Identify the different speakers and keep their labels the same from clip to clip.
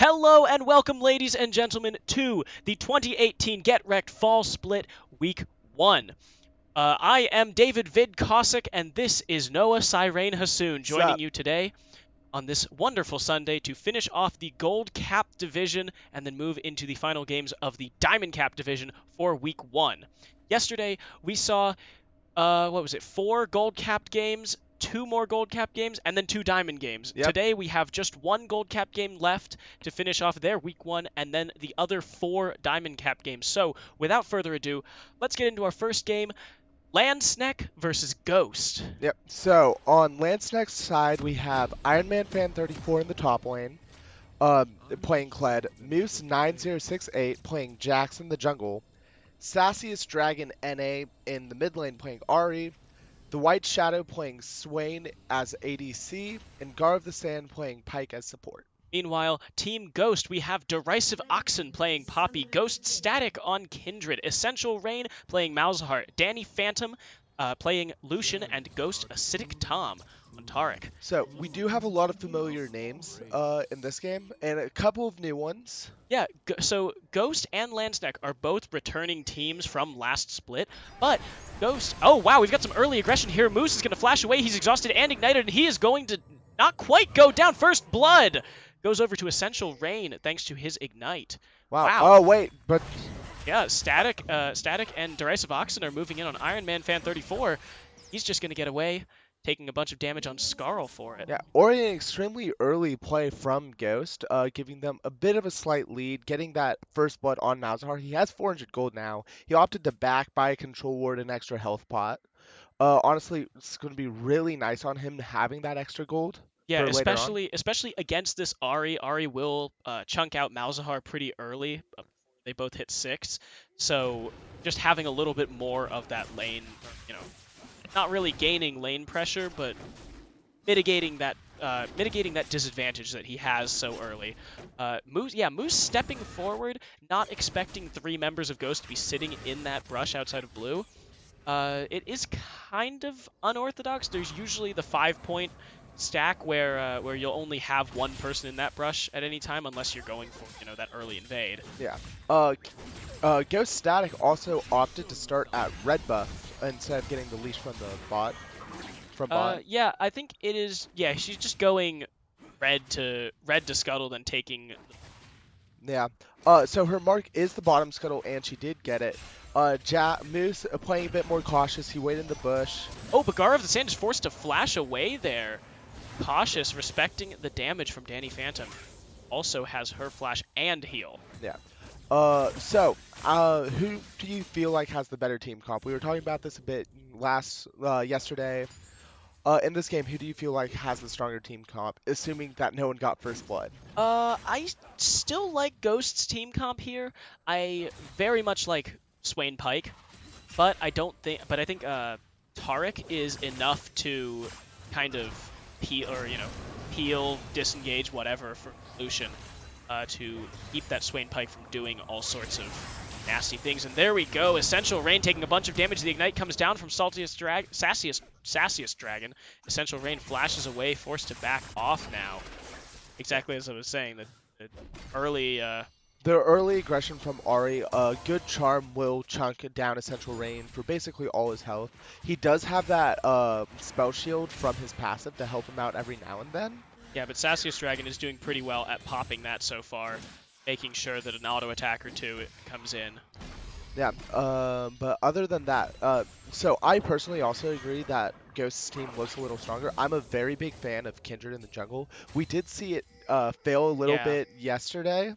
Speaker 1: Hello and welcome, ladies and gentlemen, to the 2018 GetRECt Fall Split Week 1. I am David Vid Cossack, and this is Noah Sirene Hassoun joining
Speaker 2: Sup?
Speaker 1: you today on this wonderful Sunday to finish off the Gold Cap Division and then move into the final games of the Diamond Cap Division for Week 1. Yesterday, we saw what was it, 4 gold capped games, 2 more gold capped games, and then 2 diamond games.
Speaker 2: Yep.
Speaker 1: Today we have just 1 gold capped game left to finish off their week 1, and then the other 4 diamond capped games. So without further ado, let's get into our first game, Landsneck versus Ghost.
Speaker 2: Yep. So on Lance next side, we have Iron Man Fan 34 in the top lane, playing Kled, Moose 9068 playing Jax in the jungle, Sassiest Dragon NA in the mid lane playing Ari, the White Shadow playing Swain as ADC, and Gar of the Sand playing Pyke as support.
Speaker 1: Meanwhile, Team Ghost, we have Derisive Oxen playing Poppy, Ghost Static on Kindred, Essential Rain playing Malzahar, Danny Phantom playing Lucian, and Ghost Acidic Tom on Tarek.
Speaker 2: So we do have a lot of familiar names in this game, and a couple of new ones.
Speaker 1: Yeah, so Ghost and Landsneck are both returning teams from last split, but Ghost... Oh, wow, we've got some early aggression here. Moose is going to flash away. He's exhausted and ignited, and he is going to not quite go down. First blood goes over to Essential Rain thanks to his ignite.
Speaker 2: Wow.
Speaker 1: Wow.
Speaker 2: Oh, wait, but...
Speaker 1: Yeah, Static and Derisive Oxen are moving in on Iron Man Fan 34. He's just going to get away, taking a bunch of damage on Scarl for it.
Speaker 2: Yeah, or an extremely early play from Ghost, giving them a bit of a slight lead, getting that first blood on Malzahar. He has 400 gold now. He opted to back buy a control ward and extra health pot. Honestly, it's going to be really nice on him having that extra gold.
Speaker 1: Yeah,
Speaker 2: For later on.
Speaker 1: especially against this Ari. Ari will chunk out Malzahar pretty early. They both hit 6, so just having a little bit more of that lane, not really gaining lane pressure, but mitigating that disadvantage that he has so early. Moose stepping forward, not expecting 3 members of Ghost to be sitting in that brush outside of blue. It is kind of unorthodox. There's usually the 5-point stack where you'll only have one person in that brush at any time unless you're going for that early invade.
Speaker 2: Yeah. Ghost Static also opted to start at red buff instead of getting the leash from the bot.
Speaker 1: Yeah, I think it is. Yeah, she's just going red to scuttle, then taking.
Speaker 2: Yeah. So her mark is the bottom scuttle, and she did get it. Moose playing a bit more cautious. He waited in the bush.
Speaker 1: Oh, but Gar of the Sand is forced to flash away there. Cautious, respecting the damage from Danny Phantom. Also has her flash and heal.
Speaker 2: Yeah. Who do you feel like has the better team comp? We were talking about this a bit yesterday. In this game, who do you feel like has the stronger team comp, assuming that no one got first blood?
Speaker 1: I still like Ghost's team comp here. I very much like Swain Pyke, but I think Tarek is enough to kind of heal, disengage, whatever for Lucian to keep that Swain Pyke from doing all sorts of nasty things. And there we go, Essential Rain taking a bunch of damage. The ignite comes down from Sassiest Dragon. Essential Rain flashes away, forced to back off now. Exactly as I was saying, the early...
Speaker 2: The early aggression from Ari, good charm will chunk down Essential Rain for basically all his health. He does have that spell shield from his passive to help him out every now and then.
Speaker 1: Yeah, but Sassiest Dragon is doing pretty well at popping that so far, making sure that an auto attack or two comes in.
Speaker 2: Yeah, but other than that, so I personally also agree that Ghost's team looks a little stronger. I'm a very big fan of Kindred in the jungle. We did see it fail a little bit yesterday.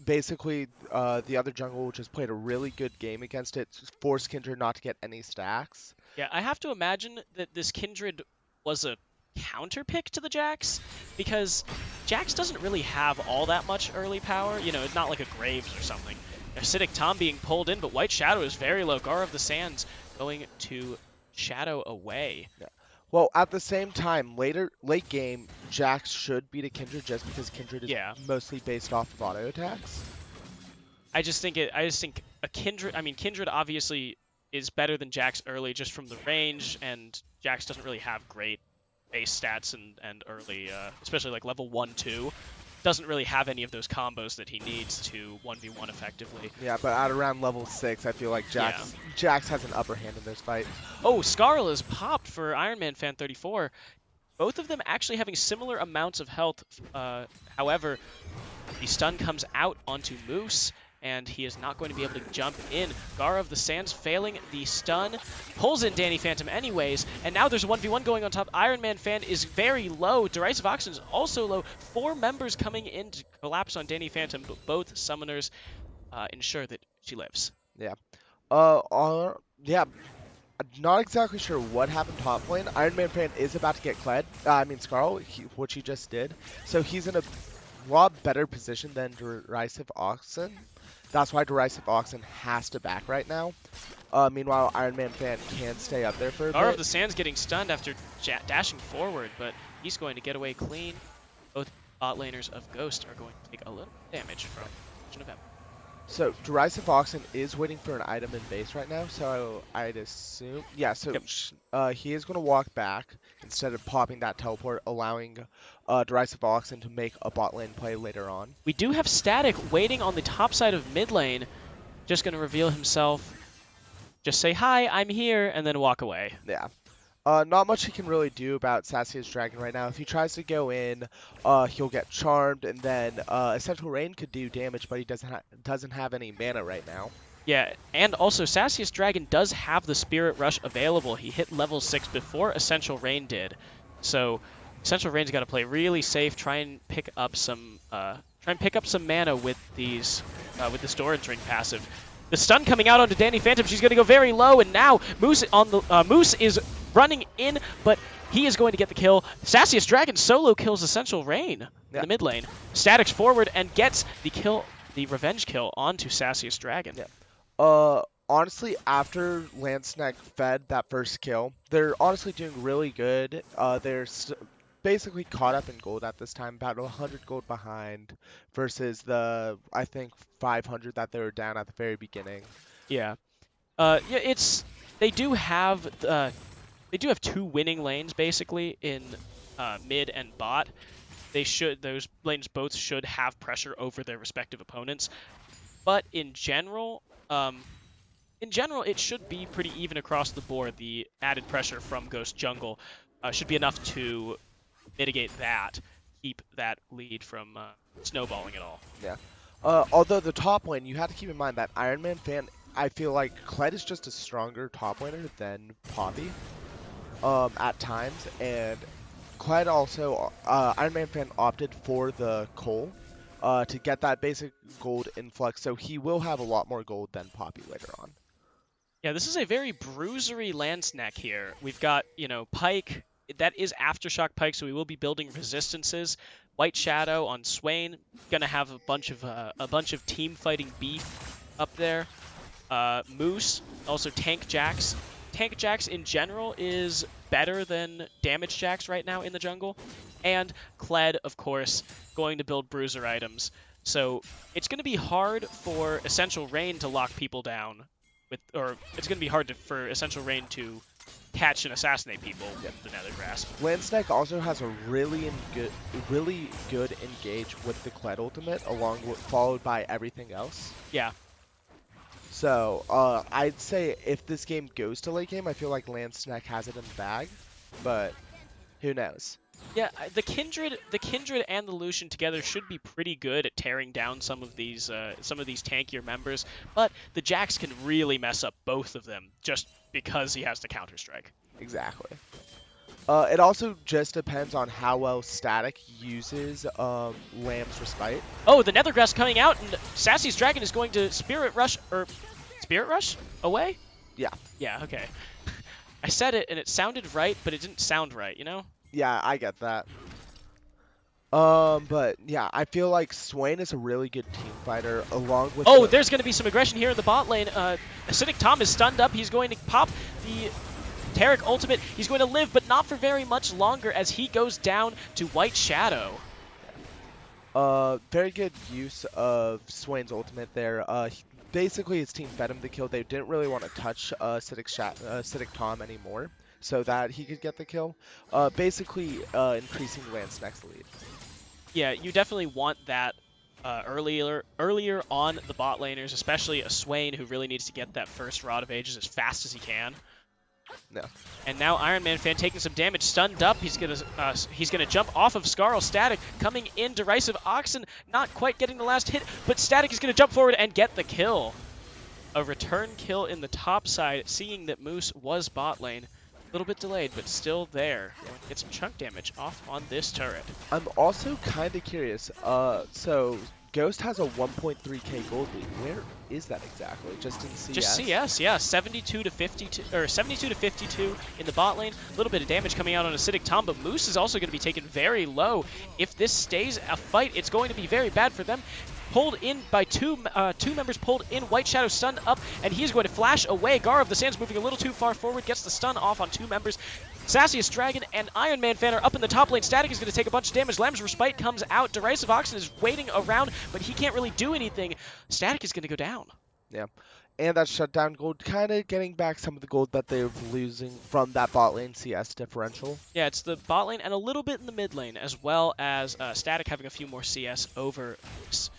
Speaker 2: Basically, the other jungle just played a really good game against it, forced Kindred not to get any stacks.
Speaker 1: Yeah, I have to imagine that this Kindred was a counter pick to the Jax, because Jax doesn't really have all that much early power. It's not like a Graves or something. Acidic Tom being pulled in, but White Shadow is very low. Gar of the Sands going to Shadow away.
Speaker 2: Yeah. Well, at the same time, late game, Jax should beat a Kindred just because Kindred is mostly based off of auto attacks.
Speaker 1: I just think a Kindred. I mean, Kindred obviously is better than Jax early just from the range, and Jax doesn't really have great base stats and early, especially like level 1, 2. doesn't really have any of those combos that he needs to 1v1 effectively.
Speaker 2: Yeah, but at around level 6, I feel like
Speaker 1: Yeah.
Speaker 2: Jax has an upper hand in this fight.
Speaker 1: Oh, Scarl is popped for Iron Man Fan 34. Both of them actually having similar amounts of health. However, the stun comes out onto Moose, and he is not going to be able to jump in. Gara of the Sands failing the stun, pulls in Danny Phantom anyways, and now there's a 1v1 going on top. Iron Man Fan is very low. Derisive Oxen is also low. 4 members coming in to collapse on Danny Phantom, but both summoners ensure that she lives.
Speaker 2: Yeah. Yeah, not exactly sure what happened top lane. Iron Man Fan is about to get Kled. Scarl, which he just did. So he's in a lot better position than Derisive Oxen. That's why Derisive Oxen has to back right now. Meanwhile, Iron Man Fan can stay up there for a
Speaker 1: Gara of
Speaker 2: bit.
Speaker 1: the Sands getting stunned after dashing forward, but he's going to get away clean. Both bot laners of Ghost are going to take a little damage from Legion of Em.
Speaker 2: So Derisive Oxen is waiting for an item in base right now, so I'd assume, yeah. So
Speaker 1: Yep.
Speaker 2: he is going to walk back instead of popping that teleport, allowing Derisive Oxen to make a bot lane play later on.
Speaker 1: We do have Static waiting on the top side of mid lane, just going to reveal himself, just say, hi, I'm here, and then walk away.
Speaker 2: Yeah. Not much he can really do about Sassy's Dragon right now. If he tries to go in, he'll get charmed, and then Essential Rain could do damage, but he doesn't have any mana right now.
Speaker 1: Yeah, and also Sassius Dragon does have the Spirit Rush available. He hit level 6 before Essential Rain did. So Essential Rain's got to play really safe, try and pick up some mana with these with the Storage Ring passive. The stun coming out onto Danny Phantom, she's going to go very low, and now Moose is running in, but he is going to get the kill. Sassius Dragon solo kills Essential Rain in the mid lane. Static's forward and gets the kill, the revenge kill onto Sassius Dragon.
Speaker 2: Yeah. Honestly, after Landsnack fed that first kill, they're honestly doing really good. They're basically caught up in gold at this time, about 100 gold behind versus the, I think, 500 that they were down at the very beginning.
Speaker 1: Yeah. They do have 2 winning lanes basically in mid and bot. Those lanes both should have pressure over their respective opponents, but in general, it should be pretty even across the board. The added pressure from Ghost Jungle should be enough to mitigate that, keep that lead from snowballing at all.
Speaker 2: Yeah. Although the top lane, you have to keep in mind that Iron Man Fan, I feel like Kled is just a stronger top laner than Poppy at times, and Kled also, Iron Man Fan opted for the coal to get that basic gold influx, so he will have a lot more gold than Poppy later on.
Speaker 1: Yeah, this is a very bruisery Landsnack here. We've got, Pike. That is Aftershock Pike, so we will be building resistances. White Shadow on Swain, gonna have a bunch of team fighting beef up there. Moose, also Tank Jax. Tank Jax in general is better than Damage Jax right now in the jungle. And Kled, of course, going to build bruiser items. So it's going to be hard for Essential Rain to lock people down, or it's going to be hard for Essential Rain to catch and assassinate people with the Nether Grasp.
Speaker 2: Landsnack also has a really good engage with the Kled ultimate, followed by everything else.
Speaker 1: Yeah.
Speaker 2: So, I'd say if this game goes to late game, I feel like Landsnack has it in the bag, but who knows?
Speaker 1: Yeah, the Kindred and the Lucian together should be pretty good at tearing down some of these tankier members, but the Jax can really mess up both of them just because he has to counter-strike.
Speaker 2: Exactly. It also just depends on how well Static uses Lamb's Respite.
Speaker 1: Oh, the Nethergrass coming out, and Sassy's Dragon is going to Spirit Rush away?
Speaker 2: Yeah.
Speaker 1: Yeah, okay. I said it, and it sounded right, but it didn't sound right, you know?
Speaker 2: Yeah, I get that. But yeah, I feel like Swain is a really good team fighter, along with.
Speaker 1: Oh, there's going to be some aggression here in the bot lane. Acidic Tom is stunned up. He's going to pop the Taric ultimate. He's going to live, but not for very much longer as he goes down to White Shadow.
Speaker 2: Very good use of Swain's ultimate there. Basically, his team fed him the kill. They didn't really want to touch Acidic Tom anymore, so that he could get the kill. Basically, increasing Landsnack's lead.
Speaker 1: Yeah, you definitely want that earlier on the bot laners, especially a Swain who really needs to get that first Rod of Ages as fast as he can.
Speaker 2: No.
Speaker 1: And now Iron Man fan taking some damage, stunned up. He's gonna jump off of Scarl. Static coming in, derisive Oxen not quite getting the last hit, but Static is gonna jump forward and get the kill. A return kill in the top side, seeing that Moose was bot lane. A little bit delayed, but still there. Going to get some chunk damage off on this turret.
Speaker 2: I'm also kind of curious. So Ghost has a 1.3k gold lead. Where is that exactly? Just in CS?
Speaker 1: Just CS, yeah. 72 to 52, or 72 to 52 in the bot lane. A little bit of damage coming out on Acidic Tom, but Moose is also going to be taken very low. If this stays a fight, it's going to be very bad for them. Pulled in by two members, pulled in. White Shadow stunned up, and he is going to flash away. Gar of the Sands moving a little too far forward, gets the stun off on two members. Sassiest Dragon and Iron Man fan are up in the top lane. Static is going to take a bunch of damage. Lamb's Respite comes out. Derisive Oxen is waiting around, but he can't really do anything. Static is going to go down.
Speaker 2: Yeah. And that shutdown gold, kind of getting back some of the gold that they were losing from that bot lane CS differential.
Speaker 1: Yeah, it's the bot lane and a little bit in the mid lane, as well as Static having a few more CS over Moose.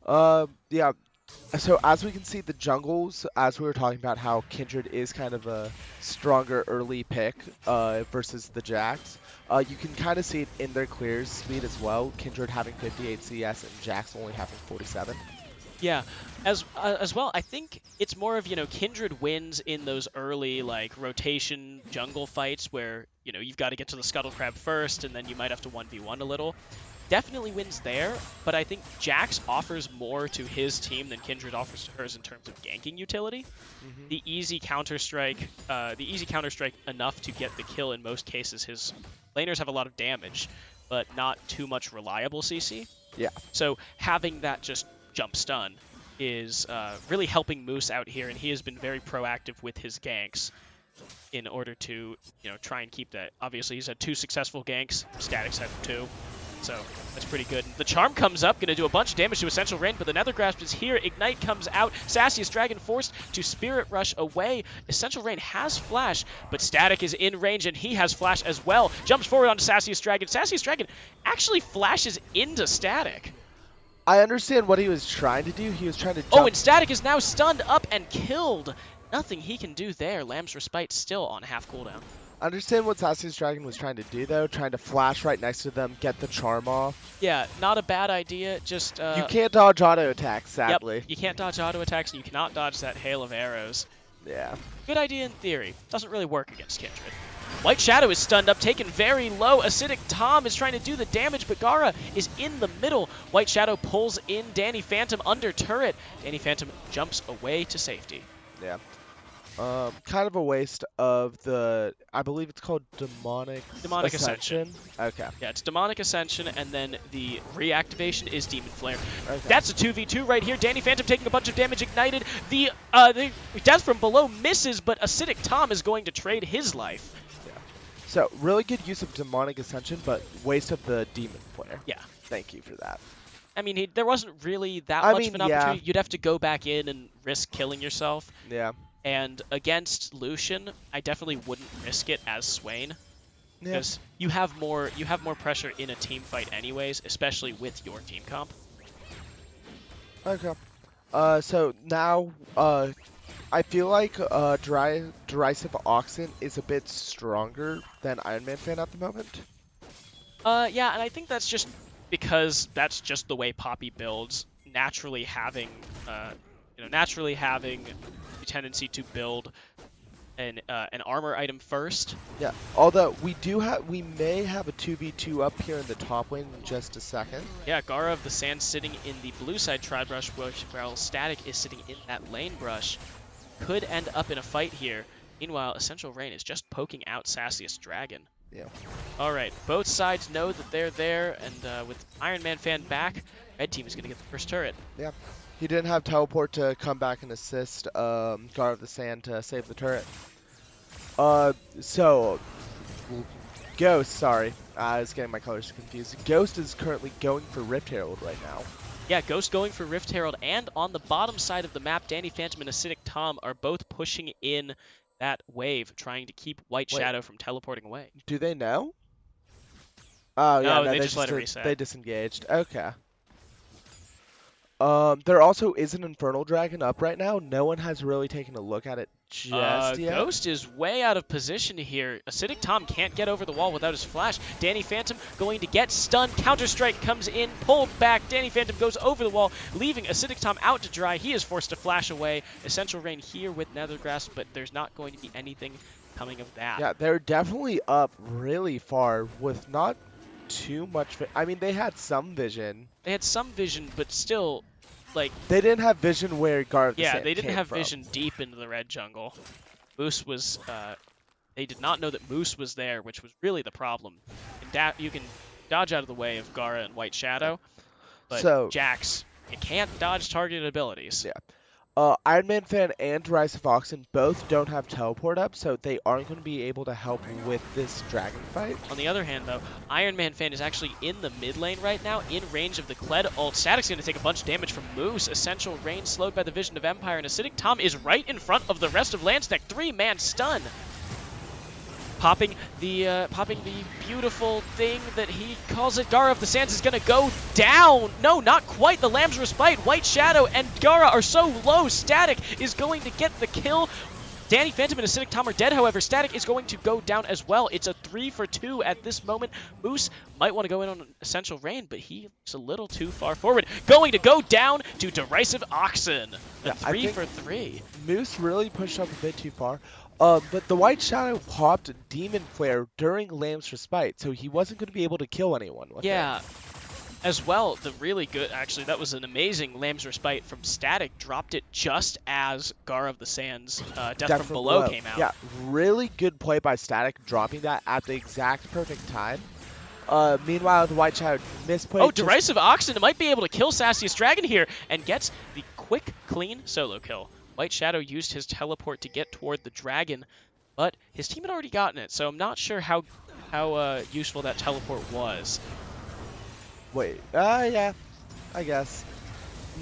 Speaker 2: Yeah. So as we can see, the jungles, as we were talking about how Kindred is kind of a stronger early pick versus the Jax, you can kind of see it in their clear speed as well. Kindred having 58 CS and Jax only having 47.
Speaker 1: Yeah, as well, I think it's more of, Kindred wins in those early, like, rotation jungle fights where, you've got to get to the Scuttle Crab first, and then you might have to 1v1 a little. Definitely wins there, but I think Jax offers more to his team than Kindred offers to hers in terms of ganking utility.
Speaker 2: Mm-hmm.
Speaker 1: The easy counter-strike enough to get the kill in most cases. His laners have a lot of damage, but not too much reliable CC.
Speaker 2: Yeah.
Speaker 1: So having that just jump stun is really helping Moose out here, and he has been very proactive with his ganks in order to, try and keep that. Obviously, he's had 2 successful ganks. Static's had 2. So that's pretty good. The Charm comes up, going to do a bunch of damage to Essential Rain, but the Nether Grasp is here. Ignite comes out. Sassiest Dragon forced to Spirit Rush away. Essential Rain has Flash, but Static is in range, and he has Flash as well. Jumps forward onto Sassiest Dragon. Sassiest Dragon actually flashes into Static.
Speaker 2: I understand what he was trying to do. He was trying to jump.
Speaker 1: Oh, and Static is now stunned up and killed. Nothing he can do there. Lamb's Respite still on half cooldown.
Speaker 2: I understand what Sassiest Dragon was trying to do, though. Trying to flash right next to them, get the charm off.
Speaker 1: Yeah, not a bad idea. Just
Speaker 2: you can't dodge auto attacks, sadly.
Speaker 1: Yep, you can't dodge auto attacks, and you cannot dodge that hail of arrows.
Speaker 2: Yeah.
Speaker 1: Good idea in theory. Doesn't really work against Kindred. White Shadow is stunned up, taken very low. Acidic Tom is trying to do the damage, but Gara is in the middle. White Shadow pulls in Danny Phantom under turret. Danny Phantom jumps away to safety.
Speaker 2: Yeah. Kind of a waste of the, I believe it's called Demonic
Speaker 1: Ascension.
Speaker 2: Okay.
Speaker 1: Yeah, it's Demonic Ascension, and then the reactivation is Demon Flare.
Speaker 2: Okay.
Speaker 1: That's a 2v2 right here. Danny Phantom taking a bunch of damage ignited. The death from below misses, but Acidic Tom is going to trade his life.
Speaker 2: Yeah. So, really good use of Demonic Ascension, but waste of the Demon Flare.
Speaker 1: Yeah.
Speaker 2: Thank you for that.
Speaker 1: I mean, there wasn't really that much of an opportunity. You'd have to go back in and risk killing yourself.
Speaker 2: Yeah.
Speaker 1: And against Lucian, I definitely wouldn't risk it as Swain.
Speaker 2: Yeah.
Speaker 1: Because you have more pressure in a team fight anyways, especially with your team comp.
Speaker 2: Okay. So now, I feel like Derisive Oxen is a bit stronger than Iron Man fan at the moment.
Speaker 1: Yeah, and I think that's just because that's just the way Poppy builds, naturally having a tendency to build an armor item first.
Speaker 2: Yeah. Although we may have a 2v2 up here in the top lane in just a second.
Speaker 1: Yeah, Gara of the Sand sitting in the blue side tri brush, while Static is sitting in that lane brush. Could end up in a fight here. Meanwhile, Essential Rain is just poking out Sassiest Dragon.
Speaker 2: Yeah.
Speaker 1: All right, both sides know that they're there, and with Iron Man fan back, Red Team is going to get the first turret.
Speaker 2: Yeah. He didn't have teleport to come back and assist Guard of the Sand to save the turret. So, Ghost, sorry. I was getting my colors confused. Ghost is currently going for Rift Herald right now.
Speaker 1: Yeah, Ghost going for Rift Herald, and on the bottom side of the map, Danny Phantom and Acidic Tom are both pushing in that wave, trying to keep White Shadow from teleporting away.
Speaker 2: Do they know? Oh yeah,
Speaker 1: No,
Speaker 2: no,
Speaker 1: they
Speaker 2: they
Speaker 1: just let
Speaker 2: just
Speaker 1: it reset.
Speaker 2: they disengaged. Okay. There also is an Infernal Dragon up right now. No one has really taken a look at it just yet.
Speaker 1: Ghost is way out of position here. Acidic Tom can't get over the wall without his flash. Danny Phantom going to get stunned. Counter-Strike comes in, pulled back. Danny Phantom goes over the wall, leaving Acidic Tom out to dry. He is forced to flash away. Essential Rain here with Nether Grasp, but there's not going to be anything coming of that.
Speaker 2: Yeah, they're definitely up really far with not too much. I mean, they had some vision.
Speaker 1: They had some vision, but still, like,
Speaker 2: They didn't have vision where Guard of the
Speaker 1: yeah,
Speaker 2: Sand
Speaker 1: they didn't
Speaker 2: came
Speaker 1: have
Speaker 2: from.
Speaker 1: vision deep into the red jungle. Moose was, they did not know that Moose was there, which was really the problem. You can dodge out of the way of Gara and White Shadow, but
Speaker 2: So
Speaker 1: Jax, you can't dodge targeted abilities.
Speaker 2: yeah, Iron Man Fan and Rise of Oxen both don't have teleport up, so they aren't going to be able to help with this dragon fight.
Speaker 1: On the other hand, though, Iron Man Fan is actually in the mid lane right now, in range of the Kled ult. Static's going to take a bunch of damage from Moose. Essential Rain slowed by the Vision of Empire, and Acidic Tom is right in front of the rest of Landsneck. 3-man stun. Popping the beautiful thing that he calls it. Gara of the Sands is going to go down. No, not quite. The Lamb's Respite. White Shadow and Gara are so low. Static is going to get the kill. Danny Phantom and Acidic Tom are dead, however. Static is going to go down as well. It's a 3-for-2 at this moment. Moose might want to go in on Essential Rain, but he's a little too far forward. Going to go down to Derisive Oxen. A 3-for-3.
Speaker 2: Moose really pushed up a bit too far. But the White Shadow popped Demon Flare during Lamb's Respite, so he wasn't going to be able to kill anyone with it.
Speaker 1: As well, the really good, actually, that was an amazing Lamb's Respite from Static. Dropped it just as Gar of the Sands, Death from Below came out.
Speaker 2: Yeah, really good play by Static, dropping that at the exact perfect time. Meanwhile, the White Shadow misplayed.
Speaker 1: Oh, Derisive Oxen might be able to kill Sassiest Dragon here and gets the quick, clean solo kill. White Shadow used his teleport to get toward the dragon, but his team had already gotten it, so I'm not sure how useful that teleport was.
Speaker 2: Wait, yeah, I guess.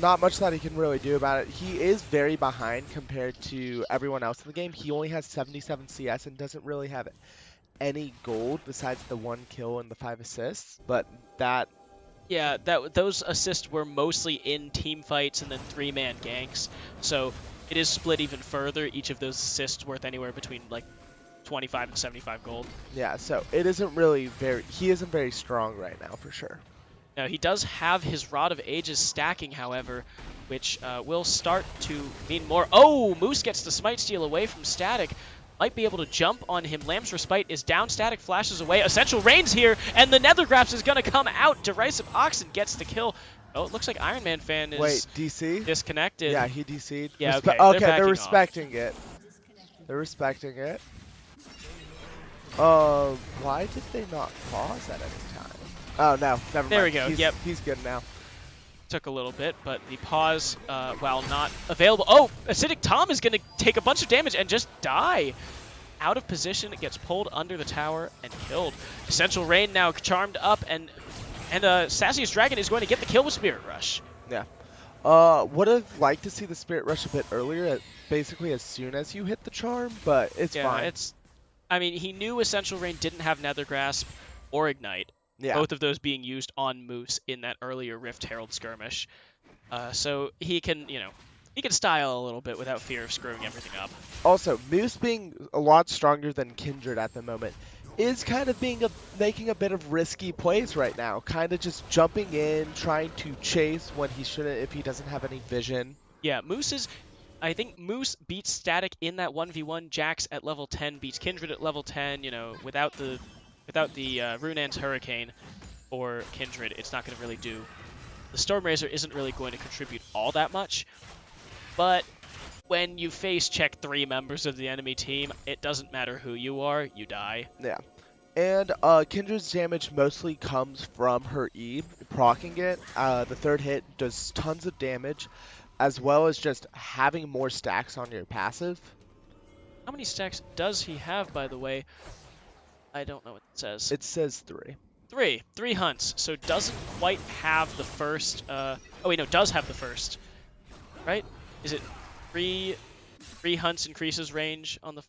Speaker 2: Not much that he can really do about it. He is very behind compared to everyone else in the game. He only has 77 CS and doesn't really have any gold besides the 1 kill and the 5 assists, but that...
Speaker 1: Yeah, those assists were mostly in team fights and then 3-man ganks, so it is split even further. Each of those assists worth anywhere between like 25 and 75 gold.
Speaker 2: Yeah, so it isn't really he isn't very strong right now for sure.
Speaker 1: Now, he does have his Rod of Ages stacking, however, which will start to mean more. Oh, Moose gets the Smite Steal away from Static. Might be able to jump on him. Lamb's Respite is down. Static flashes away. Essential Rain's here, and the Nether Grasp is going to come out. Derisive Oxen gets the kill. Oh, it looks like Iron Man Fan is
Speaker 2: DC?
Speaker 1: disconnected.
Speaker 2: Yeah, he DC'd.
Speaker 1: Yeah,
Speaker 2: okay,
Speaker 1: they're
Speaker 2: they're respecting it. They're respecting it. Why did they not pause at any time? Oh, no, never mind.
Speaker 1: There we go, yep.
Speaker 2: He's good now.
Speaker 1: Took a little bit, but the pause, while not available. Oh, Acidic Tom is going to take a bunch of damage and just die. Out of position, it gets pulled under the tower and killed. Essential Rain now charmed up, and Sassiest Dragon is going to get the kill with Spirit Rush.
Speaker 2: Yeah. Would have liked to see the Spirit Rush a bit earlier, basically as soon as you hit the charm, but it's fine.
Speaker 1: I mean, he knew Essential Rain didn't have Nether Grasp or Ignite.
Speaker 2: Yeah.
Speaker 1: Both of those being used on Moose in that earlier Rift Herald skirmish. So he can, he can style a little bit without fear of screwing everything up.
Speaker 2: Also, Moose being a lot stronger than Kindred at the moment is kind of making a bit of risky plays right now. Kind of just jumping in, trying to chase when he shouldn't if he doesn't have any vision.
Speaker 1: Yeah, I think Moose beats Static in that 1v1. Jax at level 10 beats Kindred at level 10, without the Runan's Hurricane for Kindred, it's not going to really do. The Storm Razor isn't really going to contribute all that much, but when you face check 3 members of the enemy team, it doesn't matter who you are, you die.
Speaker 2: Yeah. And Kindred's damage mostly comes from her E, proccing it. The third hit does tons of damage, as well as just having more stacks on your passive.
Speaker 1: How many stacks does he have, by the way? I don't know what it says.
Speaker 2: It says 3.
Speaker 1: 3 hunts, so doesn't quite have the first, oh wait, no, does have the first, right? Is it 3 hunts increases range on the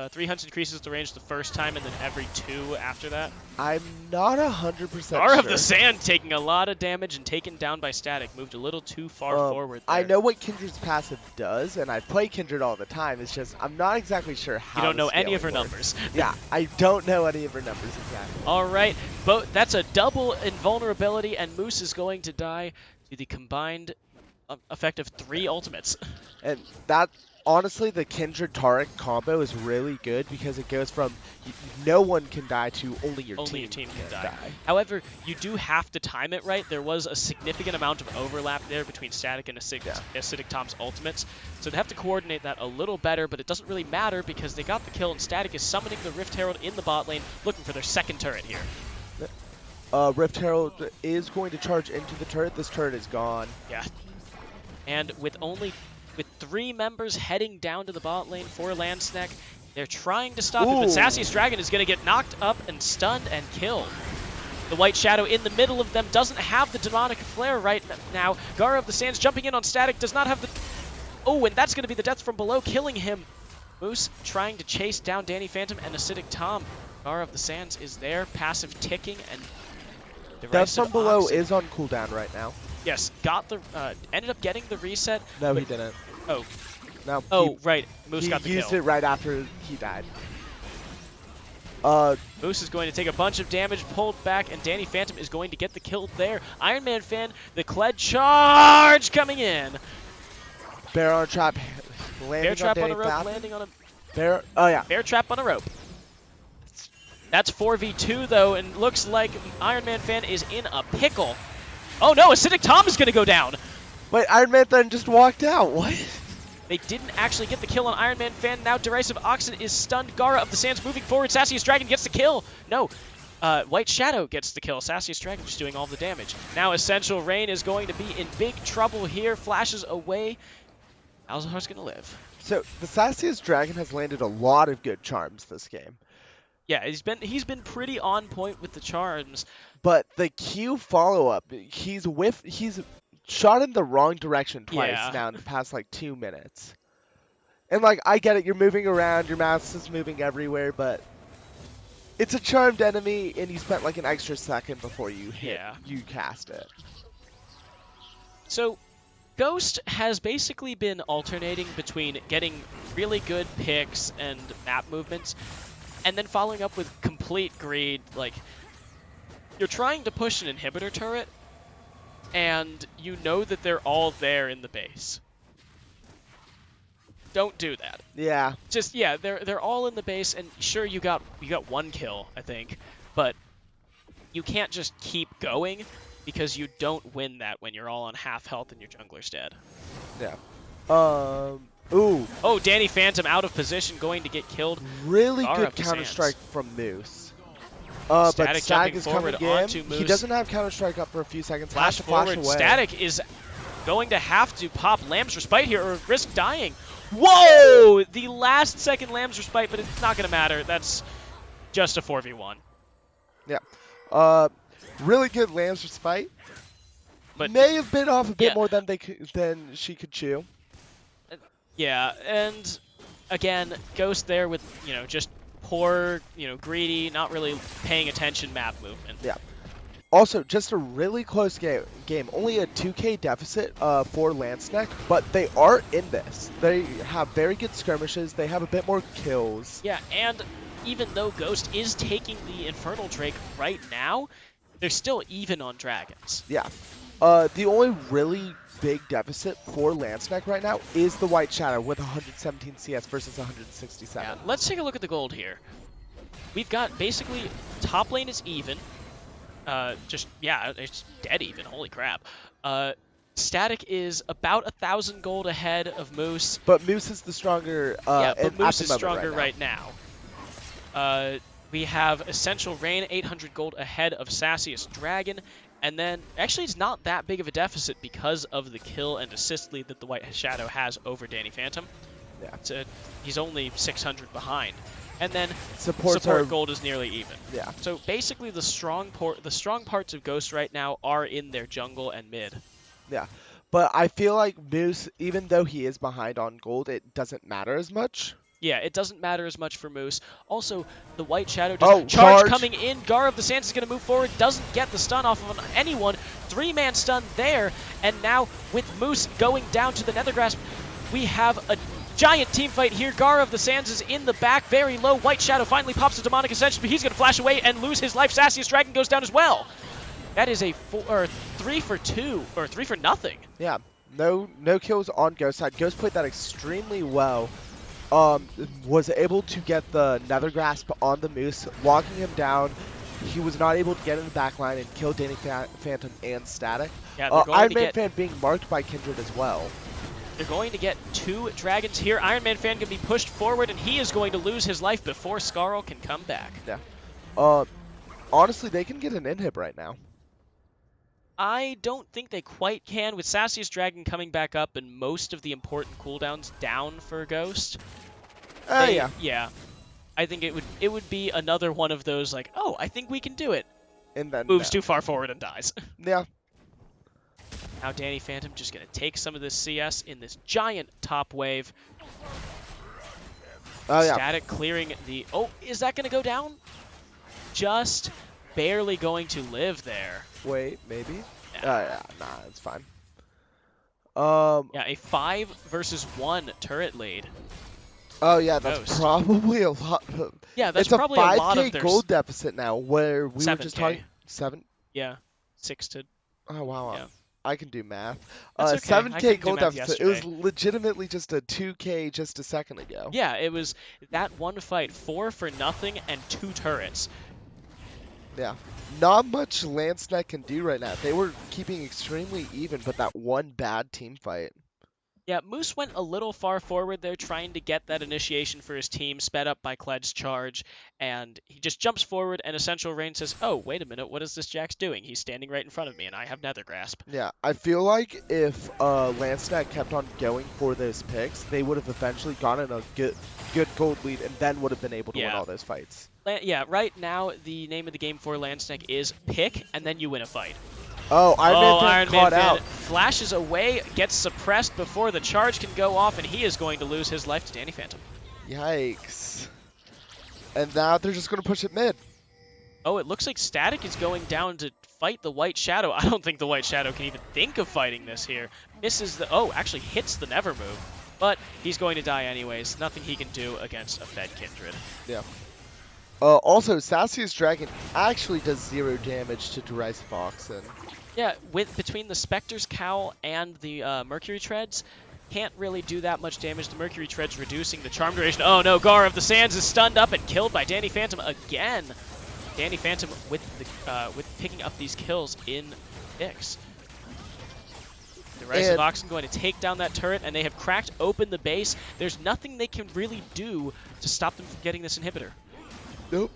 Speaker 1: 300 increases the range the first time, and then every 2 after that.
Speaker 2: I'm not 100%
Speaker 1: Star of the
Speaker 2: sure.
Speaker 1: Sand taking a lot of damage and taken down by Static. Moved a little too far forward there.
Speaker 2: I know what Kindred's passive does, and I play Kindred all the time. It's just I'm not exactly sure how.
Speaker 1: You don't know any of her
Speaker 2: scaling
Speaker 1: numbers.
Speaker 2: works. Yeah, I don't know any of her numbers exactly.
Speaker 1: All right, but that's a double invulnerability, and Moose is going to die to the combined effect of 3 ultimates.
Speaker 2: And that, honestly, the Kindred Taric combo is really good because it goes from no one can die to only your team
Speaker 1: can die. However, you do have to time it right. There was a significant amount of overlap there between Static and Acidic Tom's ultimates, so they have to coordinate that a little better, but it doesn't really matter because they got the kill, and Static is summoning the Rift Herald in the bot lane, looking for their second turret here.
Speaker 2: Rift Herald is going to charge into the turret. This turret is gone.
Speaker 1: Yeah. And with 3 members heading down to the bot lane for Landsneck, they're trying to stop it, but Sassy's Dragon is going to get knocked up and stunned and killed. The White Shadow in the middle of them doesn't have the Demonic Flare right now. Gara of the Sands jumping in on Static does not have the... Oh, and that's going to be the death from below, killing him. Moose trying to chase down Danny Phantom and Acidic Tom. Gara of the Sands is there, passive ticking, and...
Speaker 2: Death from below is on cooldown right now.
Speaker 1: Yes, got the ended up getting the reset.
Speaker 2: No, he didn't.
Speaker 1: Oh.
Speaker 2: No.
Speaker 1: Oh, right. Moose got the kill.
Speaker 2: He used it right after he died.
Speaker 1: Moose is going to take a bunch of damage, pulled back, and Danny Phantom is going to get the kill there. Iron Man fan, the Kled charge coming in.
Speaker 2: Bear on a trap, landing
Speaker 1: Bear trap
Speaker 2: on
Speaker 1: on a rope,
Speaker 2: Phantom.
Speaker 1: landing on a...
Speaker 2: Bear, oh yeah.
Speaker 1: Bear trap on a rope. That's 4v2 though, and looks like Iron Man fan is in a pickle. Oh no, Acidic Tom is going to go down.
Speaker 2: Wait, Iron Man then just walked out. What?
Speaker 1: They didn't actually get the kill on Iron Man fan. Now Derisive Oxen is stunned. Gara of the Sands moving forward. Sassy's Dragon gets the kill. No, White Shadow gets the kill. Sassy's Dragon just doing all the damage. Now Essential Rain is going to be in big trouble here. Flashes away. Malzahar's going to live.
Speaker 2: So the Sassy's Dragon has landed a lot of good charms this game.
Speaker 1: Yeah, he's been pretty on point with the charms.
Speaker 2: But the Q follow-up, he's shot in the wrong direction twice now in the past like 2 minutes. And like, I get it, you're moving around, your mouse is moving everywhere, but it's a charmed enemy and you spent like an extra second before you cast it.
Speaker 1: So Ghost has basically been alternating between getting really good picks and map movements, and then following up with complete greed. Like, you're trying to push an inhibitor turret, and you know that they're all there in the base. Don't do that.
Speaker 2: Yeah.
Speaker 1: Just, yeah, they're all in the base, and sure, you got 1 kill, I think, but you can't just keep going, because you don't win that when you're all on half health and your jungler's dead.
Speaker 2: Yeah. Ooh.
Speaker 1: Oh, Danny Phantom out of position, going to get killed.
Speaker 2: Really good Counter-Strike from Moose. But Static is coming in. He doesn't have Counter-Strike up for a few seconds.
Speaker 1: Flash forward. Away. Static is going to have to pop Lamb's Respite here or risk dying. Whoa! The last second Lamb's Respite, but it's not going to matter. That's just a 4v1.
Speaker 2: Yeah. Really good Lamb's Respite. But may have been off a bit more than she could chew.
Speaker 1: Yeah, and again, Ghost there with, just poor, greedy, not really paying attention map movement.
Speaker 2: Yeah. Also, just a really close game. Only a 2k deficit for Landsneck, but they are in this. They have very good skirmishes. They have a bit more kills.
Speaker 1: Yeah, and even though Ghost is taking the Infernal Drake right now, they're still even on dragons.
Speaker 2: Yeah. The only really big deficit for Landsneck right now is the White Shadow with 117 CS versus 167.
Speaker 1: Yeah, let's take a look at the gold here. We've got basically top lane is even. It's dead even. Holy crap. Static is about 1,000 gold ahead of Moose.
Speaker 2: But Moose is the stronger.
Speaker 1: But Moose is stronger right now. We have Essential Rain, 800 gold ahead of Sassy's Dragon. And then, actually, it's not that big of a deficit because of the kill and assist lead that the White Shadow has over Danny Phantom.
Speaker 2: Yeah.
Speaker 1: He's only 600 behind. And then
Speaker 2: support
Speaker 1: gold is nearly even.
Speaker 2: Yeah.
Speaker 1: So basically, the strong parts of Ghost right now are in their jungle and mid.
Speaker 2: Yeah. But I feel like Moose, even though he is behind on gold, it doesn't matter as much.
Speaker 1: Yeah, it doesn't matter as much for Moose. Also, the White Shadow
Speaker 2: Oh,
Speaker 1: just
Speaker 2: charge.
Speaker 1: coming in. Gar of the Sands is going to move forward, doesn't get the stun off of anyone. 3-man stun there, and now with Moose going down to the Nether Grasp, we have a giant team fight here. Gar of the Sands is in the back, very low. White Shadow finally pops a Demonic Ascension, but he's going to flash away and lose his life. Sassiest Dragon goes down as well. That is a 3 for 2, or 3 for nothing.
Speaker 2: Yeah, no kills on Ghost side. Ghost played that extremely well. Was able to get the Nether Grasp on the Moose, locking him down. He was not able to get in the back line and kill Danny Phantom and Static.
Speaker 1: Yeah, they're going
Speaker 2: Iron
Speaker 1: to
Speaker 2: Man
Speaker 1: get...
Speaker 2: Fan being marked by Kindred as well.
Speaker 1: They're going to get 2 dragons here. Iron Man Fan can be pushed forward, and he is going to lose his life before Scarl can come back.
Speaker 2: Yeah. Honestly, they can get an inhib right now.
Speaker 1: I don't think they quite can, with Sassiest Dragon coming back up and most of the important cooldowns down for Ghost.
Speaker 2: Yeah.
Speaker 1: Yeah. I think it would be another one of those, like, oh, I think we can do it.
Speaker 2: And then
Speaker 1: Moves too far forward and dies.
Speaker 2: Yeah.
Speaker 1: Now Danny Phantom just going to take some of this CS in this giant top wave.
Speaker 2: Oh, yeah.
Speaker 1: Static clearing the... Oh, is that going to go down? Just barely going to live there.
Speaker 2: Wait, maybe?
Speaker 1: Yeah.
Speaker 2: Nah, it's fine.
Speaker 1: Yeah, a 5 versus 1 turret lead.
Speaker 2: Oh, yeah, that's
Speaker 1: Ghost.
Speaker 2: probably a lot.
Speaker 1: Yeah, that's
Speaker 2: it's
Speaker 1: probably
Speaker 2: a 5K
Speaker 1: a lot of their...
Speaker 2: gold deficit now, where we were just
Speaker 1: 7K.
Speaker 2: talking... 7?
Speaker 1: Yeah, 6 to...
Speaker 2: Oh, wow.
Speaker 1: Yeah.
Speaker 2: I can do math.
Speaker 1: That's okay.
Speaker 2: 7K gold deficit.
Speaker 1: Yesterday.
Speaker 2: It was legitimately just a 2K just a second ago.
Speaker 1: Yeah, it was that one fight, 4 for nothing and 2 turrets.
Speaker 2: Yeah. Not much Lancenet can do right now. They were keeping extremely even, but that one bad team fight.
Speaker 1: Yeah, Moose went a little far forward there trying to get that initiation for his team, sped up by Kled's charge, and he just jumps forward, and Essential Rain says, oh, wait a minute, what is this Jax doing? He's standing right in front of me, and I have Nether Grasp.
Speaker 2: Yeah, I feel like if Lancenet kept on going for those picks, they would have eventually gotten a good gold lead, and then would have been able to win all those fights.
Speaker 1: Yeah, right now, the name of the game for Landsneck is pick, and then you win a fight.
Speaker 2: Oh, Iron Man caught out.
Speaker 1: Flashes away, gets suppressed before the charge can go off, and he is going to lose his life to Danny Phantom.
Speaker 2: Yikes. And now they're just going to push it mid.
Speaker 1: Oh, it looks like Static is going down to fight the White Shadow. I don't think the White Shadow can even think of fighting this here. Misses the... Oh, actually hits the Never move. But he's going to die anyways. Nothing he can do against a fed Kindred.
Speaker 2: Yeah. Also, Sassiest Dragon actually does 0 damage to Derisive Oxen.
Speaker 1: Yeah, between the Spectre's Cowl and the Mercury Treads, can't really do that much damage. The Mercury Treads reducing the charm duration. Oh no, Gar of the Sands is stunned up and killed by Danny Phantom again. Danny Phantom with picking up these kills in picks. The Derisive Oxen going to take down that turret, and they have cracked open the base. There's nothing they can really do to stop them from getting this inhibitor.
Speaker 2: Nope.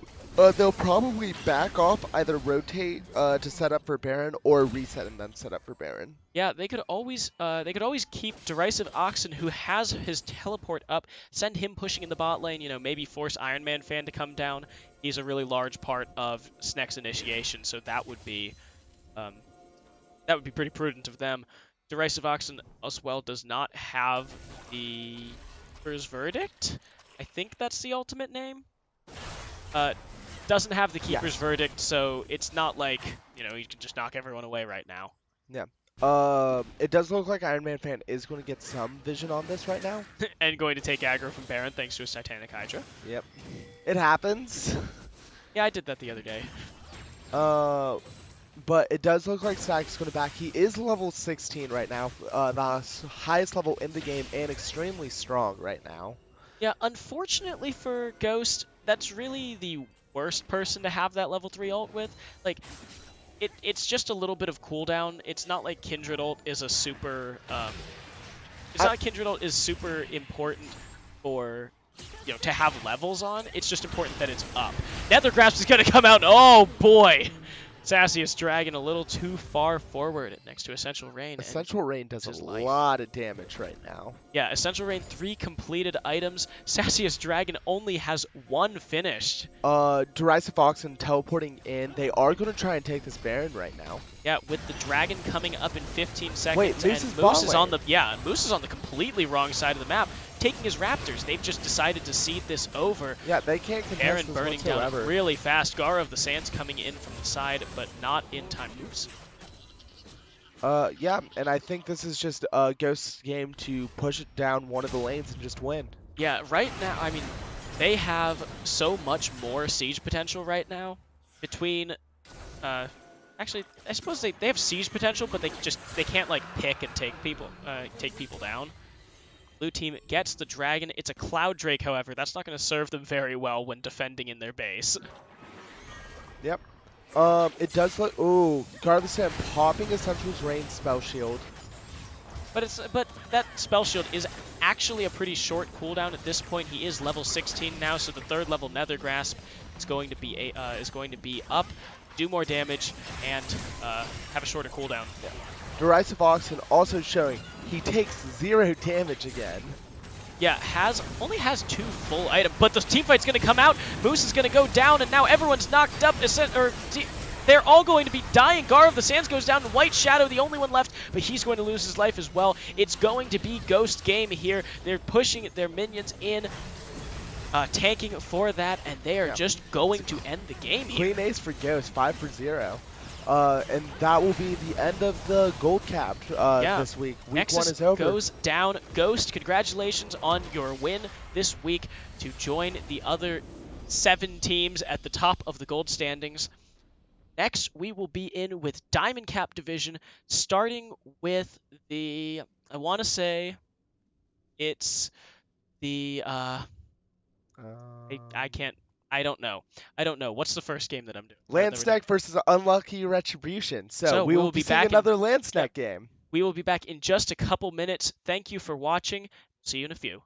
Speaker 2: They'll probably back off, either rotate to set up for Baron, or reset and then set up for Baron.
Speaker 1: Yeah, they could always keep Derisive Oxen, who has his teleport up, send him pushing in the bot lane. You know, maybe force Iron Man Fan to come down. He's a really large part of Sneck's initiation, so that would be pretty prudent of them. Derisive Oxen as well does not have the Keeper's Verdict. I think that's the ultimate name. Doesn't have the Keeper's Verdict, so it's not like, you know, you can just knock everyone away right now.
Speaker 2: Yeah. It does look like Iron Man Fan is going to get some vision on this right now.
Speaker 1: And going to take aggro from Baron thanks to his Titanic Hydra.
Speaker 2: Yep. It happens.
Speaker 1: Yeah, I did that the other day.
Speaker 2: But it does look like Stack's going to back. He is level 16 right now, the highest level in the game, and extremely strong right now.
Speaker 1: Yeah, unfortunately for Ghost, that's really the worst person to have that level 3 ult with. Like, it's just a little bit of cooldown. It's not like Kindred ult is a super... it's not like Kindred ult is super important for, you know, to have levels on. It's just important that it's up. Nether Grasp is going to come out. Oh, boy! Sassiest Dragon a little too far forward next to Essential Rain.
Speaker 2: Essential Rain does a lot of damage right now.
Speaker 1: Yeah, Essential Rain, 3 completed items. Sassiest Dragon only has 1 finished.
Speaker 2: Derisive Oxen teleporting in. They are going to try and take this Baron right now.
Speaker 1: Yeah, with the dragon coming up in 15
Speaker 2: Wait,
Speaker 1: seconds,
Speaker 2: Moose
Speaker 1: and
Speaker 2: is
Speaker 1: Moose
Speaker 2: bot
Speaker 1: is on
Speaker 2: lane.
Speaker 1: the Moose is on the completely wrong side of the map, taking his Raptors. They've just decided to cede this over.
Speaker 2: Yeah, they can't contest
Speaker 1: Aaron
Speaker 2: this
Speaker 1: burning down
Speaker 2: whatsoever.
Speaker 1: really fast. Gara of the Sands coming in from the side, but not in time. Oops.
Speaker 2: Yeah, and I think this is just a Ghost's game to push it down one of the lanes and just win.
Speaker 1: Yeah, right now, I mean, they have so much more siege potential right now between, actually, I suppose they have siege potential, but they can't, like, pick and take people down. Blue team gets the dragon. It's a Cloud Drake, however. That's not going to serve them very well when defending in their base.
Speaker 2: Yep. It does look. Ooh, Garth Sand popping Essential's Rain spell shield.
Speaker 1: But that spell shield is actually a pretty short cooldown at this point. He is level 16 now, so the third level Nether Grasp is going to be up, do more damage, and have a shorter cooldown.
Speaker 2: Yeah. Derisive Oxen also showing he takes 0 damage again.
Speaker 1: Yeah, only has 2 full items, but the team fight's going to come out. Moose is going to go down, and now everyone's knocked up. They're all going to be dying. Gar of the Sands goes down, and White Shadow, the only one left, but he's going to lose his life as well. It's going to be Ghost game here. They're pushing their minions in, tanking for that, and they are just going to end the game here.
Speaker 2: Queen Ace for Ghost, 5 for 0. And that will be the end of the gold cap this week. Week
Speaker 1: Nexus
Speaker 2: 1 is over.
Speaker 1: Goes down. Ghost, congratulations on your win this week to join the other 7 teams at the top of the gold standings. Next, we will be in with Diamond Cap Division, starting with the, I want to say, it's the, I don't know. What's the first game that I'm doing?
Speaker 2: Landsnack versus Unlucky Retribution. So we will be seeing
Speaker 1: back
Speaker 2: another Landsnack game.
Speaker 1: We will be back in just a couple minutes. Thank you for watching. See you in a few.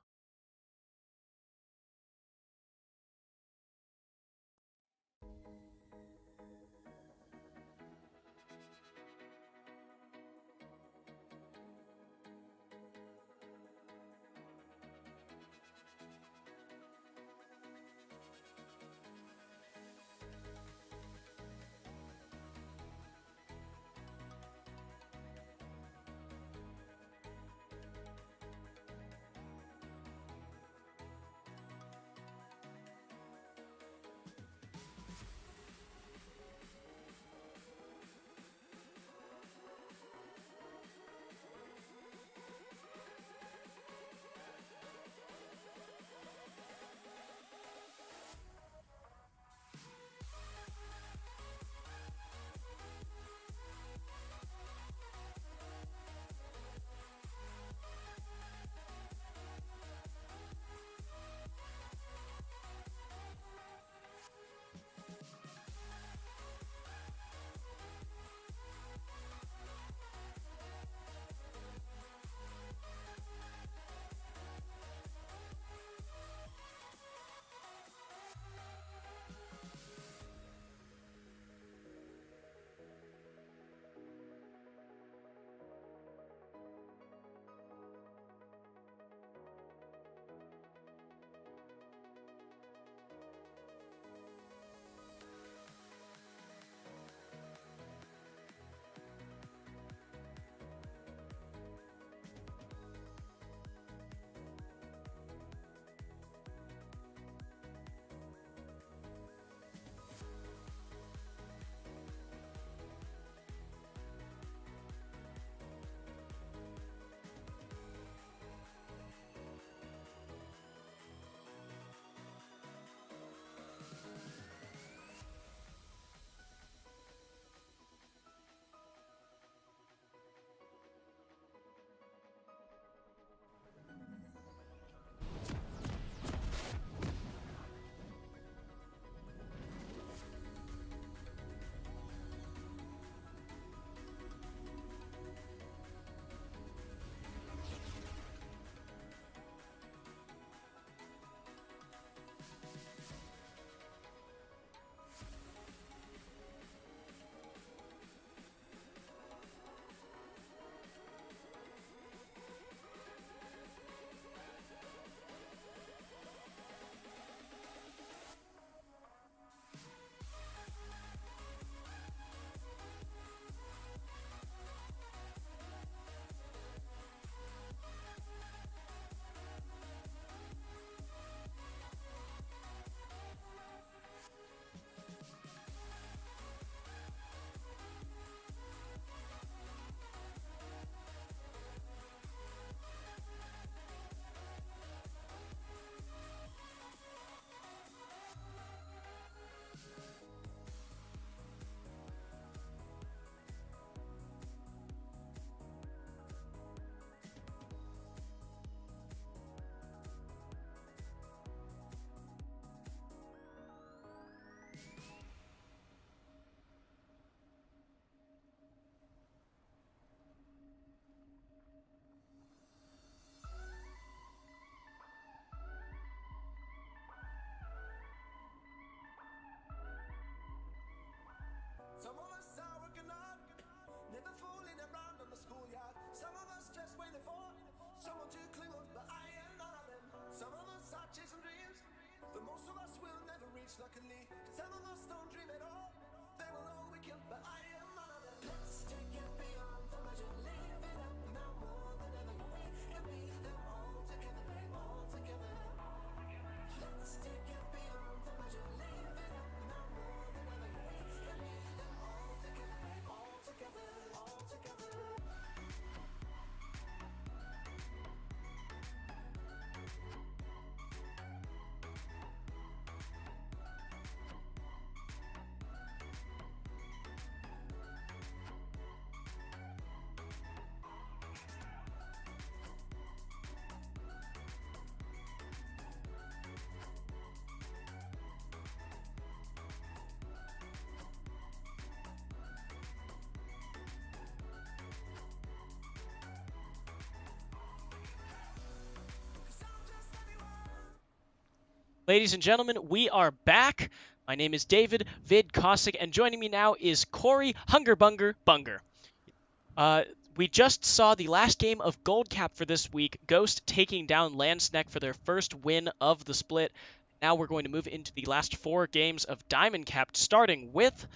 Speaker 1: Ladies and gentlemen, we are back. My name is David Vid Kosick, and joining me now is Corey Hungerbunger Bunger. We just saw the last game of Gold Cap for this week, Ghost taking down Landsneck for their first win of the split. Now we're going to move into the last 4 games of Diamond Cap, starting with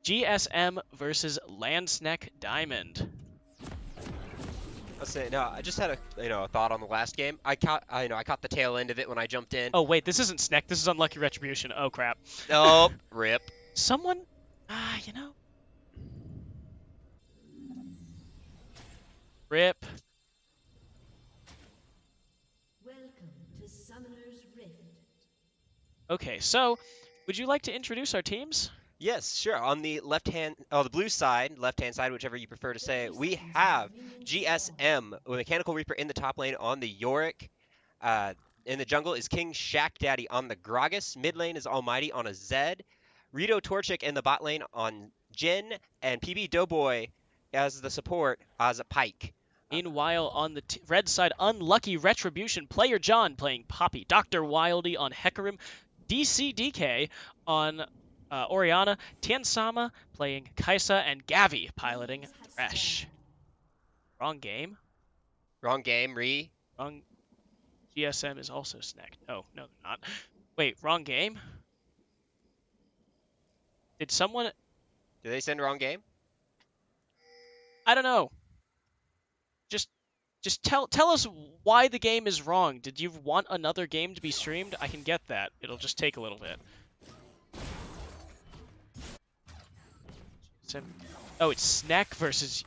Speaker 1: GSM versus Landsneck Diamond.
Speaker 3: Let's say no. I just had a thought on the last game. I caught the tail end of it when I jumped in.
Speaker 1: Oh wait, this isn't Sneck. This is Unlucky Retribution. Oh crap.
Speaker 3: Nope. Rip.
Speaker 1: Someone, Rip.
Speaker 4: Welcome to Summoner's Rift.
Speaker 1: Okay, so would you like to introduce our teams?
Speaker 3: Yes, sure. On the the blue side, left-hand side, whichever you prefer to say, we have GSM with Mechanical Reaper in the top lane on the Yorick. In the jungle is King Shack Daddy on the Gragas. Mid lane is Almighty on a Zed. Rito Torchic in the bot lane on Jin, and PB Doughboy as the support as a Pike.
Speaker 1: Meanwhile, on the red side, Unlucky Retribution, Player John playing Poppy, Dr. Wildey on Hecarim, DCDK on Orianna, Tiansama playing Kaisa, and Gavi piloting Thresh. Wrong game.
Speaker 3: Wrong game, Re.
Speaker 1: Wrong. GSM is also snacked. Oh, no, they're not. Wait, wrong game? Did someone...
Speaker 3: Did they send wrong game?
Speaker 1: I don't know. Just tell us why the game is wrong. Did you want another game to be streamed? I can get that. It'll just take a little bit. Oh, it's Snack versus...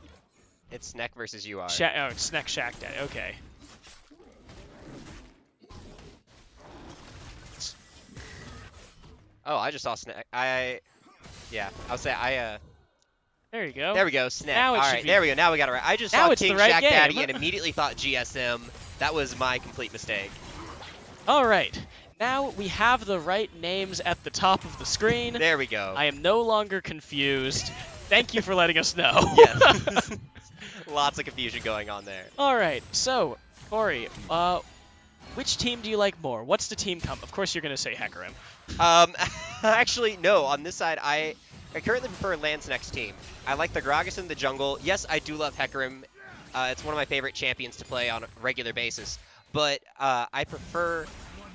Speaker 3: It's Snack versus UR.
Speaker 1: Oh, it's Snack Shack Daddy. Okay.
Speaker 3: Oh, I just saw Snack. I'll say
Speaker 1: There you go.
Speaker 3: There we go, Snack.
Speaker 1: Now it
Speaker 3: All
Speaker 1: should
Speaker 3: right,
Speaker 1: be...
Speaker 3: there we go. Now we got it right. I just
Speaker 1: Now
Speaker 3: saw
Speaker 1: it's the
Speaker 3: King
Speaker 1: right
Speaker 3: Shack
Speaker 1: game.
Speaker 3: Daddy and immediately thought GSM. That was my complete mistake.
Speaker 1: All right. Now we have the right names at the top of the screen.
Speaker 3: There we go.
Speaker 1: I am no longer confused. Thank you for letting us know.
Speaker 3: Yes. Lots of confusion going on there.
Speaker 1: All right. So, Corey, which team do you like more? What's the team comp? Of course, you're going to say Hecarim.
Speaker 3: Actually, no. On this side, I currently prefer Landsneck's team. I like the Gragas in the jungle. Yes, I do love Hecarim. It's one of my favorite champions to play on a regular basis. But I prefer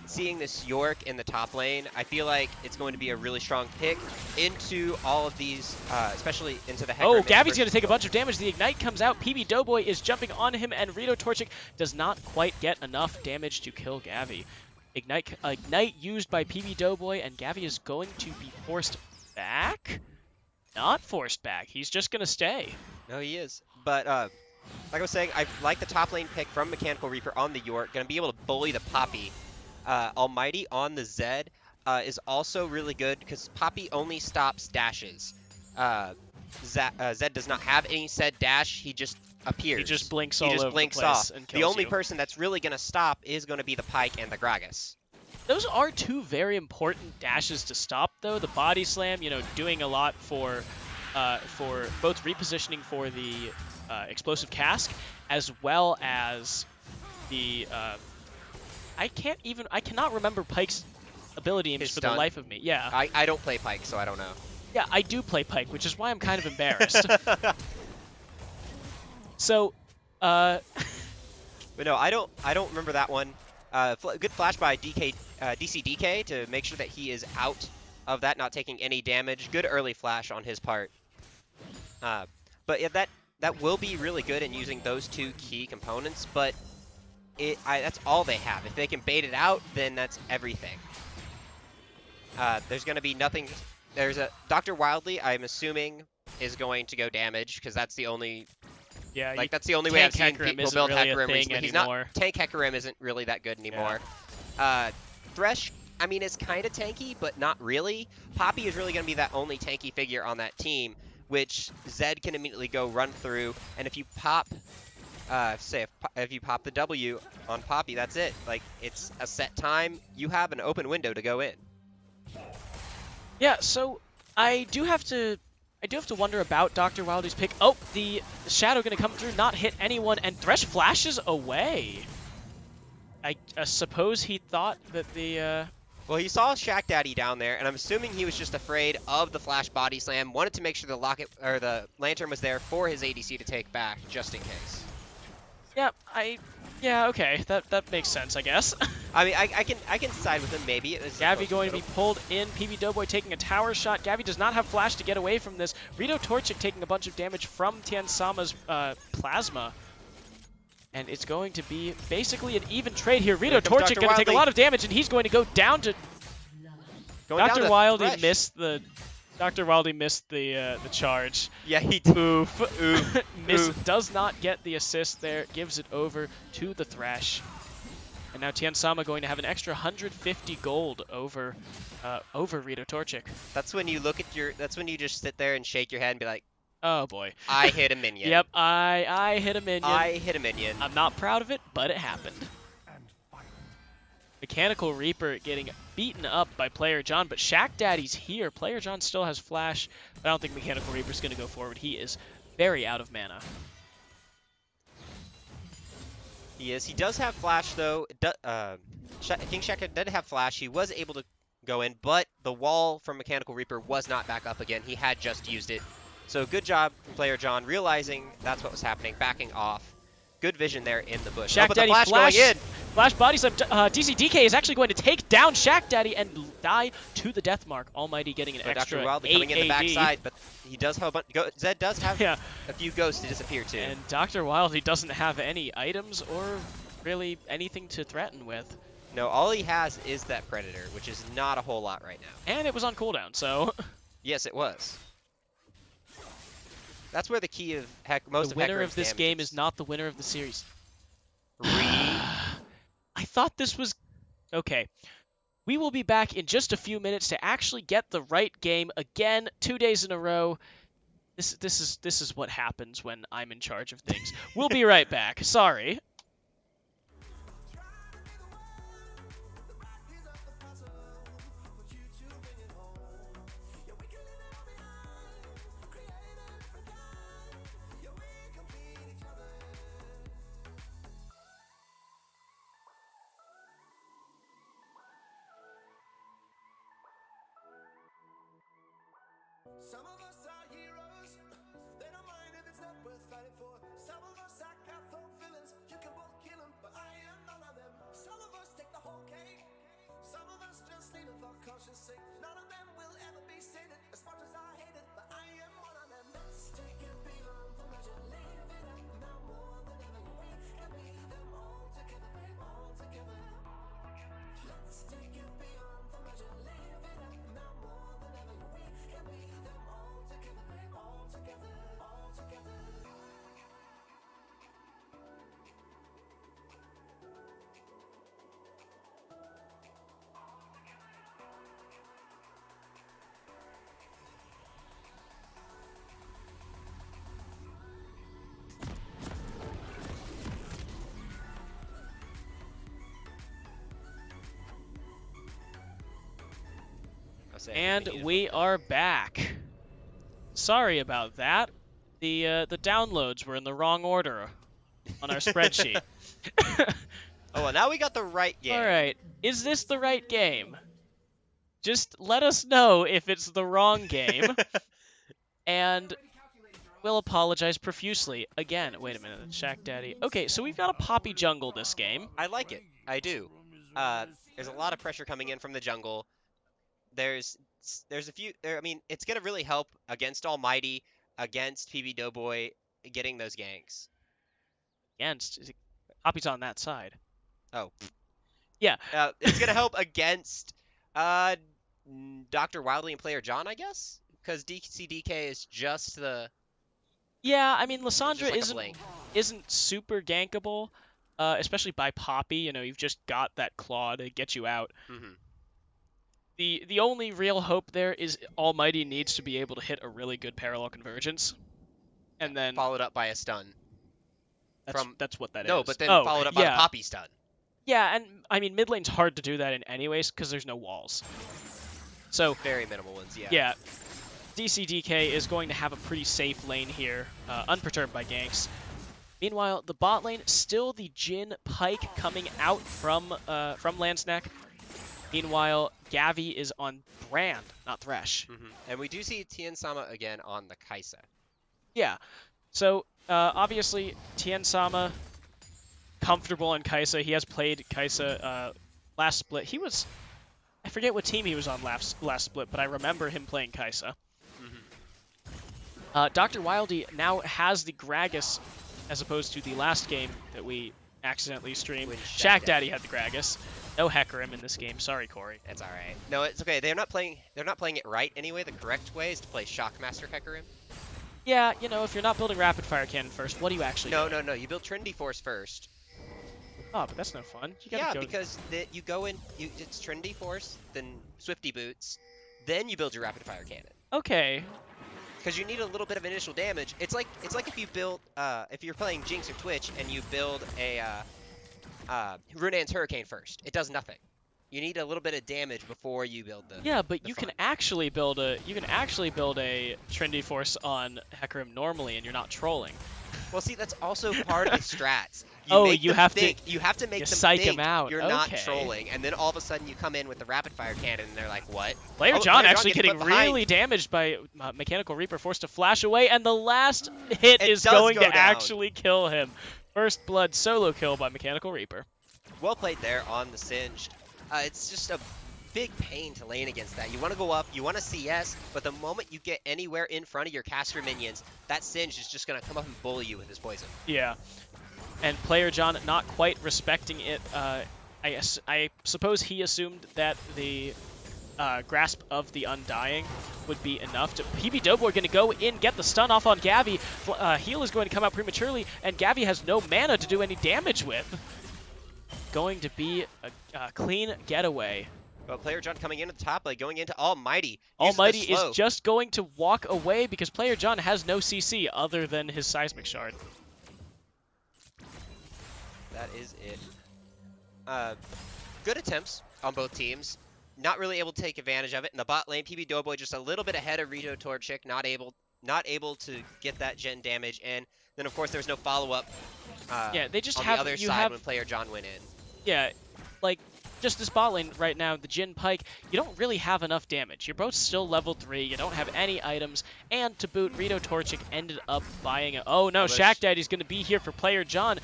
Speaker 3: seeing this Yorick in the top lane. I feel like it's going to be a really strong pick into all of these, especially into the Hecarim.
Speaker 1: Oh, Gavi's going to take a bunch of damage. The Ignite comes out. PB Doughboy is jumping on him, and Rito Torchic does not quite get enough damage to kill Gavi. Ignite used by PB Doughboy, and Gavi is going to be forced back? Not forced back. He's just going to stay.
Speaker 3: No, he is. But like I was saying, I like the top lane pick from Mechanical Reaper on the Yorick. Going to be able to bully the Poppy. Almighty on the Zed is also really good because Poppy only stops dashes. Zed does not have any said dash. He just appears.
Speaker 1: He just blinks all over the place
Speaker 3: off.
Speaker 1: and kills
Speaker 3: the only
Speaker 1: you.
Speaker 3: person that's really going to stop is going to be the Pike and the Gragas.
Speaker 1: Those are 2 very important dashes to stop, though. The body slam, doing a lot for both repositioning for the explosive cask, as well as the I cannot remember Pike's ability names for the life of me. Yeah.
Speaker 3: I don't play Pike, so I don't know.
Speaker 1: Yeah, I do play Pike, which is why I'm kind of embarrassed. So,
Speaker 3: But no, I don't remember that one. Good flash by DCDK to make sure that he is out of that, not taking any damage. Good early flash on his part. But yeah, that will be really good in using those 2 key components, but that's all they have. If they can bait it out, then that's everything. There's going to be nothing. There's a Dr. Wildly, I'm assuming, is going to go damage because that's the only.
Speaker 1: Yeah,
Speaker 3: that's the only way I've seen
Speaker 1: Hecarim
Speaker 3: people build
Speaker 1: really
Speaker 3: Hecarim recently. He's not tank Hecarim isn't really that good anymore. Yeah. Thresh, I mean, is kind of tanky, but not really. Poppy is really going to be that only tanky figure on that team, which Zed can immediately go run through, and if you pop. If you pop the W on Poppy, that's it. Like, it's a set time. You have an open window to go in.
Speaker 1: Yeah, so I do have to wonder about Dr. Wildey's pick. Oh, the Shadow going to come through, not hit anyone, and Thresh flashes away. I suppose he thought that the
Speaker 3: Well, he saw Shack Daddy down there, and I'm assuming he was just afraid of the flash body slam. Wanted to make sure the locket or the lantern was there for his ADC to take back, just in case.
Speaker 1: yeah, okay, that makes sense, I guess.
Speaker 3: I mean, I can side with him. Maybe it was
Speaker 1: Gavi going to be pulled in. PB Doughboy taking a tower shot. Gavi does not have flash to get away from this. Rito Torchic taking a bunch of damage from Tian Sama's plasma. And it's going to be basically an even trade here. Rito Torchic going to take a lot of damage, and he's going to go down to... Dr. Wildey missed the... Dr. Wildey missed the charge.
Speaker 3: Yeah, he did.
Speaker 1: Oof. Oof. Does not get the assist there. Gives it over to the Thresh. And now Tian Sama going to have an extra 150 gold over Rito Torchic.
Speaker 3: That's when you look at your. That's when you just sit there and shake your head and be like,
Speaker 1: Oh boy.
Speaker 3: I hit a minion.
Speaker 1: Yep, I hit a minion.
Speaker 3: I hit a minion.
Speaker 1: I'm not proud of it, but it happened. Mechanical Reaper getting beaten up by Player John, but Shack Daddy's here. Player John still has flash, but I don't think Mechanical Reaper's going to go forward. He is very out of mana.
Speaker 3: He is. He does have flash though. King Shack did have flash. He was able to go in, but the wall from Mechanical Reaper was not back up again. He had just used it. So good job from Player John realizing that's what was happening, backing off. Good vision there in the bush.
Speaker 1: Shack Daddy
Speaker 3: flash going in.
Speaker 1: Flash body slam. DC DK is actually going to take down Shack Daddy and die to the death mark. Almighty getting an extra
Speaker 3: Dr. Wildey
Speaker 1: 8
Speaker 3: coming in the
Speaker 1: AD.
Speaker 3: backside, but he does have a bunch. Zed does have
Speaker 1: Yeah.
Speaker 3: a few ghosts to disappear too.
Speaker 1: And Dr. Wildey doesn't have any items or really anything to threaten with.
Speaker 3: No, all he has is that Predator, which is not a whole lot right now.
Speaker 1: And it was on cooldown, so...
Speaker 3: Yes, it was. That's where the key of most
Speaker 1: the
Speaker 3: of
Speaker 1: winner
Speaker 3: Hecarim's
Speaker 1: of this
Speaker 3: damage
Speaker 1: game is not the winner of the series.
Speaker 3: I
Speaker 1: thought this was... Okay. We will be back in just a few minutes to actually get the right game again, 2 days in a row. This is what happens when I'm in charge of things. We'll be right back. Sorry.
Speaker 5: Some of us are heroes, they don't mind if it's not worth fighting for. Some of us are cutthroat villains, you can both kill them, but I am none of them. Some of us take the whole cake, some of us just need it for conscience sake. None of them will ever be sated, as much as I hate it, but I am one of them. Let's take it beyond the measure, live it up now more than ever. We can be them all together, all together. Let's take it beyond the measure, live it up now more than ever. We can be them all together, all together, all together.
Speaker 1: And we are back. Sorry about that. The downloads were in the wrong order on our spreadsheet.
Speaker 3: Oh, well, now we got the right game.
Speaker 1: All right. Is this the right game? Just let us know if it's the wrong game. And we'll apologize profusely. Again, wait a minute. Shack Daddy. Okay, so we've got a Poppy jungle this game.
Speaker 3: I like it. I do. There's a lot of pressure coming in from the jungle. There's a few. I mean, it's gonna really help against Almighty, against PB Doughboy, getting those ganks.
Speaker 1: Poppy's on that side.
Speaker 3: Oh.
Speaker 1: Yeah.
Speaker 3: It's gonna help against Dr. Wildey and Player John, I guess, because DCDK is just the.
Speaker 1: Yeah, I mean, Lissandra
Speaker 3: like
Speaker 1: isn't super gankable, especially by Poppy. You know, you've just got that claw to get you out.
Speaker 3: Mm-hmm.
Speaker 1: The only real hope there is Almighty needs to be able to hit a really good parallel convergence, and then
Speaker 3: followed up by a stun.
Speaker 1: That's what that is.
Speaker 3: No, but then followed up by a Poppy stun.
Speaker 1: Yeah, and I mean mid lane's hard to do that in anyways because there's no walls. So
Speaker 3: very minimal ones, yeah.
Speaker 1: Yeah, DCDK is going to have a pretty safe lane here, unperturbed by ganks. Meanwhile, the bot lane, still the Jhin Pike coming out from Landsnack. Meanwhile, Gavi is on Brand, not Thresh.
Speaker 3: And we do see Tien Sama again on the Kaisa.
Speaker 1: Yeah. So, obviously, Tien Sama, comfortable on Kaisa. He has played Kaisa last split. I forget what team he was on last split, but I remember him playing Kaisa. Dr. Wildy now has the Gragas, as opposed to the last game that we accidentally streamed. Shaq Daddy had the Gragas. No Hecarim in this game. Sorry, Corey.
Speaker 3: That's all right. No, it's okay. They're not playing it right anyway. The correct way is to play Shockmaster Hecarim.
Speaker 1: Yeah, if you're not building Rapid Fire Cannon first, what do you actually do?
Speaker 3: No. You build Trinity Force first.
Speaker 1: Oh, but that's no fun. You gotta go
Speaker 3: because you go in. It's Trinity Force, then Swifty Boots, then you build your Rapid Fire Cannon.
Speaker 1: Okay.
Speaker 3: Because you need a little bit of initial damage. It's like if you build if you're playing Jinx or Twitch and you build a Runan's Hurricane first. It does nothing. You need a little bit of damage before you build the.
Speaker 1: Yeah, but you can actually build a Trinity Force on Hecarim normally, and you're not trolling.
Speaker 3: Well, see, that's also part of the strats.
Speaker 1: You have to
Speaker 3: make them
Speaker 1: psych
Speaker 3: think
Speaker 1: them out.
Speaker 3: You're not trolling, and then all of a sudden you come in with the rapid fire cannon, and they're like, "What?"
Speaker 1: Player John actually getting really damaged by Mechanical Reaper, forced to flash away, and the last hit is going to actually kill him. First blood solo kill by Mechanical Reaper.
Speaker 3: Well played there on the Singed. It's just a big pain to lane against that. You want to go up, you want to CS, but the moment you get anywhere in front of your caster minions, that Singed is just going to come up and bully you with his poison.
Speaker 1: Yeah. And Player John not quite respecting it. I suppose he assumed that the Grasp of the Undying would be enough. PB Doughboy going to go in, get the stun off on Gavi. Heal is going to come out prematurely, and Gavi has no mana to do any damage with. Going to be a clean getaway.
Speaker 3: Well, Player John coming in at the top, going into Almighty.
Speaker 1: Almighty is just going to walk away because Player John has no CC other than his Seismic Shard.
Speaker 3: That is it. Good attempts on both teams. Not really able to take advantage of it. In the bot lane, PB Doughboy just a little bit ahead of Rito Torchic, not able to get that gen damage in. Then of course there was no follow-up
Speaker 1: they just
Speaker 3: on
Speaker 1: have,
Speaker 3: the other side when Player John went in.
Speaker 1: Yeah, just this bot lane right now, the Jhin Pike, you don't really have enough damage. You're both still level 3, you don't have any items, and to boot, Rito Torchic ended up buying a... Oh no, Shaq Daddy's going to be here for Player John.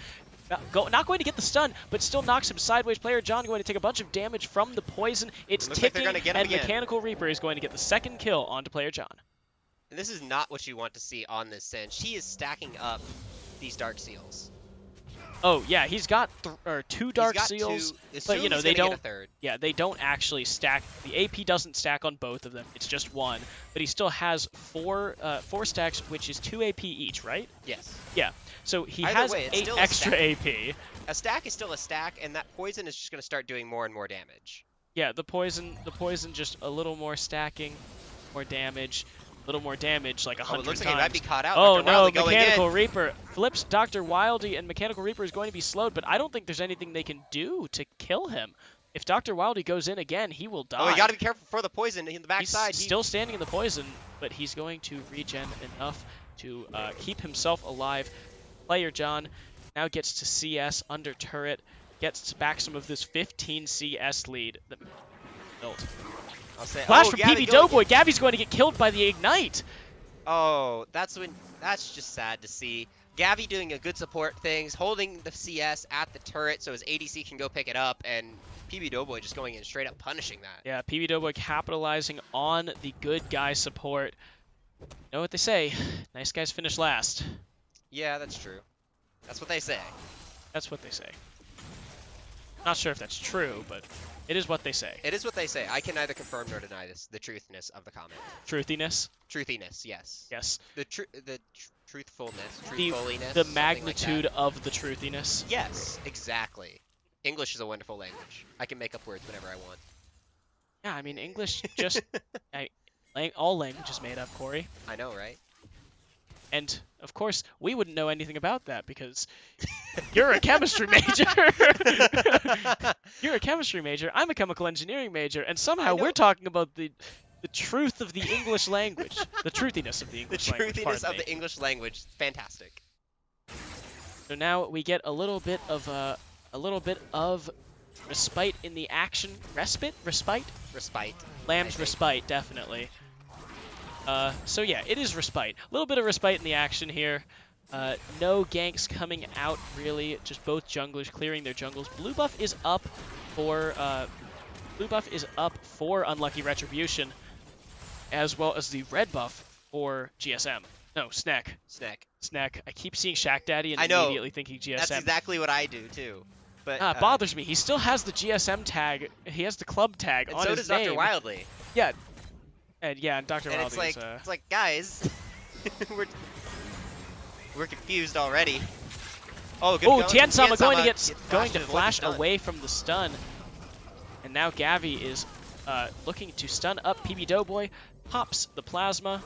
Speaker 1: Not going to get the stun, but still knocks him sideways. Player John going to take a bunch of damage from the poison. It's ticking, and Mechanical Reaper is going to get the second kill onto Player John.
Speaker 3: And this is not what you want to see on this Singed. He is stacking up these Dark Seals.
Speaker 1: Oh yeah, he's got 2 Dark Seals, but they don't. Yeah, they don't actually stack. The AP doesn't stack on both of them. It's just 1, but he still has 4 stacks, which is 2 AP each, right?
Speaker 3: Yes.
Speaker 1: Yeah. So he
Speaker 3: Either
Speaker 1: has
Speaker 3: way,
Speaker 1: 8 extra AP.
Speaker 3: A stack is still a stack, and that poison is just going to start doing more and more damage.
Speaker 1: Yeah, the poison just a little more stacking, more damage. Little more damage, like 100
Speaker 3: it looks
Speaker 1: times.
Speaker 3: like he might be caught out.
Speaker 1: Oh no, Mechanical Reaper flips Dr. Wildy, and Mechanical Reaper is going to be slowed, but I don't think there's anything they can do to kill him. If Dr. Wildy goes in again, he will die.
Speaker 3: Oh, you got to be careful for the poison in the backside.
Speaker 1: He's still standing in the poison, but he's going to regen enough to keep himself alive. Player John now gets to CS under turret, gets back some of this 15 CS lead that built. Flash from PB Doughboy. Gavi's going to get killed by the Ignite.
Speaker 3: Oh, that's just sad to see. Gavi doing a good support things, holding the CS at the turret so his ADC can go pick it up, and PB Doughboy just going in straight up punishing that.
Speaker 1: Yeah, PB Doughboy capitalizing on the good guy support. You know what they say, nice guys finish last.
Speaker 3: Yeah, that's true. That's what they say.
Speaker 1: That's what they say. Not sure if that's true, but it is what they say.
Speaker 3: It is what they say. I can neither confirm nor deny this. The truthiness of the comment.
Speaker 1: Truthiness?
Speaker 3: Truthiness, yes.
Speaker 1: Yes.
Speaker 3: The truthfulness, truthfuliness.
Speaker 1: The magnitude of the truthiness.
Speaker 3: Yes, exactly. English is a wonderful language. I can make up words whenever I want.
Speaker 1: Yeah, I mean, English just... all languages made up, Corey.
Speaker 3: I know, right?
Speaker 1: And, of course, we wouldn't know anything about that because you're a chemistry major. You're a chemistry major. I'm a chemical engineering major. And somehow we're talking about the truth of the English language. The truthiness of the English language.
Speaker 3: The truthiness of the English language. Fantastic.
Speaker 1: So now we get a little bit of respite in the action. Respite?
Speaker 3: Respite.
Speaker 1: Lamb's respite, definitely. So yeah, it is respite. A little bit of respite in the action here. No ganks coming out, really. Just both junglers clearing their jungles. Blue buff is up for Unlucky Retribution, as well as the red buff for GSM. No, Snack.
Speaker 3: Snack.
Speaker 1: I keep seeing Shack Daddy and
Speaker 3: I know.
Speaker 1: immediately thinking GSM.
Speaker 3: That's exactly what I do too. But
Speaker 1: It bothers me. He still has the GSM tag. He has the club tag
Speaker 3: and
Speaker 1: on
Speaker 3: so
Speaker 1: his
Speaker 3: does
Speaker 1: name.
Speaker 3: Dr. Wildly.
Speaker 1: Yeah. And yeah, and Dr.
Speaker 3: And
Speaker 1: Wildly
Speaker 3: it's like guys, we're confused already. Oh, good.
Speaker 1: Oh, Tiansama going to
Speaker 3: avoid
Speaker 1: flash
Speaker 3: the stun.
Speaker 1: away from the stun. And now Gavi is looking to stun up PB Doughboy, pops the plasma.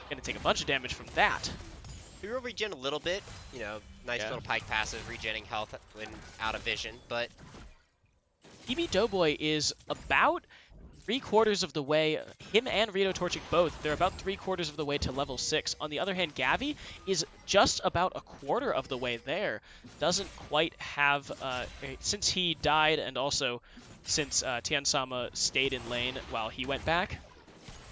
Speaker 1: Gonna take a bunch of damage from that.
Speaker 3: We will regen a little bit, you know, nice
Speaker 1: Yeah.
Speaker 3: little Pike passive, regenning health when out of vision, but
Speaker 1: PB Doughboy is about 3/4 of the way, him and Rito Torchic both, they're about 3/4 of the way to level 6. On the other hand, Gavi is just about 1/4 of the way there. Doesn't quite have, since he died and also since Tiansama stayed in lane while he went back,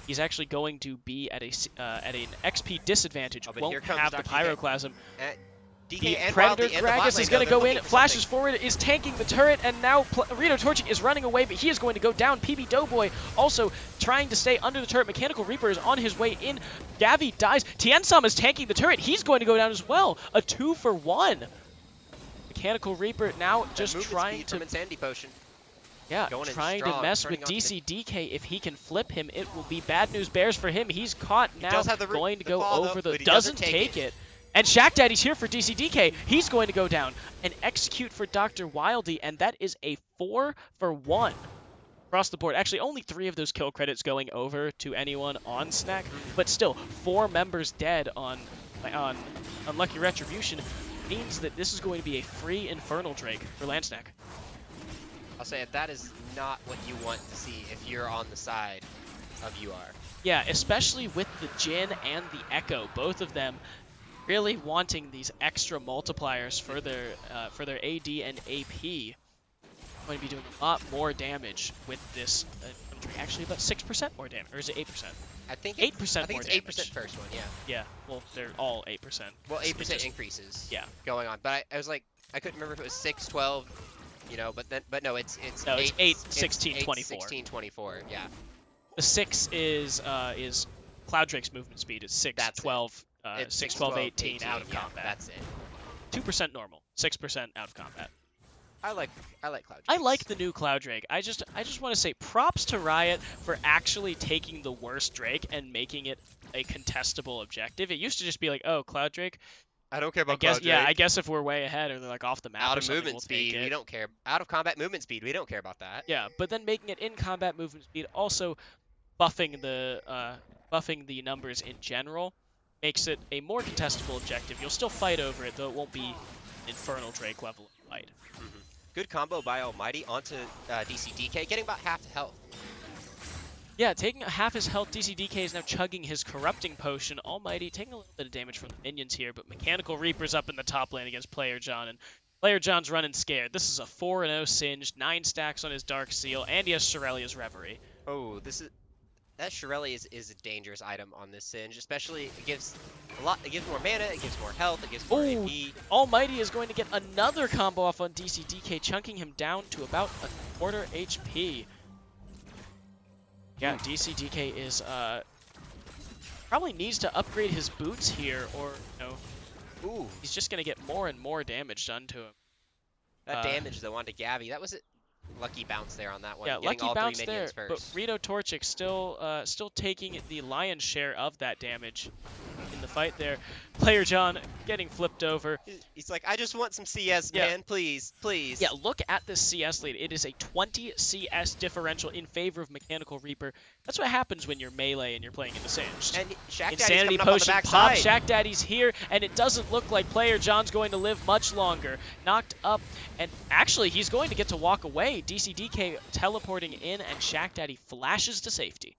Speaker 1: he's actually going to be at an XP disadvantage.
Speaker 3: but
Speaker 1: Won't
Speaker 3: here comes
Speaker 1: have the
Speaker 3: Dr.
Speaker 1: Pyroclasm.
Speaker 3: DK
Speaker 1: The
Speaker 3: and
Speaker 1: Predator
Speaker 3: Wildly and the bot
Speaker 1: Gragas
Speaker 3: lane,
Speaker 1: is
Speaker 3: though,
Speaker 1: going to
Speaker 3: they're
Speaker 1: go in,
Speaker 3: looking for
Speaker 1: flashes
Speaker 3: something.
Speaker 1: forward, is tanking the turret, and now Rito Torchic is running away, but he is going to go down. PB Doughboy also trying to stay under the turret. Mechanical Reaper is on his way in. Gavi dies. Tiansama is tanking the turret. He's going to go down as well. A 2-for-1. Mechanical Reaper now
Speaker 3: That
Speaker 1: just
Speaker 3: movement
Speaker 1: trying
Speaker 3: speed
Speaker 1: to...
Speaker 3: from Insanity Potion.
Speaker 1: Yeah,
Speaker 3: Going in
Speaker 1: trying
Speaker 3: strong,
Speaker 1: to mess
Speaker 3: turning
Speaker 1: with
Speaker 3: on to
Speaker 1: DCDK. If he can flip him, it will be bad news bears for him. He's caught now,
Speaker 3: does have the
Speaker 1: going to
Speaker 3: the
Speaker 1: go
Speaker 3: claw, though,
Speaker 1: over the...
Speaker 3: but he
Speaker 1: Doesn't
Speaker 3: doesn't
Speaker 1: take
Speaker 3: take
Speaker 1: it. And Shack Daddy's here for DCDK. He's going to go down and execute for Dr. Wildly, and that is a 4-for-1 across the board. Actually, only 3 of those kill credits going over to anyone on Snack, but still, 4 members dead on Unlucky Retribution means that this is going to be a free Infernal Drake for Landsnack.
Speaker 3: I'll say that is not what you want to see if you're on the side of UR.
Speaker 1: Yeah, especially with the Jin and the Echo, both of them really wanting these extra multipliers for their AD and AP. Going to be doing a lot more damage with this. Actually, about 6% more damage, or is it 8%?
Speaker 3: I think
Speaker 1: 8%
Speaker 3: I think
Speaker 1: more
Speaker 3: it's 8%
Speaker 1: damage.
Speaker 3: first one, yeah.
Speaker 1: Yeah, well, they're all 8%.
Speaker 3: Well,
Speaker 1: It's
Speaker 3: 8%
Speaker 1: just-
Speaker 3: increases.
Speaker 1: Yeah.
Speaker 3: Going on, but I was like, I couldn't remember if it was 6, 12, you know, but no, it's
Speaker 1: No, it's 8,
Speaker 3: it's
Speaker 1: 16,
Speaker 3: 8,
Speaker 1: 24.
Speaker 3: 16, 24. Yeah.
Speaker 1: The 6 is Cloud Drake's movement speed. It's 6,
Speaker 3: That's it.
Speaker 1: 12,
Speaker 3: It's
Speaker 1: 6, 12, 18 out of
Speaker 3: yeah,
Speaker 1: combat.
Speaker 3: That's it.
Speaker 1: 2% normal, 6% out of combat.
Speaker 3: I like Cloud.
Speaker 1: I
Speaker 3: Drakes.
Speaker 1: like the new Cloud Drake. I just want to say props to Riot for actually taking the worst Drake and making it a contestable objective. It used to just be like, oh, Cloud Drake.
Speaker 3: I don't care about
Speaker 1: I guess
Speaker 3: Cloud Drake.
Speaker 1: I guess if we're way ahead or they're like off the map
Speaker 3: Out
Speaker 1: or
Speaker 3: of
Speaker 1: something,
Speaker 3: movement
Speaker 1: we'll
Speaker 3: speed,
Speaker 1: take it.
Speaker 3: we don't care. Out of combat movement speed, we don't care about that.
Speaker 1: Yeah, but then making it in combat movement speed, also buffing the numbers in general, makes it a more contestable objective. You'll still fight over it, though it won't be Infernal Drake level of fight.
Speaker 3: Good combo by Almighty onto DCDK, getting about half the health.
Speaker 1: Yeah, taking half his health, DCDK is now chugging his Corrupting Potion. Almighty taking a little bit of damage from the minions here, but Mechanical Reaper's up in the top lane against Player John, and Player John's running scared. This is a 4-0 Singe, 9 stacks on his Dark Seal, and he has Shirelia's Reverie.
Speaker 3: Oh, that Shirelli is a dangerous item on this Singe, especially it gives a lot. It gives more mana, it gives more health, it gives more
Speaker 1: Ooh.
Speaker 3: AP.
Speaker 1: Almighty is going to get another combo off on DCDK, chunking him down to about a quarter HP. Yeah, DCDK is probably needs to upgrade his boots here, or
Speaker 3: Ooh,
Speaker 1: he's just gonna get more and more damage done to him.
Speaker 3: that damage though onto Gavi. That was it. Lucky bounce there on that one.
Speaker 1: Yeah,
Speaker 3: getting
Speaker 1: lucky
Speaker 3: all
Speaker 1: bounce
Speaker 3: 3
Speaker 1: there,
Speaker 3: minions
Speaker 1: but
Speaker 3: first.
Speaker 1: Rito Torchic still taking the lion's share of that damage in the fight there. Player John getting flipped over.
Speaker 3: He's like, I just want some CS,
Speaker 1: Yeah.
Speaker 3: man, please, please.
Speaker 1: Yeah, look at this CS lead. It is a 20 CS differential in favor of Mechanical Reaper. That's what happens when you're melee and you're playing in the Singed.
Speaker 3: And Shack Daddy's
Speaker 1: Insanity
Speaker 3: coming up on the
Speaker 1: Potion
Speaker 3: backside.
Speaker 1: pop, Shack Daddy's here, and it doesn't look like Player John's going to live much longer. Knocked up, and actually he's going to get to walk away. DCDK teleporting in, and Shack Daddy flashes to safety.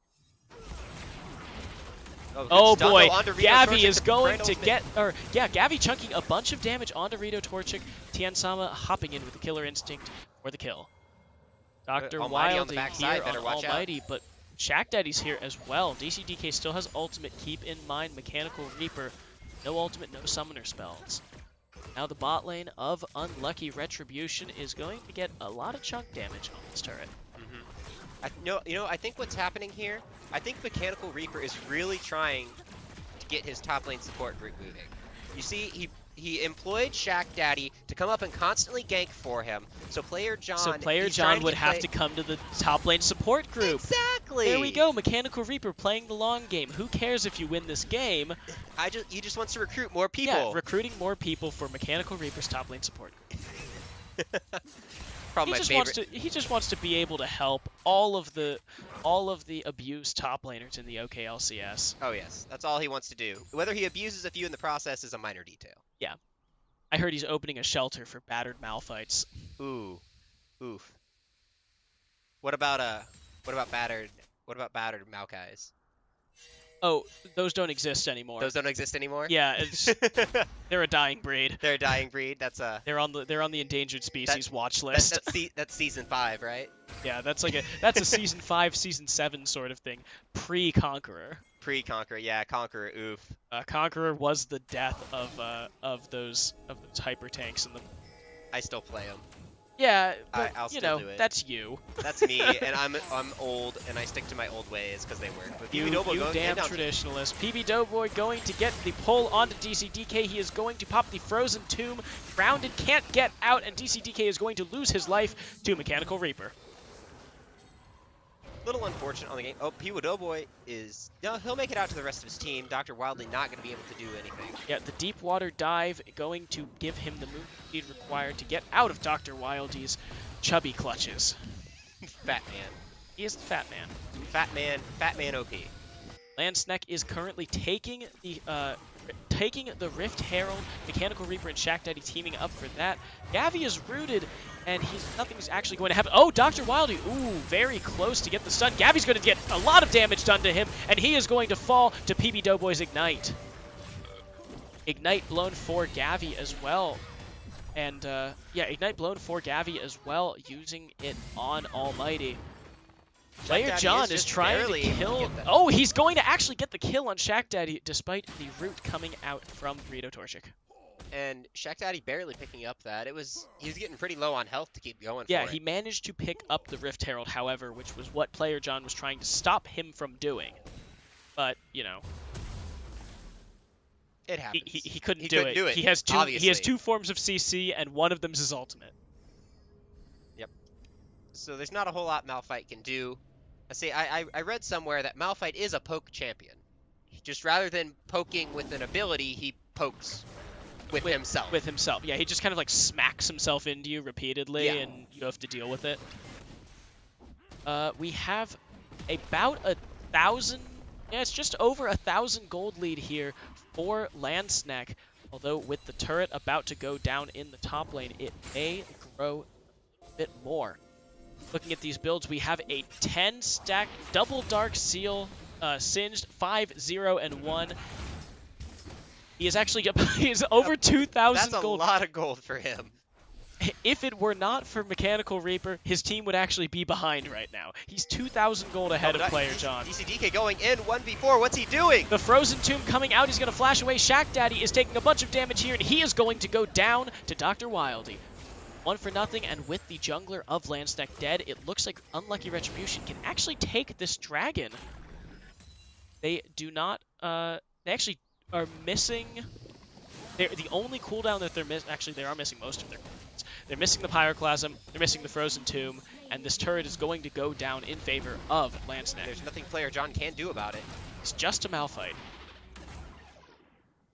Speaker 3: good
Speaker 1: Oh
Speaker 3: stun,
Speaker 1: boy,
Speaker 3: though, onto Rito
Speaker 1: Gavi
Speaker 3: Torchic
Speaker 1: is going
Speaker 3: Brand
Speaker 1: to
Speaker 3: ultimate.
Speaker 1: get, Gavi chunking a bunch of damage onto Rito Torchic. Tiansama hopping in with the Killer Instinct for the kill. Dr.
Speaker 3: Almighty on the
Speaker 1: Wilding
Speaker 3: backside,
Speaker 1: here
Speaker 3: better
Speaker 1: on
Speaker 3: watch out.
Speaker 1: Almighty, but Shack Daddy's here as well. DCDK still has ultimate. Keep in mind, Mechanical Reaper, no ultimate, no summoner spells. Now the bot lane of Unlucky Retribution is going to get a lot of chunk damage on this turret.
Speaker 3: I think what's happening here, I think Mechanical Reaper is really trying to get his top lane support group moving. You see, he employed Shack Daddy to come up and constantly gank for him. So Player John,
Speaker 1: So Player
Speaker 3: he's trying
Speaker 1: John would have
Speaker 3: play-
Speaker 1: to come to the top lane support group.
Speaker 3: Exactly.
Speaker 1: There we go, Mechanical Reaper playing the long game. Who cares if you win this game?
Speaker 3: He just wants to recruit more people.
Speaker 1: Yeah, recruiting more people for Mechanical Reaper's top lane support group.
Speaker 3: Probably my favorite.
Speaker 1: He just wants to be able to help all of the abused top laners in the OKLCS.
Speaker 3: Oh yes, that's all he wants to do. Whether he abuses a few in the process is a minor detail.
Speaker 1: I heard he's opening a shelter for battered Malphites.
Speaker 3: Ooh, oof. What about battered Maokais?
Speaker 1: Oh, those don't exist anymore.
Speaker 3: Those don't exist anymore.
Speaker 1: Yeah, they're a dying breed.
Speaker 3: They're a dying breed. That's a
Speaker 1: They're on the endangered species watch list.
Speaker 3: that's season 5, right?
Speaker 1: Yeah, that's a season 5, season 7 sort of thing. Pre-Conqueror.
Speaker 3: Pre-Conqueror, yeah, Conqueror. Oof.
Speaker 1: Conqueror was the death of those hyper tanks in the.
Speaker 3: I still play them.
Speaker 1: Yeah, but
Speaker 3: I'll
Speaker 1: you
Speaker 3: still
Speaker 1: know
Speaker 3: do it.
Speaker 1: that's you.
Speaker 3: That's me, and I'm old, and I stick to my old ways because they work. But
Speaker 1: You
Speaker 3: Doughboy going
Speaker 1: damn
Speaker 3: down.
Speaker 1: traditionalist. PB Doughboy going to get the pull onto DCDK. He is going to pop the Frozen Tomb. Grounded, can't get out, and DCDK is going to lose his life to Mechanical Reaper.
Speaker 3: Little unfortunate on the game. Oh, PB Doughboy is he'll make it out to the rest of his team. Dr. Wildly not going to be able to do anything.
Speaker 1: Yeah, the deep water dive going to give him the move speed required to get out of Dr. Wildy's chubby clutches.
Speaker 3: Fat man.
Speaker 1: He is the fat man.
Speaker 3: Fat man OP.
Speaker 1: Landsneck is currently taking the Rift Herald. Mechanical Reaper and Shack Daddy teaming up for that. Gavi is rooted, and nothing's actually going to happen. Oh, Dr. Wildy, ooh, very close to get the stun. Gavi's going to get a lot of damage done to him, and he is going to fall to PB Doughboy's Ignite. Ignite blown for Gavi as well. And, yeah, Ignite blown for Gavi as well, using it on Almighty. Player
Speaker 3: Daddy
Speaker 1: John
Speaker 3: is
Speaker 1: is
Speaker 3: just
Speaker 1: trying to
Speaker 3: barely able to
Speaker 1: kill.
Speaker 3: get that.
Speaker 1: Oh, he's going to actually get the kill on Shack Daddy despite the root coming out from Rito Torchic.
Speaker 3: And Shack Daddy barely picking up that. He was getting pretty low on health to keep going
Speaker 1: Yeah,
Speaker 3: for
Speaker 1: he
Speaker 3: it.
Speaker 1: managed to pick up the Rift Herald, however, which was what Player John was trying to stop him from doing. But, you know,
Speaker 3: It happens.
Speaker 1: he couldn't
Speaker 3: He
Speaker 1: do
Speaker 3: couldn't
Speaker 1: it.
Speaker 3: do it,
Speaker 1: He has
Speaker 3: obviously.
Speaker 1: two forms of CC, and one of them's his ultimate.
Speaker 3: So there's not a whole lot Malphite can do. I read somewhere that Malphite is a poke champion. Just rather than poking with an ability, he pokes with himself.
Speaker 1: With himself, yeah. He just kind of like smacks himself into you repeatedly,
Speaker 3: Yeah.
Speaker 1: and you have to deal with it. We have about 1,000. Yeah, it's just over 1,000 gold lead here for Landsneck. Although with the turret about to go down in the top lane, it may grow a bit more. Looking at these builds, we have a 10 stack double dark seal, singed 5, 0, and 1. He is actually he is over 2,000
Speaker 3: That's a
Speaker 1: gold.
Speaker 3: lot of gold for him.
Speaker 1: If it were not for Mechanical Reaper, his team would actually be behind right now. He's 2,000 gold ahead of Player John.
Speaker 3: DCDK going in 1v4. What's he doing?
Speaker 1: The Frozen Tomb coming out. He's going to flash away. Shack Daddy is taking a bunch of damage here, and he is going to go down to Dr. Wildy. 1-0, and with the jungler of Landsneck dead, it looks like Unlucky Retribution can actually take this dragon. They do not, they actually are missing, the only cooldown that they're missing, actually they are missing most of their cooldowns. They're missing the Pyroclasm, they're missing the Frozen Tomb, and this turret is going to go down in favor of Landsneck.
Speaker 3: There's nothing Player John can do about it.
Speaker 1: It's just a Malphite.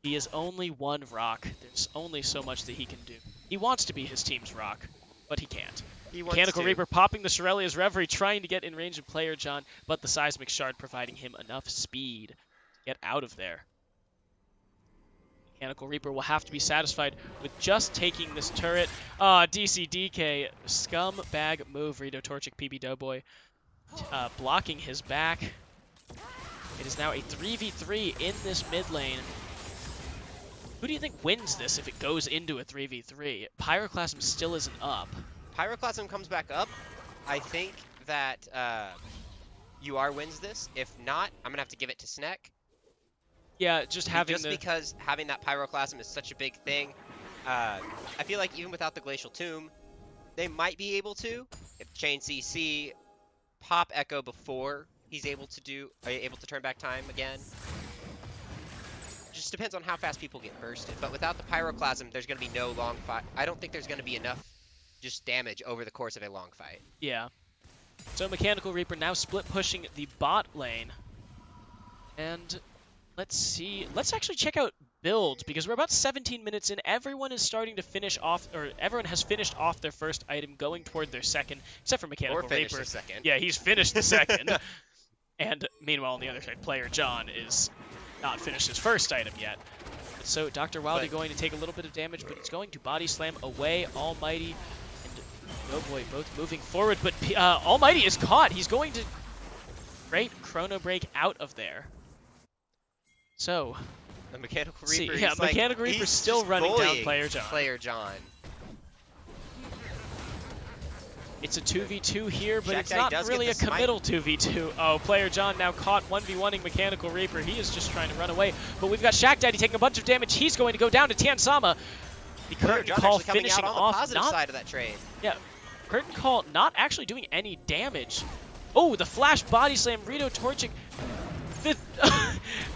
Speaker 1: He is only one rock. There's only so much that he can do. He wants to be his team's rock, but he can't.
Speaker 3: He wants
Speaker 1: Mechanical
Speaker 3: to.
Speaker 1: Reaper popping the Shirelia's Reverie, trying to get in range of Player John, but the Seismic Shard providing him enough speed to get out of there. Mechanical Reaper will have to be satisfied with just taking this turret. DCDK, scumbag move, Rito Torchic, PB Doughboy, blocking his back. It is now a 3v3 in this mid lane. Who do you think wins this if it goes into a 3v3? Pyroclasm still isn't up.
Speaker 3: Pyroclasm comes back up. I think that UR wins this. If not, I'm going to have to give it to Snek.
Speaker 1: Yeah, just having
Speaker 3: because having that Pyroclasm is such a big thing. I feel like even without the Glacial Tomb, they might be able to. If Chain CC, pop Echo before he's able to turn back time again. Just depends on how fast people get bursted. But without the Pyroclasm, there's going to be no long fight. I don't think there's going to be enough just damage over the course of a long fight.
Speaker 1: Yeah. So Mechanical Reaper now split pushing the bot lane. And let's see. Let's actually check out builds because we're about 17 minutes in. Everyone is starting to finish off, or everyone has finished off their first item, going toward their second, except for Mechanical Reaper.
Speaker 3: The second.
Speaker 1: Yeah, he's finished the second. And meanwhile, on the other side, player John is not finished his first item yet. So Dr. Wildy going to take a little bit of damage, but he's going to body slam away Almighty and Doughboy both moving forward. But Almighty is caught. He's going to great chrono break out of there. So
Speaker 3: the Mechanical Reaper.
Speaker 1: Yeah, Mechanical Reaper still running down Player John. It's a 2v2 here, but it's not really a committal 2v2. Oh, Player John now caught 1v1ing Mechanical Reaper. He is just trying to run away. But we've got Shaq Daddy taking a bunch of damage. He's going to go down to Tian Sama. The Curtain Call finishing off.
Speaker 3: On the positive side of that trade.
Speaker 1: Yeah, Curtain Call not actually doing any damage. Oh, the flash body slam, Rito torching.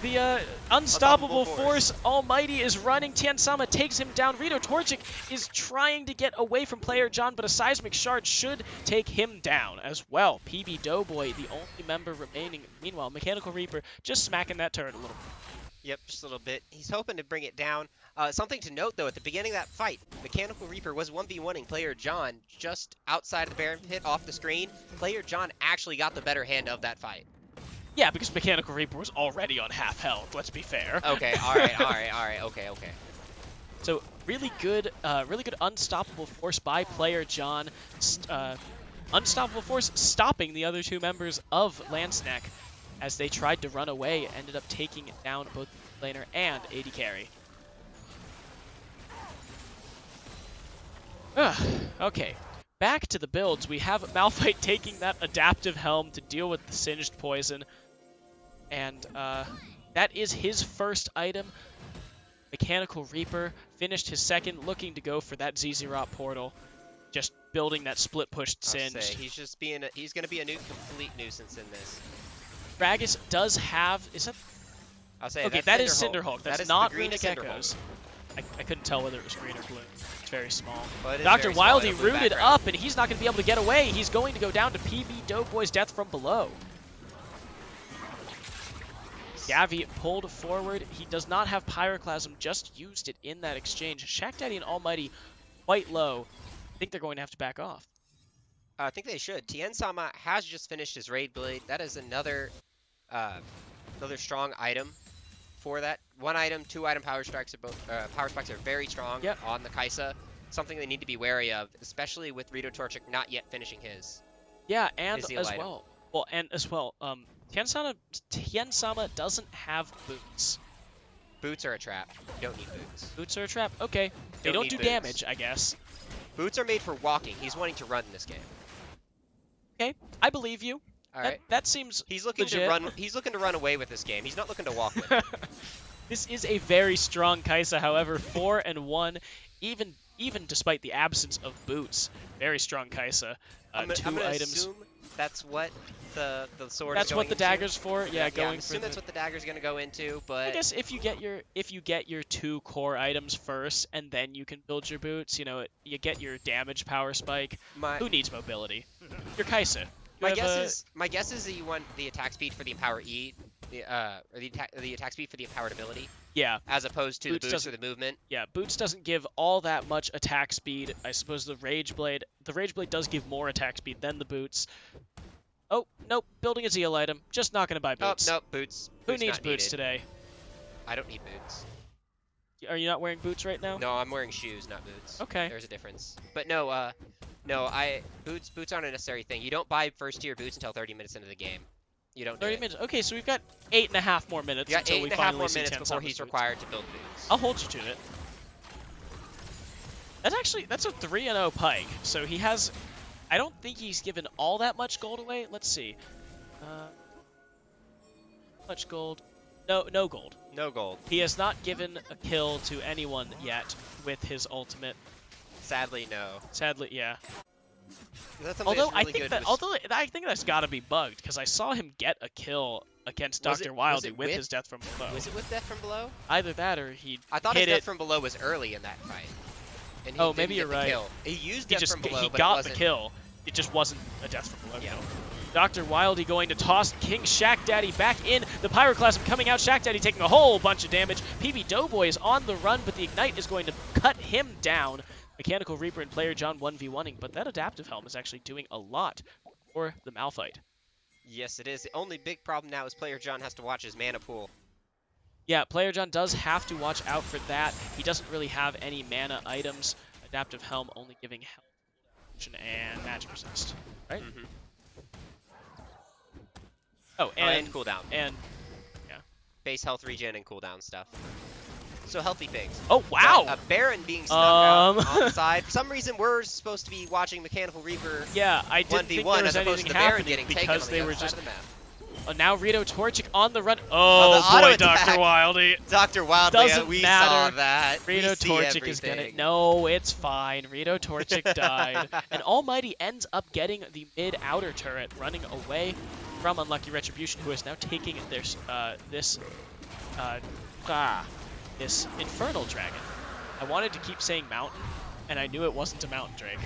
Speaker 1: The unstoppable force Almighty is running. Tian Sama takes him down. Rito Torchic is trying to get away from Player John, but a Seismic Shard should take him down as well. PB Doughboy, the only member remaining. Meanwhile, Mechanical Reaper just smacking that turret a little bit.
Speaker 3: Yep, just a little bit. He's hoping to bring it down. Something to note, though, at the beginning of that fight, Mechanical Reaper was 1v1ing Player John just outside of the Baron Pit off the screen. Player John actually got the better hand of that fight.
Speaker 1: Yeah, because Mechanical Reaper was already on half health, let's be fair.
Speaker 3: Okay, alright, okay.
Speaker 1: So really good unstoppable force by Player John. Unstoppable force stopping the other two members of Landsnack as they tried to run away, ended up taking down both the laner and AD carry. Okay, back to the builds. We have Malphite taking that adaptive helm to deal with the Singed Poison. And that is his first item. Mechanical Reaper finished his second, looking to go for that ZZ Rot portal. Just building that split pushed Singed.
Speaker 3: He's going to be a complete nuisance in this.
Speaker 1: Gragas does have, is that?
Speaker 3: I'll say
Speaker 1: okay, that is Cinderhulk. That's not Runic Echoes. I couldn't tell whether it was green or blue. It's very small. Dr. Wildy rooted up, and he's not going to be able to get away. He's going to go down to PB Doughboy's death from below. Gavi pulled forward. He does not have Pyroclasm, just used it in that exchange. Shaq Daddy and Almighty quite low. I think they're going to have to back off.
Speaker 3: I think they should. Tien Sama has just finished his Raid Blade. That is another strong item for that. One item, two item power strikes are both power spikes are very strong on the Kaisa. Something they need to be wary of, especially with Rito Torchic not yet finishing his.
Speaker 1: Yeah, and as well. Tien Sama doesn't have boots.
Speaker 3: Boots are a trap. You don't need boots.
Speaker 1: Boots are a trap? Okay. They don't do damage, I guess.
Speaker 3: Boots are made for walking. He's wanting to run in this game.
Speaker 1: Okay, I believe you.
Speaker 3: All right.
Speaker 1: That seems
Speaker 3: He's looking
Speaker 1: legit.
Speaker 3: to run. He's looking to run away with this game. He's not looking to walk with it.
Speaker 1: This is a very strong Kaisa, however, 4-1, even despite the absence of boots. Very strong Kaisa.
Speaker 3: I'm gonna assume that's what the sword.
Speaker 1: That's
Speaker 3: is going
Speaker 1: what the
Speaker 3: into.
Speaker 1: dagger's for. Yeah, going
Speaker 3: I assume that's what the dagger's gonna go into. But
Speaker 1: I guess if you get your two core items first, and then you can build your boots. You get your damage power spike. Who needs mobility? Your Kaisa.
Speaker 3: My guess is that you want the attack speed for the Empower E, or the attack speed for the empowered ability.
Speaker 1: Yeah.
Speaker 3: As opposed to the boots or the movement.
Speaker 1: Yeah, boots doesn't give all that much attack speed. I suppose the Rage Blade does give more attack speed than the boots. Oh, nope, building a Zeal item. Just not going to buy boots.
Speaker 3: Oh, nope, boots.
Speaker 1: Who needs boots today?
Speaker 3: I don't need boots.
Speaker 1: Are you not wearing boots right now?
Speaker 3: No, I'm wearing shoes, not boots.
Speaker 1: Okay.
Speaker 3: There's a difference. But no, boots aren't a necessary thing. You don't buy first tier boots until 30 minutes into the game. You don't do
Speaker 1: 30
Speaker 3: it.
Speaker 1: minutes. Okay, so we've got 8.5 more minutes
Speaker 3: You got
Speaker 1: until we
Speaker 3: 8.5
Speaker 1: finally
Speaker 3: more
Speaker 1: see
Speaker 3: minutes
Speaker 1: 10
Speaker 3: before
Speaker 1: Summers
Speaker 3: he's
Speaker 1: boots.
Speaker 3: required to build boots.
Speaker 1: I'll hold you to it. That's a 3-0 Pike. So he has. I don't think he's given all that much gold away. Let's see. Much gold? No gold.
Speaker 3: No gold.
Speaker 1: He has not given a kill to anyone yet with his ultimate.
Speaker 3: Sadly, no.
Speaker 1: Sadly, yeah.
Speaker 3: That's something
Speaker 1: Although
Speaker 3: that's really good.
Speaker 1: I think that's got to be bugged because I saw him get a kill against
Speaker 3: Was
Speaker 1: Dr.
Speaker 3: it
Speaker 1: Wildy with
Speaker 3: with-
Speaker 1: his death from below.
Speaker 3: Was it with Death from Below?
Speaker 1: Either that or he
Speaker 3: I thought his
Speaker 1: hit
Speaker 3: Death
Speaker 1: it.
Speaker 3: from Below was early in that fight. And he
Speaker 1: Oh,
Speaker 3: didn't
Speaker 1: maybe
Speaker 3: get
Speaker 1: you're
Speaker 3: the
Speaker 1: right.
Speaker 3: Kill. He used
Speaker 1: He
Speaker 3: Death
Speaker 1: just
Speaker 3: from Below,
Speaker 1: he
Speaker 3: but it
Speaker 1: got the
Speaker 3: wasn't.
Speaker 1: kill. It just wasn't a death from below
Speaker 3: Yeah.
Speaker 1: kill. Dr. Wildy going to toss King Shack Daddy back in. The Pyroclasm coming out. Shack Daddy taking a whole bunch of damage. PB Doughboy is on the run, but the Ignite is going to cut him down. Mechanical Reaper and Player John 1v1ing, but that Adaptive Helm is actually doing a lot for the Malphite.
Speaker 3: Yes, it is. The only big problem now is Player John has to watch his mana pool.
Speaker 1: Yeah, Player John does have to watch out for that. He doesn't really have any mana items. Adaptive Helm only giving health and magic resist, right?
Speaker 3: Mm-hmm.
Speaker 1: Oh,
Speaker 3: And cooldown.
Speaker 1: and
Speaker 3: Base health regen and cooldown stuff. So healthy things.
Speaker 1: oh wow!
Speaker 3: But a Baron being snuck out on the
Speaker 1: Um.
Speaker 3: side. For some reason, we're supposed to be watching Mechanical Reaper
Speaker 1: Yeah, I didn't think
Speaker 3: 1v1
Speaker 1: there was
Speaker 3: as opposed
Speaker 1: anything
Speaker 3: to the Baron
Speaker 1: happening
Speaker 3: getting taken
Speaker 1: because
Speaker 3: on
Speaker 1: they
Speaker 3: the
Speaker 1: were
Speaker 3: other side
Speaker 1: just.
Speaker 3: of the map.
Speaker 1: Now Rito Torchic on the run.
Speaker 3: Oh, the
Speaker 1: Oh
Speaker 3: auto
Speaker 1: boy, Dr.
Speaker 3: attack.
Speaker 1: Wildy.
Speaker 3: Dr. Wildly,
Speaker 1: Doesn't
Speaker 3: we
Speaker 1: matter.
Speaker 3: saw that.
Speaker 1: Rito
Speaker 3: we see
Speaker 1: Torchic is gonna.
Speaker 3: everything.
Speaker 1: No, it's fine. Rito Torchic died. And Almighty ends up getting the mid outer turret, running away from Unlucky Retribution, who is now taking this Infernal Dragon. I wanted to keep saying Mountain, and I knew it wasn't a Mountain Drake.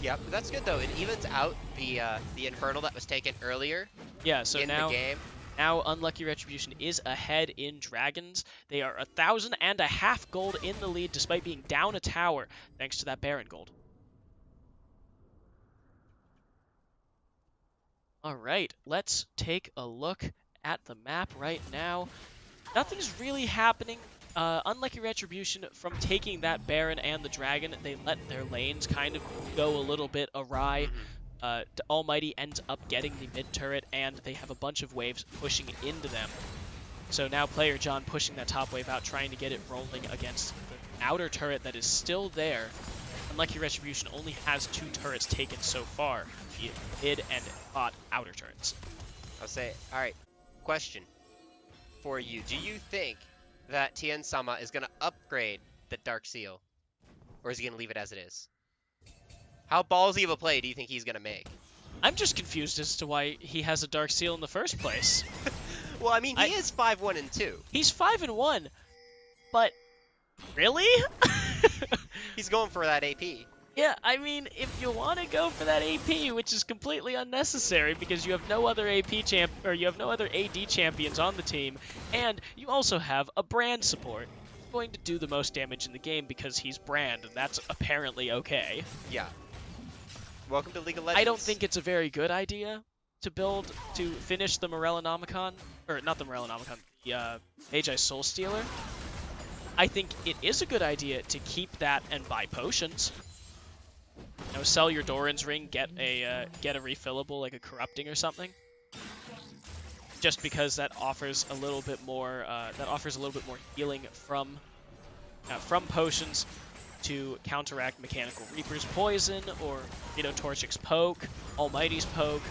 Speaker 3: Yep, but that's good though. It evens out the Infernal that was taken earlier
Speaker 1: Yeah, so
Speaker 3: in
Speaker 1: now
Speaker 3: the game.
Speaker 1: Now, Unlucky Retribution is ahead in Dragons. They are 1,500 gold in the lead, despite being down a tower, thanks to that Baron gold. All right, let's take a look at the map right now. Nothing's really happening. Unlucky Retribution, from taking that Baron and the Dragon, they let their lanes kind of go a little bit awry. Almighty ends up getting the mid turret, and they have a bunch of waves pushing into them. So now Player John pushing that top wave out, trying to get it rolling against the outer turret that is still there. Unlucky Retribution only has 2 turrets taken so far, the mid and bot outer turrets.
Speaker 3: I'll say, all right, question for you. Do you think that Tien Sama is going to upgrade the Dark Seal? Or is he going to leave it as it is? How ballsy of a play do you think he's going to make?
Speaker 1: I'm just confused as to why he has a Dark Seal in the first place.
Speaker 3: Well, I mean, he is 5-1-2.
Speaker 1: He's 5-1, but really?
Speaker 3: He's going for that AP.
Speaker 1: Yeah, I mean, if you want to go for that AP, which is completely unnecessary because you have no other you have no other AD champions on the team, and you also have a brand support. He's going to do the most damage in the game because he's brand, and that's apparently okay.
Speaker 3: Yeah. Welcome to League of Legends.
Speaker 1: I don't think it's a very good idea to finish the Morellonomicon, or not the Morellonomicon, the Magi Soul Stealer. I think it is a good idea to keep that and buy potions. You know, sell your Doran's ring, get a refillable like a corrupting or something. Just because that offers a little bit more healing from potions to counteract Mechanical Reaper's poison or Torchic's poke, Almighty's poke.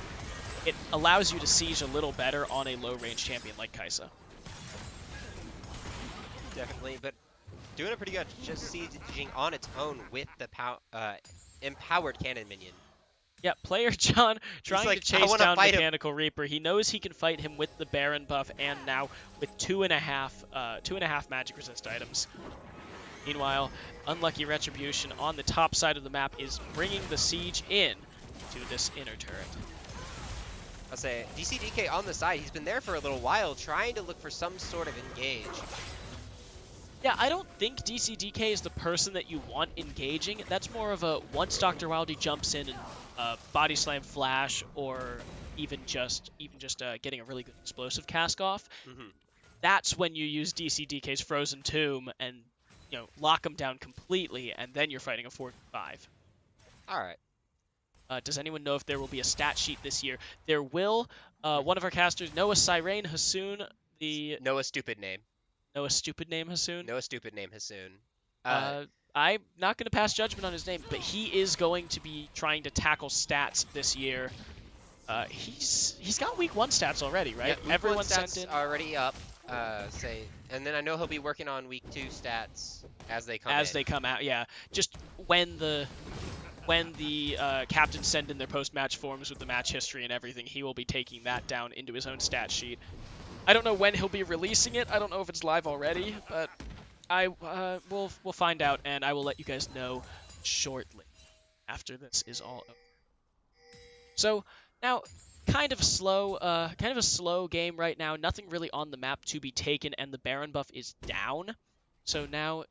Speaker 1: It allows you to siege a little better on a low range champion like Kaisa.
Speaker 3: Definitely, but doing a pretty good just sieging on its own with the empowered cannon minion.
Speaker 1: Yeah, Player John trying
Speaker 3: like,
Speaker 1: to
Speaker 3: I
Speaker 1: chase
Speaker 3: wanna
Speaker 1: down
Speaker 3: fight him.
Speaker 1: Mechanical Reaper. He knows he can fight him with the Baron buff and now with 2.5 magic resist items. Meanwhile, Unlucky Retribution on the top side of the map is bringing the siege in to this inner turret.
Speaker 3: I'll say DCDK on the side. He's been there for a little while, trying to look for some sort of engage.
Speaker 1: Yeah, I don't think DCDK is the person that you want engaging. That's more of a once Dr. Wildy jumps in and body slam flash, or even just getting a really good explosive cast off.
Speaker 3: Mm-hmm.
Speaker 1: That's when you use DCDK's Frozen Tomb and lock him down completely, and then you're fighting a 4v5.
Speaker 3: All right.
Speaker 1: Does anyone know if there will be a stat sheet this year? There will. One of our casters, Noah Sirene Hasoon,
Speaker 3: Noah stupid name.
Speaker 1: Noah stupid name Hasoon.
Speaker 3: Noah stupid name Hasoon.
Speaker 1: I'm not going to pass judgment on his name, but he is going to be trying to tackle stats this year. He's got week 1 stats already, right?
Speaker 3: Yeah,
Speaker 1: Everyone
Speaker 3: week 1 stats
Speaker 1: sent in
Speaker 3: already up. And then I know he'll be working on week 2 stats as they come in.
Speaker 1: as they come out. Yeah, just when the captains send in their post-match forms with the match history and everything, he will be taking that down into his own stat sheet. I don't know when he'll be releasing it. I don't know if it's live already, but we'll find out, and I will let you guys know shortly after this is all over. So now, kind of a slow game right now. Nothing really on the map to be taken, and the Baron buff is down. So now,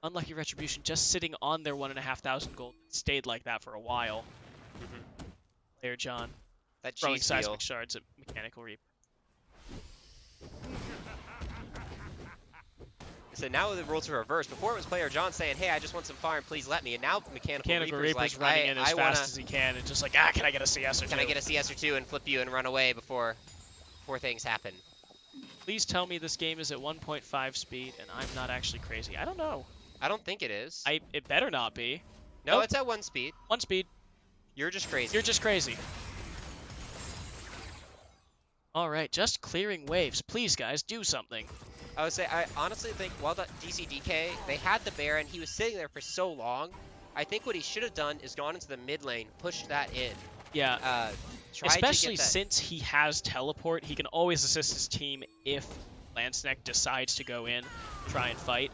Speaker 1: Unlucky Retribution just sitting on their 1,500 gold. Stayed like that for a while. Player John
Speaker 3: That
Speaker 1: throwing
Speaker 3: cheese wheel.
Speaker 1: seismic shards at Mechanical Reaper.
Speaker 3: So now the rules are reversed. Before it was player John saying, "Hey, I just want some farm, please let me." And now Mechanical Reaper's like,
Speaker 1: running in as
Speaker 3: I
Speaker 1: fast
Speaker 3: wanna,
Speaker 1: as he can, and just like, can I get a CS or two?
Speaker 3: can I get a CS or 2 and flip you and run away before things happen?
Speaker 1: Please tell me this game is at 1.5 speed, and I'm not actually crazy. I don't know.
Speaker 3: I don't think it is.
Speaker 1: It better not be.
Speaker 3: No,
Speaker 1: Nope.
Speaker 3: it's at 1 speed.
Speaker 1: 1 speed.
Speaker 3: You're just crazy.
Speaker 1: You're just crazy. All right, just clearing waves. Please, guys, do something.
Speaker 3: I would say, I honestly think while the DCDK, they had the Baron, he was sitting there for so long. I think what he should have done is gone into the mid lane, pushed that in.
Speaker 1: Yeah.
Speaker 3: Tried
Speaker 1: Especially
Speaker 3: to get that.
Speaker 1: since he has teleport, he can always assist his team if Lanceneck decides to go in, try and fight.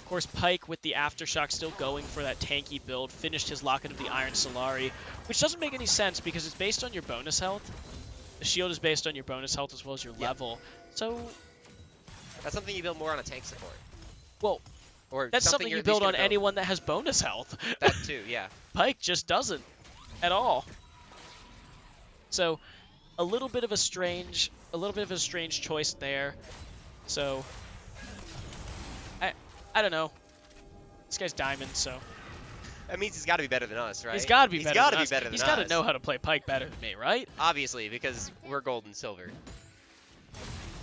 Speaker 1: Of course, Pyke with the Aftershock still going for that tanky build, finished his Locket of the Iron Solari, which doesn't make any sense because it's based on your bonus health. The shield is based on your bonus health as well as your level. So,
Speaker 3: That's something you build more on a tank support.
Speaker 1: well,
Speaker 3: Or
Speaker 1: that's something
Speaker 3: you're
Speaker 1: you
Speaker 3: at least
Speaker 1: build on
Speaker 3: gonna
Speaker 1: anyone that has bonus health.
Speaker 3: That too, yeah.
Speaker 1: Pyke just doesn't at all. So, a little bit of a strange choice there. So, I don't know. This guy's diamond, so
Speaker 3: That means he's got to be better than us, right?
Speaker 1: he's got to be
Speaker 3: He's
Speaker 1: better.
Speaker 3: gotta
Speaker 1: than
Speaker 3: be
Speaker 1: us.
Speaker 3: better than
Speaker 1: He's got to
Speaker 3: us.
Speaker 1: know how to play Pyke better than me, right?
Speaker 3: Obviously, because we're gold and silver.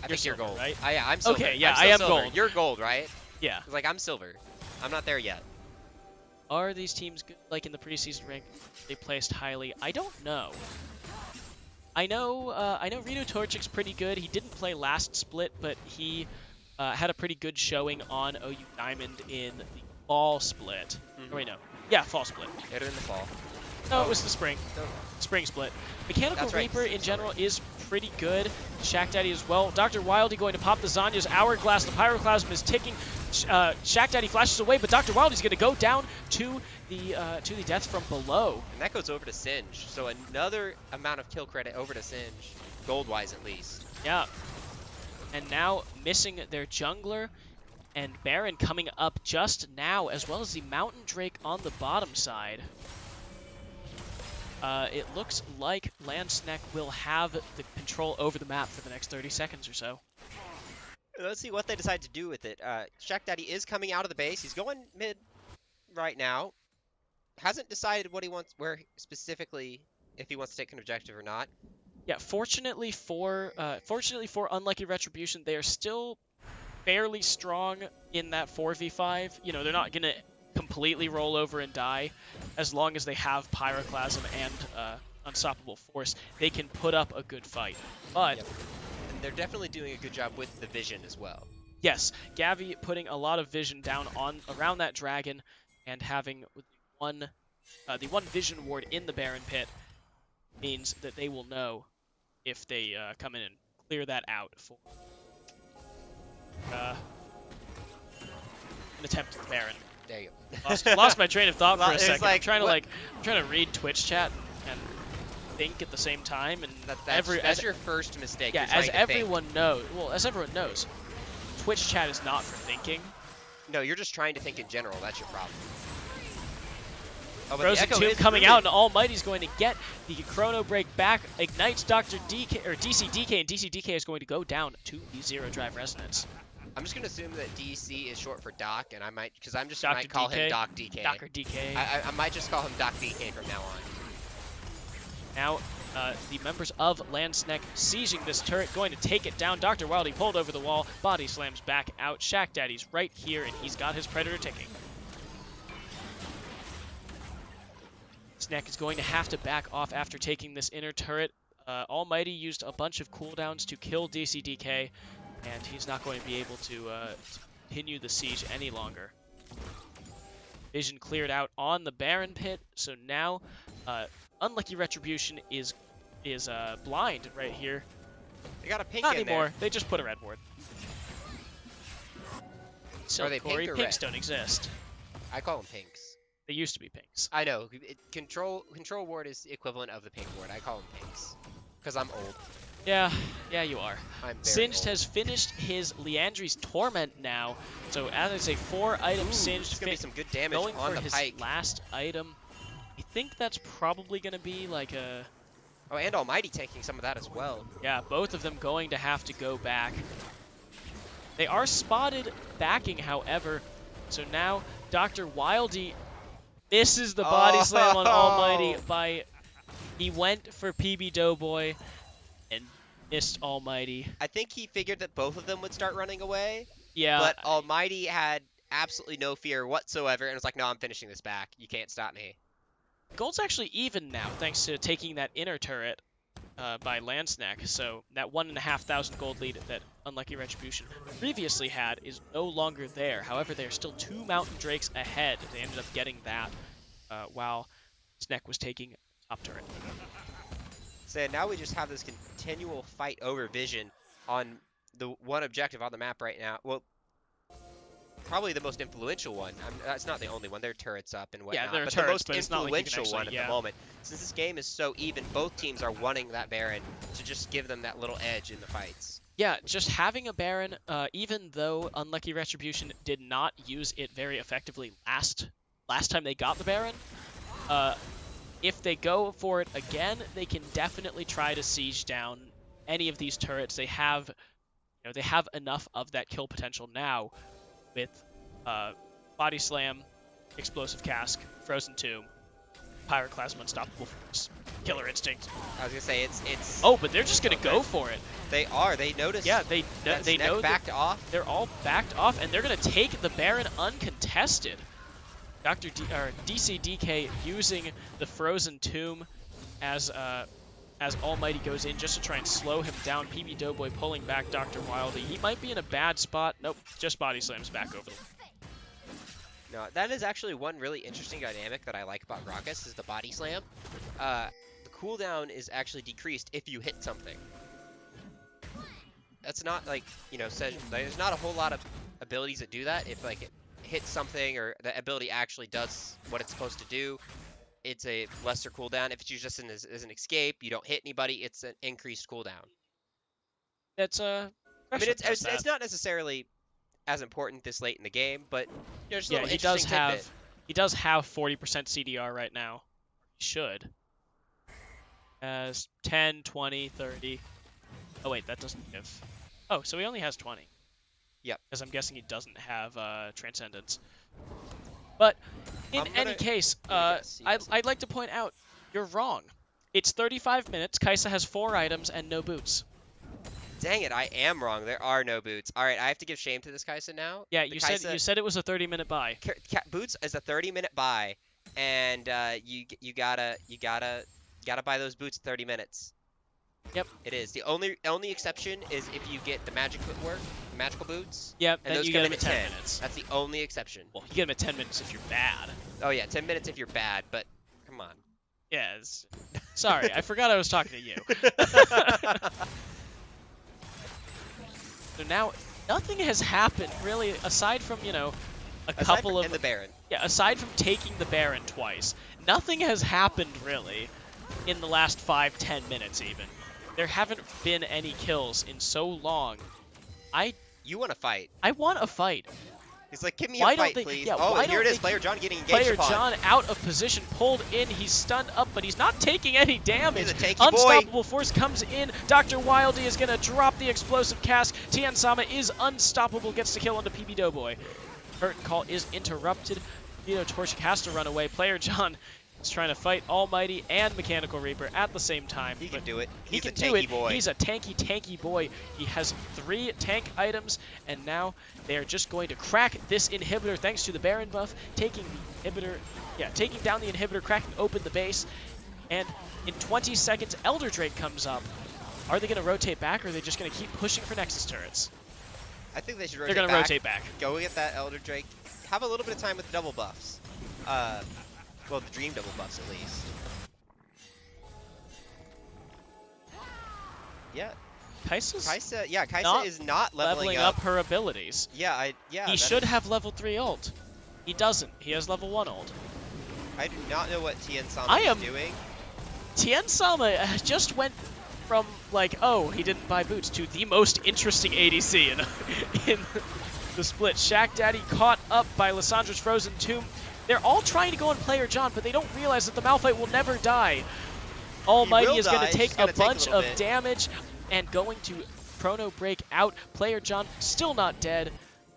Speaker 3: I think you're
Speaker 1: silver,
Speaker 3: gold.
Speaker 1: right?
Speaker 3: Yeah, I'm silver.
Speaker 1: Okay, yeah,
Speaker 3: I'm still
Speaker 1: I am
Speaker 3: silver.
Speaker 1: gold.
Speaker 3: You're gold, right?
Speaker 1: Yeah.
Speaker 3: Like, I'm silver. I'm not there yet.
Speaker 1: Are these teams good? Like in the preseason rank, they placed highly? I don't know. I know Reno Torchic's pretty good. He didn't play last split, but he had a pretty good showing on OU Diamond in the fall split. Or wait, no. Yeah, fall split.
Speaker 3: Hit it in the fall.
Speaker 1: No, it was the spring.
Speaker 3: No.
Speaker 1: Spring split. Mechanical
Speaker 3: That's right.
Speaker 1: Reaper in general is pretty good. Shack Daddy as well. Dr. Wildy going to pop the Zanya's Hourglass. The Pyroclasm is ticking. Shack Daddy flashes away, but Dr. Wildy's going to go down to the death from below.
Speaker 3: And that goes over to Singe. So another amount of kill credit over to Singe. Gold-wise, at least.
Speaker 1: Yeah. And now missing their jungler. And Baron coming up just now, as well as the Mountain Drake on the bottom side. It looks like Lanceneck will have the control over the map for the next 30 seconds or so.
Speaker 3: Let's see what they decide to do with it. Shack Daddy is coming out of the base. He's going mid right now. Hasn't decided what he wants, where specifically, if he wants to take an objective or not.
Speaker 1: Yeah, fortunately for Unlucky Retribution, they are still fairly strong in that 4v5. You know, they're not going to completely roll over and die. As long as they have Pyroclasm and Unstoppable Force, they can put up a good fight. But
Speaker 3: Yep. And they're definitely doing a good job with the vision as well.
Speaker 1: yes, Gavi putting a lot of vision down around that dragon, and having the one vision ward in the Baron pit means that they will know if they come in and clear that out for an attempt at the Baron.
Speaker 3: There you go.
Speaker 1: Lost my train of thought for a
Speaker 3: It was
Speaker 1: second.
Speaker 3: like,
Speaker 1: I'm trying to read Twitch chat and think at the same time, and
Speaker 3: That's your first mistake.
Speaker 1: yeah,
Speaker 3: You're trying
Speaker 1: as
Speaker 3: to think.
Speaker 1: everyone knows, Twitch chat is not for thinking.
Speaker 3: No, you're just trying to think in general. That's your problem. Oh, but the
Speaker 1: Frozen
Speaker 3: Echo
Speaker 1: Tomb
Speaker 3: is
Speaker 1: coming
Speaker 3: moving.
Speaker 1: out, and Almighty's going to get the Chrono Break back, ignites Dr. DK, or DCDK, and DCDK is going to go down to the Zero Drive Resonance.
Speaker 3: I'm just gonna assume that DC is short for Doc, and I might, because I'm just
Speaker 1: Dr.
Speaker 3: might call
Speaker 1: DK?
Speaker 3: him Doc DK.
Speaker 1: Dr. DK.
Speaker 3: I might just call him Doc DK from now on.
Speaker 1: Now, the members of Landsneck sieging this turret, going to take it down. Dr. Wildy pulled over the wall, body slams back out. Shack Daddy's right here, and he's got his Predator ticking. Snack is going to have to back off after taking this inner turret. Almighty used a bunch of cooldowns to kill DCDK, and he's not going to be able to continue the siege any longer. Vision cleared out on the Baron pit, so now Unlucky Retribution is blind right here.
Speaker 3: They got a pink
Speaker 1: Not
Speaker 3: in
Speaker 1: anymore.
Speaker 3: there.
Speaker 1: They just put a red ward. So
Speaker 3: Are they
Speaker 1: Corey,
Speaker 3: pink or
Speaker 1: pinks
Speaker 3: red?
Speaker 1: don't exist.
Speaker 3: I call them pinks.
Speaker 1: They used to be pinks.
Speaker 3: I know. Control ward is the equivalent of the pink ward. I call them pinks. Because I'm old.
Speaker 1: Yeah, you are.
Speaker 3: I'm very
Speaker 1: Singed
Speaker 3: old.
Speaker 1: has finished his Leandri's Torment now. So as I say, 4 items
Speaker 3: Ooh,
Speaker 1: Singed.
Speaker 3: it's gonna be some good damage
Speaker 1: going
Speaker 3: on
Speaker 1: for
Speaker 3: the
Speaker 1: his
Speaker 3: pike.
Speaker 1: last item. I think that's probably going to be like a...
Speaker 3: Oh, and Almighty taking some of that as well.
Speaker 1: Yeah, both of them going to have to go back. They are spotted backing, however. So now Dr. Wildy misses the body slam on Almighty by... He went for PB Doughboy and missed Almighty.
Speaker 3: I think he figured that both of them would start running away,
Speaker 1: Yeah,
Speaker 3: but Almighty had absolutely no fear whatsoever and was like, no, I'm finishing this back. You can't stop me.
Speaker 1: gold's actually even now, thanks to taking that inner turret by Landsnack. So that 1,500 gold lead that Unlucky Retribution previously had is no longer there. However, they're still 2 Mountain Drakes ahead. They ended up getting that while Snack was taking top turret.
Speaker 3: So now we just have this continual fight over vision on the one objective on the map right now. Well, probably the most influential one. That's not the only one. There are turrets up and whatnot.
Speaker 1: Yeah, there are
Speaker 3: but
Speaker 1: turrets,
Speaker 3: the most
Speaker 1: but it's not like you can
Speaker 3: influential one
Speaker 1: actually-
Speaker 3: at the moment. Since this game is so even, both teams are wanting that Baron to just give them that little edge in the fights.
Speaker 1: Yeah, just having a Baron, even though Unlucky Retribution did not use it very effectively last time they got the Baron, if they go for it again, they can definitely try to siege down any of these turrets. They have, they have enough of that kill potential now with Body Slam, Explosive Cask, Frozen Tomb, Pyroclasm, Unstoppable Force, Killer Instinct.
Speaker 3: I was gonna say it's.
Speaker 1: Oh, but they're just gonna go for it.
Speaker 3: They are. They noticed.
Speaker 1: Yeah, they
Speaker 3: that
Speaker 1: know
Speaker 3: Snack
Speaker 1: that
Speaker 3: backed off.
Speaker 1: they're all backed off, and they're gonna take the Baron uncontested. DCDK using the Frozen Tomb as Almighty goes in just to try and slow him down. PB Doughboy pulling back Dr. Wildy. He might be in a bad spot. Nope, just body slams back over the
Speaker 3: No, that is actually one really interesting dynamic that I like about Grokkas is the body slam. The cooldown is actually decreased if you hit something. That's not like, there's not a whole lot of abilities that do that. If like it hits something or the ability actually does what it's supposed to do, it's a lesser cooldown. If it's used just as an escape, you don't hit anybody, it's an increased cooldown.
Speaker 1: That's
Speaker 3: I mean, it's not necessarily as important this late in the game, but just a
Speaker 1: yeah,
Speaker 3: little
Speaker 1: he does
Speaker 3: interesting tidbit.
Speaker 1: have 40% CDR right now. He should. As 10, 20, 30. Oh wait, that doesn't give. Oh, so he only has 20.
Speaker 3: Yep.
Speaker 1: Because I'm guessing he doesn't have Transcendence. But in any case, I'd like to point out, you're wrong. It's 35 minutes, Kaisa has 4 items, and no boots.
Speaker 3: Dang it, I am wrong. There are no boots. All right, I have to give shame to this Kaisa now.
Speaker 1: Yeah,
Speaker 3: The
Speaker 1: you
Speaker 3: Kaisa-
Speaker 1: said it was a 30-minute buy.
Speaker 3: Boots is a 30-minute buy, and you gotta buy those boots 30 minutes.
Speaker 1: Yep.
Speaker 3: It is. The only exception is if you get the magic footwork, the magical boots.
Speaker 1: Yep,
Speaker 3: And
Speaker 1: then
Speaker 3: those
Speaker 1: you
Speaker 3: come
Speaker 1: get
Speaker 3: in
Speaker 1: him
Speaker 3: at
Speaker 1: at 10
Speaker 3: 10.
Speaker 1: minutes.
Speaker 3: That's the only exception.
Speaker 1: Well, you get him at 10 minutes if you're bad.
Speaker 3: Oh yeah, 10 minutes if you're bad, but come on.
Speaker 1: Yes. Sorry, I forgot I was talking to you. So now, nothing has happened, really, aside from, a couple of...
Speaker 3: and the Baron.
Speaker 1: Yeah, aside from taking the Baron twice, nothing has happened, really, in the last 5-10 minutes, even. There haven't been any kills in so long.
Speaker 3: You want to fight.
Speaker 1: I want a fight.
Speaker 3: He's like, give me
Speaker 1: Why
Speaker 3: a
Speaker 1: don't
Speaker 3: fight,
Speaker 1: they?
Speaker 3: please.
Speaker 1: Yeah,
Speaker 3: Oh,
Speaker 1: why
Speaker 3: and here
Speaker 1: don't
Speaker 3: it is.
Speaker 1: they
Speaker 3: Player
Speaker 1: keep
Speaker 3: John getting engaged
Speaker 1: Player
Speaker 3: upon.
Speaker 1: John out of position, pulled in. He's stunned up, but he's not taking any damage.
Speaker 3: He's a tanky boy.
Speaker 1: Unstoppable Force comes in. Dr. Wildy is going to drop the explosive cask. Tian Sama is unstoppable, gets the kill onto PB Doughboy. Curtain call is interrupted. Torchic has to run away. Player John is trying to fight Almighty and Mechanical Reaper at the same time.
Speaker 3: He can
Speaker 1: but
Speaker 3: do it.
Speaker 1: He
Speaker 3: He's
Speaker 1: can
Speaker 3: a
Speaker 1: do
Speaker 3: tanky
Speaker 1: it.
Speaker 3: boy.
Speaker 1: He's a tanky boy. He has 3 tank items, and now they are just going to crack this inhibitor thanks to the Baron buff, taking down the inhibitor, cracking open the base, and in 20 seconds, Elder Drake comes up. Are they going to rotate back, or are they just going to keep pushing for Nexus turrets?
Speaker 3: I think they should rotate
Speaker 1: They're going to rotate back.
Speaker 3: Go get that Elder Drake. Have a little bit of time with the double buffs. Well, the Dream double buffs at least. Yeah. Kaisa is not leveling
Speaker 1: up her abilities.
Speaker 3: Yeah,
Speaker 1: He should have level 3 ult. He doesn't. He has level 1 ult.
Speaker 3: I do not know what Tian Sama is doing.
Speaker 1: Tian Sama just went from like, oh, he didn't buy boots, to the most interesting ADC in the split. Shack Daddy caught up by Lissandra's Frozen Tomb. They're all trying to go on Player John, but they don't realize that the Malphite will never die. Almighty is going to take a bunch of damage and going to chrono break out. Player John still not dead.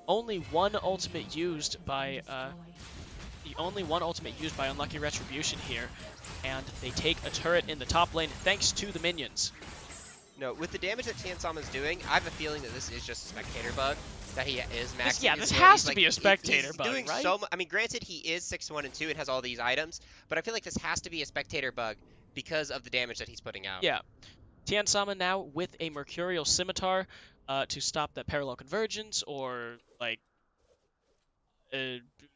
Speaker 1: Only one ultimate used by Unlucky Retribution here, and they take a turret in the top lane thanks to the minions.
Speaker 3: No, with the damage that Tian Sama's doing, I have a feeling that this is just a spectator bug. That he is maxing.
Speaker 1: This has to be a spectator bug,
Speaker 3: doing
Speaker 1: right?
Speaker 3: I mean, granted, he is 6-1 and 2 and has all these items, but I feel like this has to be a spectator bug because of the damage that he's putting out.
Speaker 1: Yeah. Tian Sama now with a Mercurial Scimitar to stop that parallel convergence, or like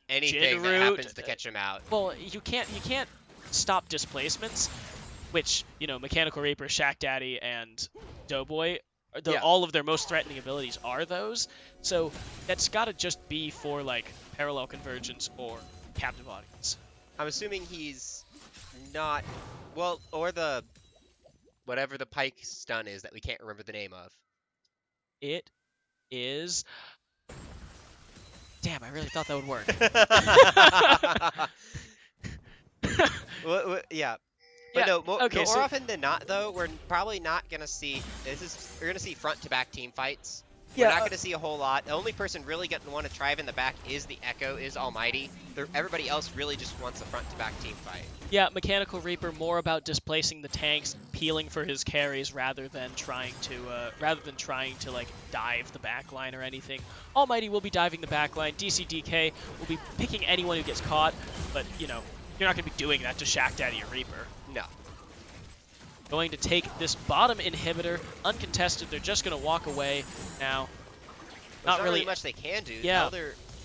Speaker 3: anything that happens to catch him out.
Speaker 1: Well, you can't stop displacements, which Mechanical Reaper, Shack Daddy, and Doughboy. All of their most threatening abilities are those, so that's got to just be for like parallel convergence or captive audience.
Speaker 3: I'm assuming he's not, well, or the whatever the pike stun is that we can't remember the name of.
Speaker 1: It is. Damn, I really thought that would work.
Speaker 3: Yeah. But no, more often than not, though, we're probably not gonna see. We're gonna see front to back team fights. We're not gonna see a whole lot. The only person really gonna want to drive in the back is the Echo, is Almighty. Everybody else really just wants a front to back team fight.
Speaker 1: Yeah, Mechanical Reaper more about displacing the tanks, peeling for his carries rather than trying to like dive the back line or anything. Almighty will be diving the back line. DCDK will be picking anyone who gets caught, but you're not gonna be doing that to Shack Daddy or Reaper.
Speaker 3: No.
Speaker 1: Going to take this bottom inhibitor uncontested. They're just going to walk away now.
Speaker 3: Not really much they can do.
Speaker 1: Yeah.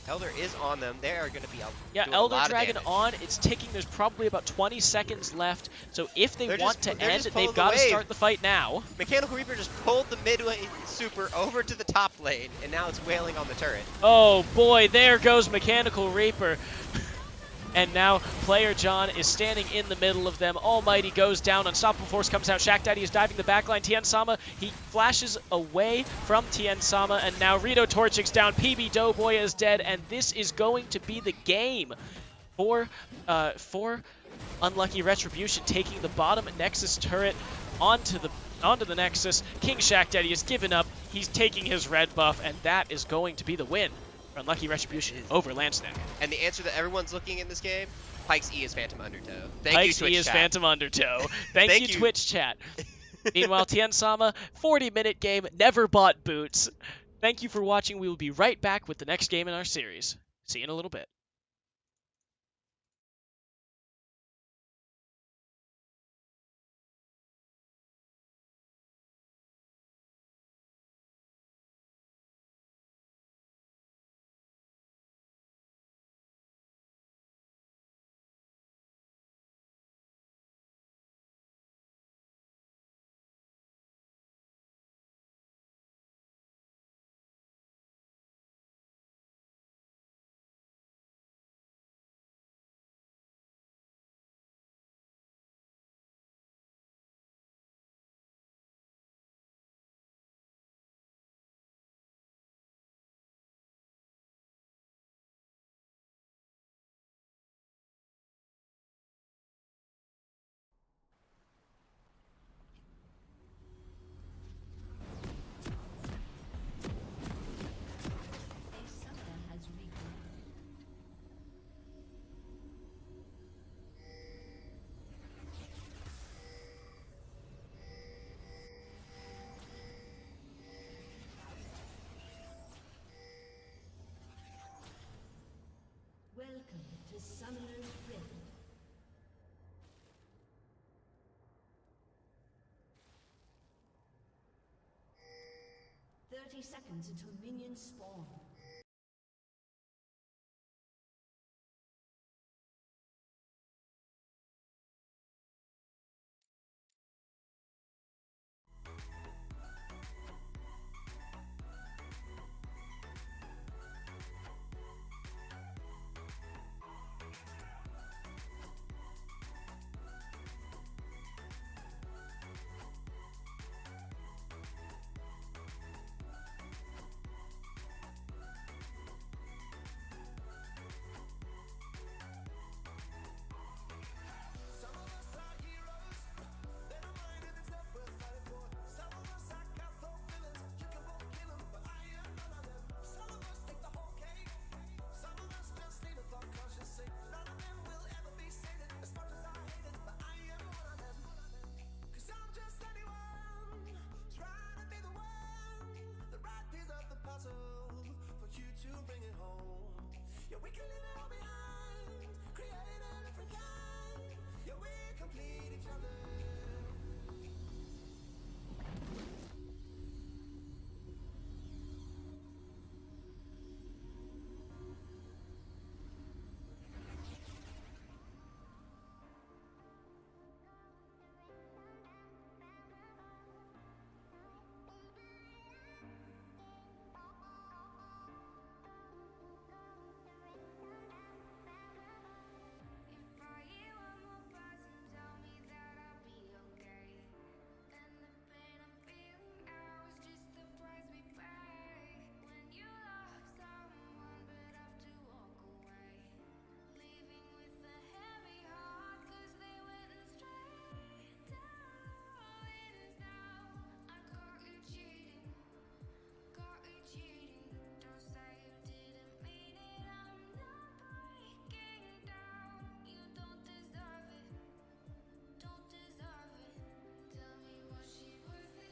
Speaker 3: Elder is on them. They are going to be doing
Speaker 1: Elder
Speaker 3: a lot
Speaker 1: Dragon
Speaker 3: of damage.
Speaker 1: on. It's ticking. There's probably about 20 seconds left. So if they want to end, they've
Speaker 3: got
Speaker 1: to start the fight now.
Speaker 3: Mechanical Reaper just pulled the midway super over to the top lane, and now it's wailing on the turret.
Speaker 1: Oh boy, there goes Mechanical Reaper. And now Player John is standing in the middle of them. Almighty goes down. Unstoppable Force comes out. Shack Daddy is diving the backline. Tian Sama, he flashes away from Tian Sama. And now Rito Torchic's down. PB Doughboy is dead. And this is going to be the game for Unlucky Retribution, taking the bottom Nexus turret onto the Nexus. King Shack Daddy has given up. He's taking his red buff. And that is going to be the win. Unlucky Retribution over Landsnack.
Speaker 3: And the answer that everyone's looking in this game, Pike's E is Phantom Undertow.
Speaker 1: Pike's E is Phantom Undertow. Thank you, Twitch chat. Meanwhile, Tian Sama, 40-minute game, never bought boots. Thank you for watching. We will be right back with the next game in our series. See you in a little bit.
Speaker 4: Welcome to Summoner's Rift. Seconds until minions spawn.
Speaker 5: Some of us are heroes, they don't mind if it's not worth fighting for. Some of us are cutthroat villains, you can both kill 'em, but I am none of them. Some of us take the whole cake, some of us just need a thought conscious sake. None of them will ever be sated, as much as I hate it, but I am one of them. Cause I'm just anyone, trying to be the one, the right piece of the puzzle, for you to bring it home. Yeah, we can leave it all behind, create a different kind. Yeah, we complete each other.
Speaker 6: If I hear one more person tell me that I'll be okay, then the pain I'm feeling now is just the price we pay. When you love someone but have to walk away, leaving with a heavy heart 'cause they went straight down. I caught you cheating, don't say you didn't mean it. I'm not breaking down. You don't deserve it, don't deserve it. Tell me, was she worth it?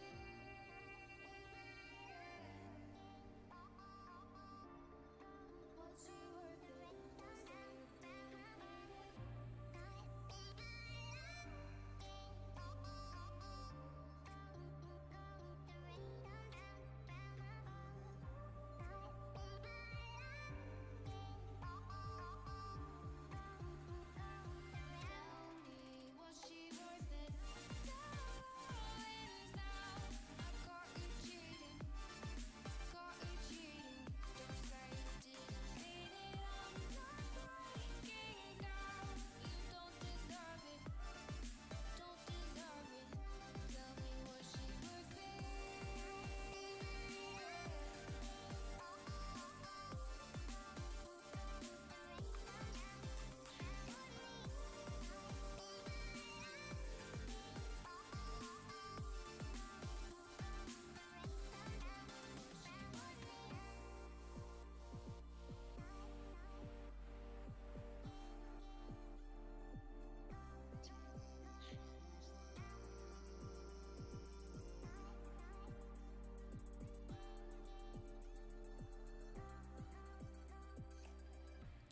Speaker 6: Was she worth it? Don't say you didn't mean it. Tell me, was she worth it? Darlings, now I caught you cheating, don't say you didn't mean it. I'm not breaking down. You don't deserve it, don't deserve it. Tell me, was she worth it?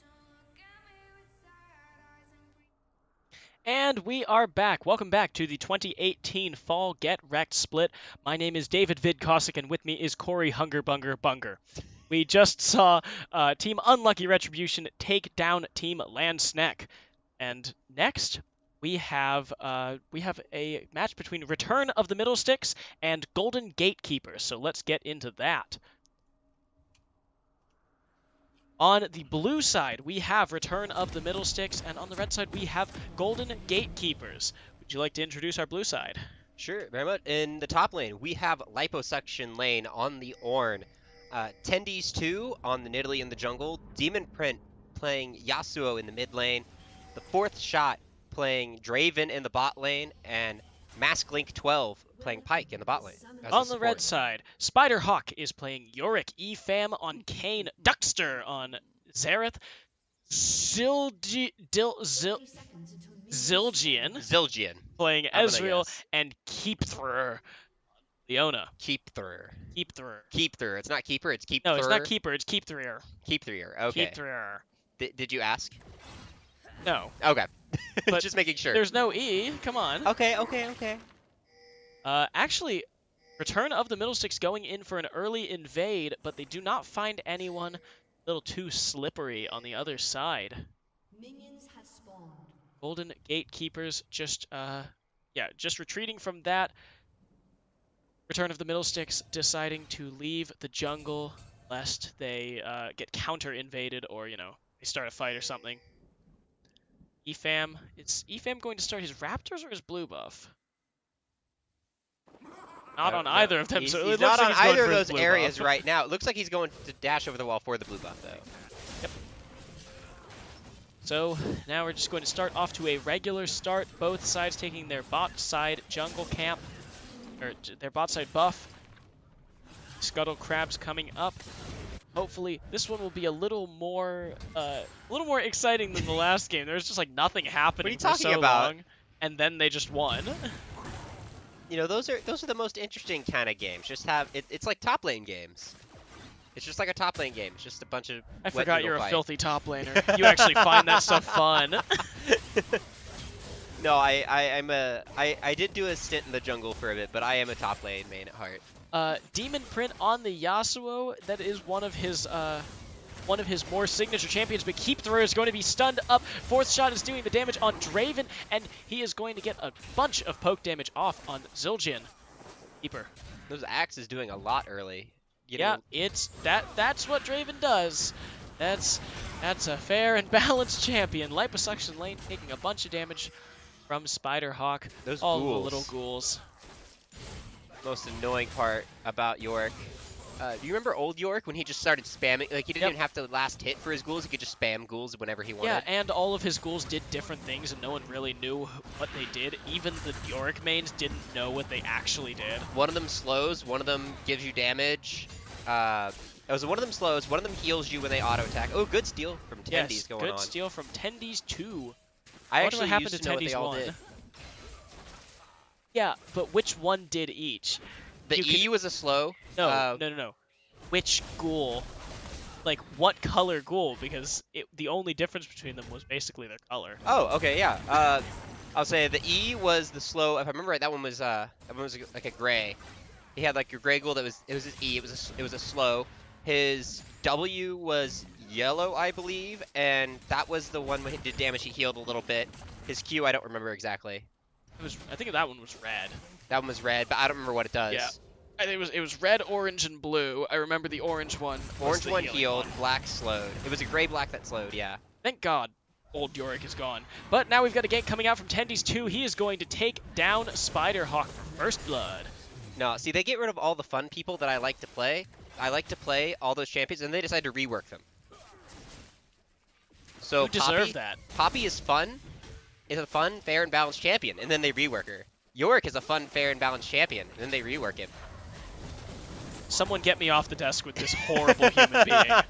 Speaker 6: Don't look at me with sad eyes and breathe.
Speaker 1: And we are back. Welcome back to the 2018 Fall Get Wrecked split. My name is David Vidkosik, and with me is Corey Hungerbunger Bunger. We just saw Team Unlucky Retribution take down Team Landsneck. And next, we have a match between Return of the Middlesticks and Golden Gatekeepers. So let's get into that. On the blue side, we have Return of the Middlesticks, and on the red side, we have Golden Gatekeepers. Would you like to introduce our blue side?
Speaker 3: Sure, very much. In the top lane, we have Liposuction Lane on the Ornn. Tendies 2 on the Nidalee in the jungle. Demon Print playing Yasuo in the mid lane. The fourth shot playing Draven in the bot lane. And Mask Link 12 playing Pyke in the bot lane. as a
Speaker 1: On the red
Speaker 3: support.
Speaker 1: side, Spiderhawk is playing Yorick Efam on Kane, Duckster on Xerath, Zilgian
Speaker 3: Zildjian.
Speaker 1: playing
Speaker 3: I'm gonna
Speaker 1: Ezreal,
Speaker 3: guess.
Speaker 1: and Keepthrer Leona.
Speaker 3: Keepthrer.
Speaker 1: Keepthrer.
Speaker 3: Keepthrer. It's not Keeper, it's Keepthrer.
Speaker 1: No, it's not Keeper, it's Keepthrer.
Speaker 3: Keepthrer. Okay.
Speaker 1: Keepthrer.
Speaker 3: Did you ask?
Speaker 1: No,
Speaker 3: Okay.
Speaker 1: But
Speaker 3: Just making sure.
Speaker 1: there's no E. Come on.
Speaker 3: Okay.
Speaker 1: Actually, Return of the Middlesticks going in for an early invade, but they do not find anyone. A little too slippery on the other side.
Speaker 4: Minions have spawned.
Speaker 1: Golden Gatekeepers just retreating from that. Return of the Middlesticks deciding to leave the jungle lest they get counter-invaded or, they start a fight or something. Is EFAM going to start his Raptors or his blue buff? Not on either of them,
Speaker 3: He's,
Speaker 1: so it
Speaker 3: he's
Speaker 1: looks
Speaker 3: not
Speaker 1: like
Speaker 3: on
Speaker 1: he's going
Speaker 3: either of
Speaker 1: for his
Speaker 3: those
Speaker 1: blue
Speaker 3: areas
Speaker 1: buff.
Speaker 3: right now. It looks like he's going to dash over the wall for the blue buff, though.
Speaker 1: Yep. So now we're just going to start off to a regular start. Both sides taking their bot side jungle camp, or their bot side buff. Scuttle Crabs coming up. Hopefully this one will be a little more exciting than the last game. There's just like nothing happening for
Speaker 3: talking
Speaker 1: so
Speaker 3: about?
Speaker 1: long, and then they just won.
Speaker 3: You know, those are the most interesting kind of games. It's like top lane games. It's just like a top lane game. It's just a bunch of
Speaker 1: I
Speaker 3: wet
Speaker 1: forgot
Speaker 3: noodle
Speaker 1: you're a
Speaker 3: fight.
Speaker 1: filthy top laner. You actually find that stuff fun.
Speaker 3: No, I did do a stint in the jungle for a bit, but I am a top lane main at heart.
Speaker 1: Demon Print on the Yasuo. That is one of his more signature champions, but Keep Thrower is going to be stunned up. Fourth shot is doing the damage on Draven, and he is going to get a bunch of poke damage off on Zildjian. Keeper.
Speaker 3: Those Axe is doing a lot early.
Speaker 1: Yeah, that's what Draven does. That's a fair and balanced champion. Liposuction lane taking a bunch of damage from Spiderhawk.
Speaker 3: Those
Speaker 1: all
Speaker 3: ghouls.
Speaker 1: the little ghouls.
Speaker 3: Most annoying part about York. Do you remember old York when he just started spamming? Like, he didn't even have to last hit for his ghouls. He could just spam ghouls whenever he wanted.
Speaker 1: Yeah, and all of his ghouls did different things, and no one really knew what they did. Even the Yorick mains didn't know what they actually did.
Speaker 3: One of them slows, one of them gives you damage. One of them slows, one of them heals you when they auto attack. Oh, good steal from Tendies
Speaker 1: Yes,
Speaker 3: going on.
Speaker 1: good steal from Tendies 2.
Speaker 3: I
Speaker 1: wonder
Speaker 3: actually
Speaker 1: what happened
Speaker 3: used
Speaker 1: to
Speaker 3: to know what
Speaker 1: Tendies
Speaker 3: they all
Speaker 1: 1.
Speaker 3: did.
Speaker 1: Yeah, but which one did each?
Speaker 3: The
Speaker 1: You
Speaker 3: E
Speaker 1: can-
Speaker 3: was a slow.
Speaker 1: No. Which ghoul? Like, what color ghoul? Because the only difference between them was basically their color.
Speaker 3: Oh, okay, yeah. I'll say the E was the slow. If I remember right, that one was like a gray. He had like your gray ghoul it was his E. It was a slow. His W was yellow, I believe, and that was the one when he did damage. He healed a little bit. His Q, I don't remember exactly.
Speaker 1: I think that one was red.
Speaker 3: That one was red, but I don't remember what it does.
Speaker 1: Yeah. I think it was red, orange, and blue. I remember the orange one. was
Speaker 3: Orange
Speaker 1: the
Speaker 3: one
Speaker 1: healing
Speaker 3: healed,
Speaker 1: one.
Speaker 3: black slowed. It was a gray black that slowed, yeah.
Speaker 1: Thank God old Yorick is gone. But now we've got a gank coming out from Tendies 2. He is going to take down Spiderhawk for first blood.
Speaker 3: No, see, they get rid of all the fun people that I like to play. I like to play all those champions, and they decide to rework them. So
Speaker 1: Who deserved that?
Speaker 3: Poppy is fun. Is a fun, fair, and balanced champion, and then they rework her. Yorick is a fun, fair, and balanced champion, and then they rework him.
Speaker 1: Someone get me off the desk with this horrible human being.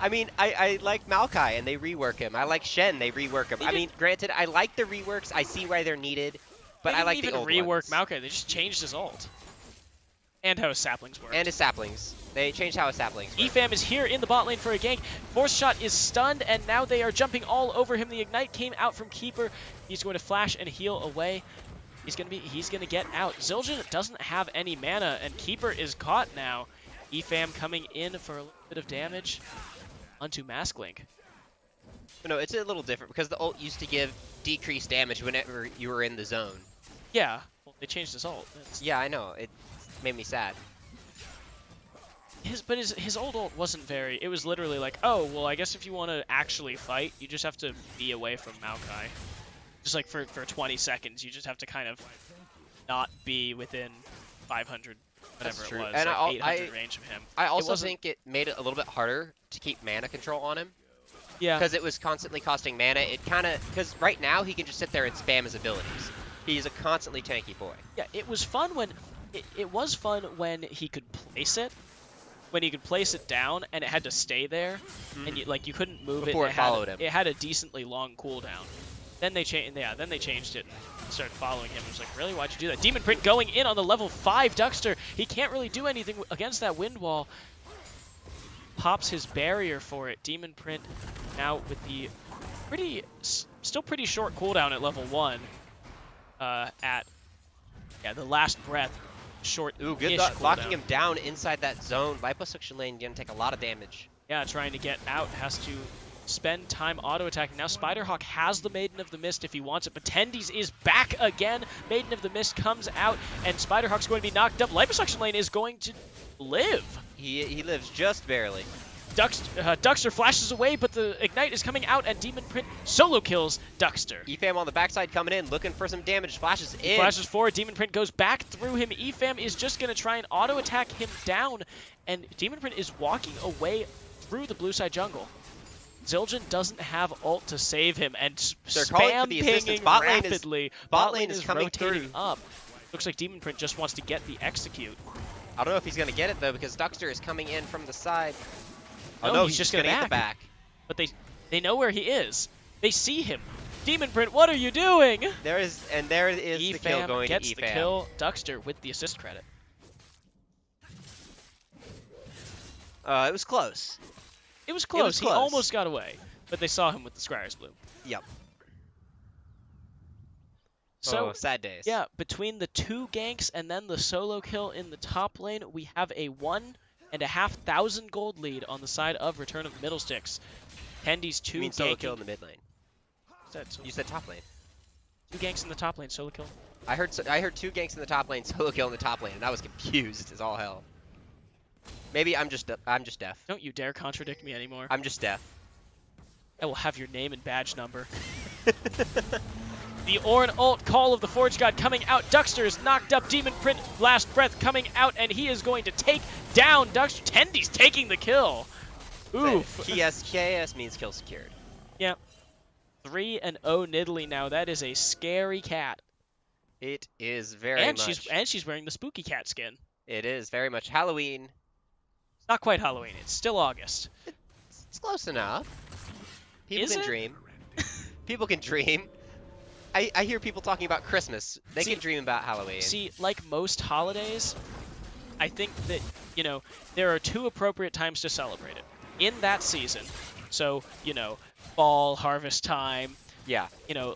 Speaker 3: I mean, I like Maokai, and they rework him. I like Shen, they rework him. I mean, granted, I like the reworks. I see why they're needed, but I like the old
Speaker 1: They didn't even
Speaker 3: ones.
Speaker 1: rework Maokai. They just changed his ult. And how his saplings work.
Speaker 3: And his saplings. They changed how his saplings work.
Speaker 1: EFAM is here in the bot lane for a gank. Fourth shot is stunned, and now they are jumping all over him. The Ignite came out from Keeper. He's going to flash and heal away. He's gonna get out. Zildjian doesn't have any mana, and Keeper is caught now. EFAM coming in for a little bit of damage onto Masklink.
Speaker 3: No, it's a little different because the ult used to give decreased damage whenever you were in the zone.
Speaker 1: Yeah, well, they changed his ult.
Speaker 3: Yeah, I know. It made me sad.
Speaker 1: His old ult wasn't very. It was literally like, oh, well, I guess if you want to actually fight, you just have to be away from Maokai. Just like for 20 seconds, you just have to kind of not be within 500, whatever
Speaker 3: That's
Speaker 1: it
Speaker 3: true.
Speaker 1: was,
Speaker 3: And
Speaker 1: like 800
Speaker 3: I
Speaker 1: range of him.
Speaker 3: I also
Speaker 1: wasn't-
Speaker 3: think it made it a little bit harder to keep mana control on him
Speaker 1: Yeah.
Speaker 3: because it was constantly costing mana. It kind of because right now he can just sit there and spam his abilities. He's a constantly tanky boy.
Speaker 1: Yeah, it was fun when it was fun when he could place it. When he could place it down and it had to stay there, and you couldn't move
Speaker 3: Before
Speaker 1: it.
Speaker 3: it followed him.
Speaker 1: It had a decently long cooldown. Then they changed. Yeah, then they changed it and started following him. It was like, really, why'd you do that? Demon Print going in on the level 5 Duckster. He can't really do anything against that wind wall. Pops his barrier for it. Demon Print Now with the still pretty short cooldown at level 1, the last breath, short-ish
Speaker 3: Ooh, good
Speaker 1: cooldown.
Speaker 3: locking him down inside that zone. Liposuction lane gonna take a lot of damage.
Speaker 1: Yeah, trying to get out, has to spend time auto-attacking. Now Spiderhawk has the Maiden of the Mist if he wants it, but Tendies is back again. Maiden of the Mist comes out, and Spiderhawk's going to be knocked up. Liposuction lane is going to live.
Speaker 3: He lives just barely.
Speaker 1: Duckster flashes away, but the Ignite is coming out, and Demon Print solo kills Duckster.
Speaker 3: EFAM on the backside coming in, looking for some damage. Flashes in.
Speaker 1: Flashes forward, Demon Print goes back through him. EFAM is just going to try and auto-attack him down, and Demon Print is walking away through the blue side jungle. Zildjian doesn't have ult to save him, and
Speaker 3: They're calling for
Speaker 1: spam
Speaker 3: the assistance.
Speaker 1: pinging
Speaker 3: Bot lane is-
Speaker 1: rapidly.
Speaker 3: bot lane is coming
Speaker 1: rotating
Speaker 3: through.
Speaker 1: up. Looks like Demon Print just wants to get the execute.
Speaker 3: I don't know if he's gonna get it though, because Duckster is coming in from the side.
Speaker 1: No,
Speaker 3: Oh no,
Speaker 1: he's just
Speaker 3: gonna
Speaker 1: gonna
Speaker 3: get the back.
Speaker 1: But they know where he is. They see him. Demon Print, what are you doing?
Speaker 3: There is the kill going
Speaker 1: gets
Speaker 3: to
Speaker 1: the
Speaker 3: EFAM.
Speaker 1: kill. Duckster with the assist credit.
Speaker 3: It was close.
Speaker 1: It was close.
Speaker 3: was
Speaker 1: He
Speaker 3: close.
Speaker 1: almost got away, but they saw him with the Scryer's Bloom.
Speaker 3: Yep.
Speaker 1: So,
Speaker 3: sad days.
Speaker 1: yeah, between the 2 ganks and then the solo kill in the top lane, we have a 1,500 gold lead on the side of Return of the Middlesticks. Tendies 2
Speaker 3: You mean solo
Speaker 1: ganking.
Speaker 3: kill in the mid lane. You said top lane.
Speaker 1: 2 ganks in the top lane, solo kill.
Speaker 3: I heard 2 ganks in the top lane, solo kill in the top lane, and I was confused as all hell. Maybe I'm just deaf.
Speaker 1: Don't you dare contradict me anymore.
Speaker 3: I'm just deaf.
Speaker 1: I will have your name and badge number. The Ornn ult, Call of the Forge God coming out. Duckster is knocked up. Demon Print, Last Breath coming out, and he is going to take down Duckster. Tendies taking the kill. Oof.
Speaker 3: KS means kill secured.
Speaker 1: Yeah. 3-0 Nidalee now. That is a scary cat.
Speaker 3: It is very
Speaker 1: And
Speaker 3: much.
Speaker 1: she's wearing the spooky cat skin.
Speaker 3: It is very much Halloween.
Speaker 1: It's not quite Halloween. It's still August.
Speaker 3: It's close enough. People
Speaker 1: Is
Speaker 3: can
Speaker 1: it?
Speaker 3: dream. People can dream. I hear people talking about Christmas. They can dream about Halloween.
Speaker 1: See, like most holidays, I think that, there are 2 appropriate times to celebrate it. In that season, so, fall, harvest time,
Speaker 3: Yeah.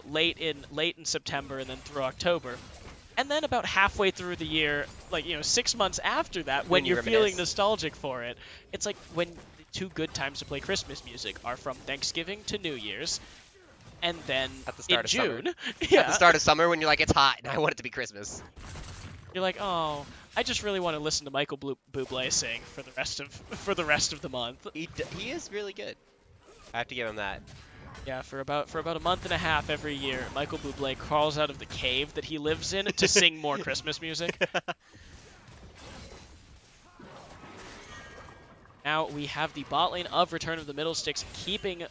Speaker 1: late in September and then through October. And then about halfway through the year, 6 months after that, when
Speaker 3: you
Speaker 1: you're feeling
Speaker 3: reminisce.
Speaker 1: nostalgic for it, it's like when the 2 good times to play Christmas music are from Thanksgiving to New Year's, and then
Speaker 3: At the start
Speaker 1: in
Speaker 3: of summer.
Speaker 1: June,
Speaker 3: At the start of summer when you're like, it's hot and I want it to be Christmas.
Speaker 1: you're like, oh, I just really want to listen to Michael Bublé sing for the rest of the month.
Speaker 3: He is really good. I have to give him that.
Speaker 1: Yeah, for about a month and a half every year, Michael Bublé crawls out of the cave that he lives in to sing more Christmas music. Now we have the bot lane of Return of the Middlesticks keeping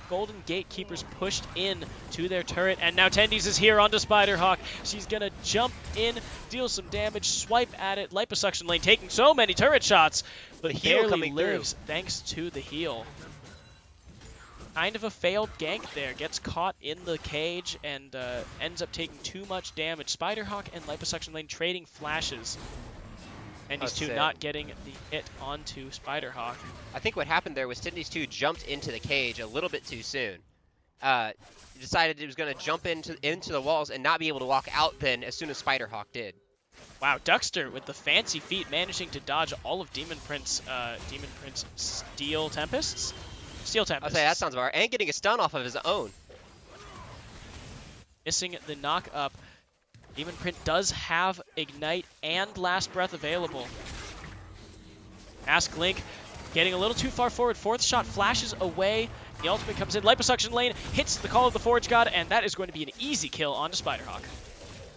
Speaker 1: Golden Gatekeepers pushed in to their turret, and now Tendies is here onto Spiderhawk. She's gonna jump in, deal some damage, swipe at it. Liposuction lane taking so many turret shots, but
Speaker 3: The heal
Speaker 1: barely
Speaker 3: coming through.
Speaker 1: lives thanks to the heal. Kind of a failed gank there. Gets caught in the cage and ends up taking too much damage. Spiderhawk and Liposuction lane trading flashes. And these
Speaker 3: That's
Speaker 1: 2
Speaker 3: it.
Speaker 1: not getting the hit onto Spiderhawk.
Speaker 3: I think what happened there was Tendies 2 jumped into the cage a little bit too soon. Decided it was going to jump into the walls and not be able to walk out then as soon as Spiderhawk did.
Speaker 1: Wow, Duckster with the fancy feat managing to dodge all of Demon Prince's Steel Tempests? Steel
Speaker 3: I'll
Speaker 1: Tempests.
Speaker 3: say that sounds about right. And getting a stun off of his own.
Speaker 1: Missing the knock up. Demon Print does have Ignite and Last Breath available. Ask Link getting a little too far forward. 4th shot flashes away. The ultimate comes in. Liposuction lane hits the Call of the Forge God, and that is going to be an easy kill onto Spiderhawk.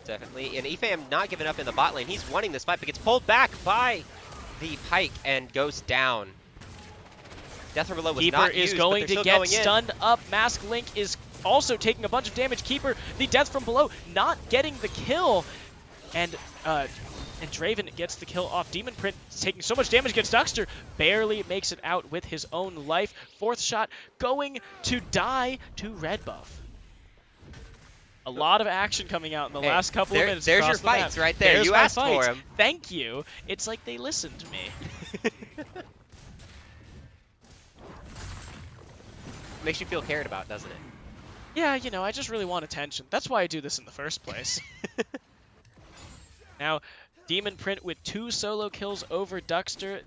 Speaker 3: Definitely. And EFAM not giving up in the bot lane. He's wanting this fight, but gets pulled back by the Pike and goes down. Death from Below was
Speaker 1: Keeper
Speaker 3: not
Speaker 1: is
Speaker 3: used,
Speaker 1: going
Speaker 3: but
Speaker 1: to
Speaker 3: they're still
Speaker 1: get
Speaker 3: going in.
Speaker 1: stunned up. Mask Link is also taking a bunch of damage. Keeper, the Death from Below, not getting the kill. And Draven gets the kill off. Demon Print is taking so much damage against Duckster. Barely makes it out with his own life. 4th shot going to die to red buff. A lot of action coming out in the last couple of minutes.
Speaker 3: There's
Speaker 1: across
Speaker 3: your
Speaker 1: the map.
Speaker 3: fights right there.
Speaker 1: There's
Speaker 3: You
Speaker 1: my
Speaker 3: asked for
Speaker 1: fights.
Speaker 3: them.
Speaker 1: Thank you. It's like they listened to me.
Speaker 3: makes you feel cared about, doesn't it?
Speaker 1: Yeah, you know, I just really want attention. That's why I do this in the first place. Now, Demon Print with 2 solo kills over Duckster.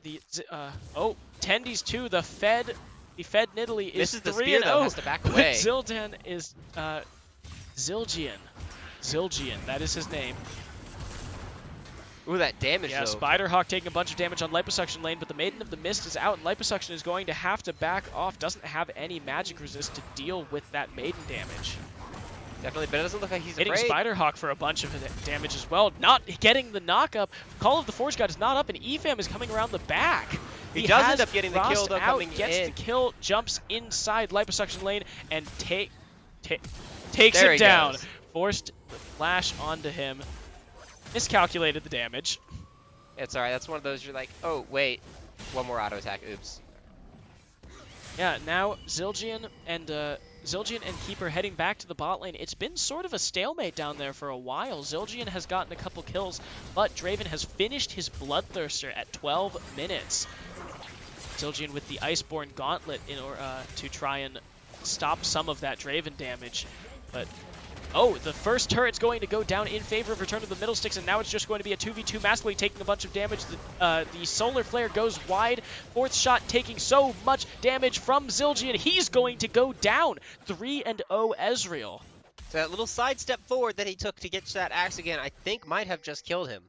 Speaker 1: Oh, Tendy's 2. The Fed Nidalee is
Speaker 3: Misses the
Speaker 1: 3
Speaker 3: spear
Speaker 1: and
Speaker 3: though,
Speaker 1: 0.
Speaker 3: has to back
Speaker 1: But
Speaker 3: away.
Speaker 1: Zildan is Zilgian. Zilgian, that is his name.
Speaker 3: Ooh, that damage
Speaker 1: Yeah,
Speaker 3: though.
Speaker 1: Spiderhawk taking a bunch of damage on Liposuction lane, but the Maiden of the Mist is out, and Liposuction is going to have to back off. Doesn't have any magic resist to deal with that Maiden damage.
Speaker 3: Definitely, but it doesn't look like he's
Speaker 1: Hitting
Speaker 3: afraid.
Speaker 1: Spiderhawk for a bunch of damage as well. Not getting the knock-up. Call of the Forge God is not up, and EFAM is coming around the back.
Speaker 3: He does
Speaker 1: has
Speaker 3: end up getting the kill,
Speaker 1: crossed
Speaker 3: though,
Speaker 1: out,
Speaker 3: coming
Speaker 1: gets
Speaker 3: in.
Speaker 1: the kill, jumps inside Liposuction lane, and takes
Speaker 3: There
Speaker 1: him
Speaker 3: he
Speaker 1: down.
Speaker 3: goes.
Speaker 1: Forced the flash onto him. Miscalculated the damage.
Speaker 3: It's alright, that's one of those you're like, oh, wait. One more auto attack, oops.
Speaker 1: Yeah, now Zilgian and Keeper heading back to the bot lane. It's been sort of a stalemate down there for a while. Zilgian has gotten a couple kills, but Draven has finished his Bloodthirster at 12 minutes. Zilgian with the Iceborne Gauntlet in order to try and stop some of that Draven damage, but oh, the first turret's going to go down in favor of Return of the Middle Sticks, and now it's just going to be a 2v2 Masquerade taking a bunch of damage. The Solar Flare goes wide. Fourth shot taking so much damage from Zilgian. He's going to go down. 3-0 Ezreal.
Speaker 3: So that little side step forward that he took to get to that axe again, I think might have just killed him.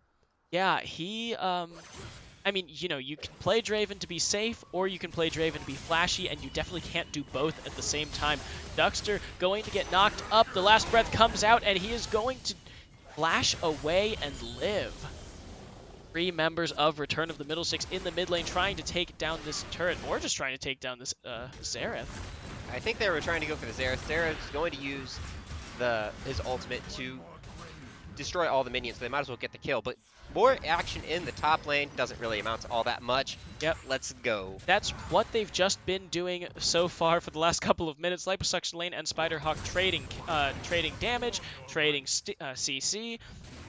Speaker 1: Yeah, he, I mean, you know, you can play Draven to be safe, or you can play Draven to be flashy, and you definitely can't do both at the same time. Duckster going to get knocked up. The last breath comes out, and he is going to flash away and live. 3 members of Return of the Middle Six in the mid lane trying to take down this turret, or just trying to take down this Xerath.
Speaker 3: I think they were trying to go for the Xerath. Xerath's going to use his ultimate to destroy all the minions, so they might as well get the kill. But more action in the top lane doesn't really amount to all that much.
Speaker 1: Yep.
Speaker 3: Let's go.
Speaker 1: That's what they've just been doing so far for the last couple of minutes. Liposuction lane and Spiderhawk trading damage, trading CC,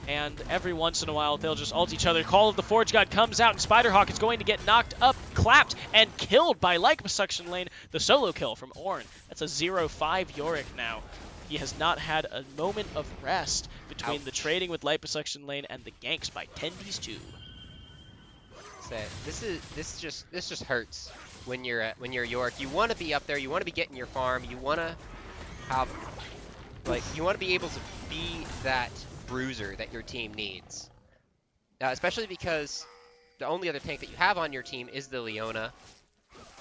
Speaker 1: and every once in a while they'll just ult each other. Call of the Forge God comes out, and Spiderhawk is going to get knocked up, clapped, and killed by Liposuction lane. The solo kill from Ornn. That's a 0-5 Yorick now. He has not had a moment of rest between the trading with Liposuction lane and the ganks by Tendy's 2.
Speaker 3: This just hurts when you're York. You want to be up there. You want to be getting your farm. You want to have you want to be able to be that bruiser that your team needs. Especially because the only other tank that you have on your team is the Leona.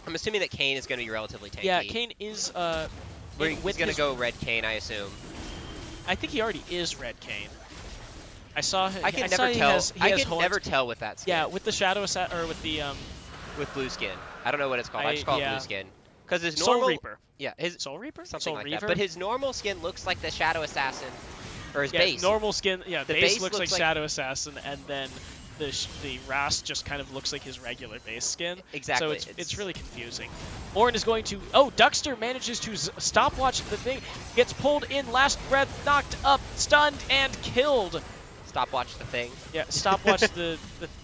Speaker 3: I'm assuming that Kayn is going to be relatively tanky.
Speaker 1: Yeah, Kayn is
Speaker 3: He's going to go red Kayn, I assume.
Speaker 1: I think he already is red Kayn. I saw.
Speaker 3: I can
Speaker 1: I
Speaker 3: never
Speaker 1: saw
Speaker 3: tell.
Speaker 1: He
Speaker 3: I
Speaker 1: has
Speaker 3: can
Speaker 1: horns.
Speaker 3: never tell with that skin.
Speaker 1: Yeah, with the shadow or with the
Speaker 3: With blue skin. I don't know what it's called. I just call it
Speaker 1: yeah.
Speaker 3: blue skin. Because his
Speaker 1: Soul
Speaker 3: normal.
Speaker 1: Reaper.
Speaker 3: Yeah, his
Speaker 1: Soul Reaper.
Speaker 3: something
Speaker 1: Soul
Speaker 3: like
Speaker 1: Reaver?
Speaker 3: that. But his normal skin looks like the Shadow Assassin, or his
Speaker 1: Yeah,
Speaker 3: base.
Speaker 1: normal skin. Yeah,
Speaker 3: The
Speaker 1: base
Speaker 3: base
Speaker 1: looks like
Speaker 3: looks like-
Speaker 1: Shadow Assassin, and then the Rast just kind of looks like his regular base skin.
Speaker 3: Exactly.
Speaker 1: So it's really confusing. Ornn is going to. Oh, Duckster manages to stopwatch the thing. Gets pulled in, last breath, knocked up, stunned, and killed.
Speaker 3: Stopwatch the thing.
Speaker 1: Yeah, stopwatch the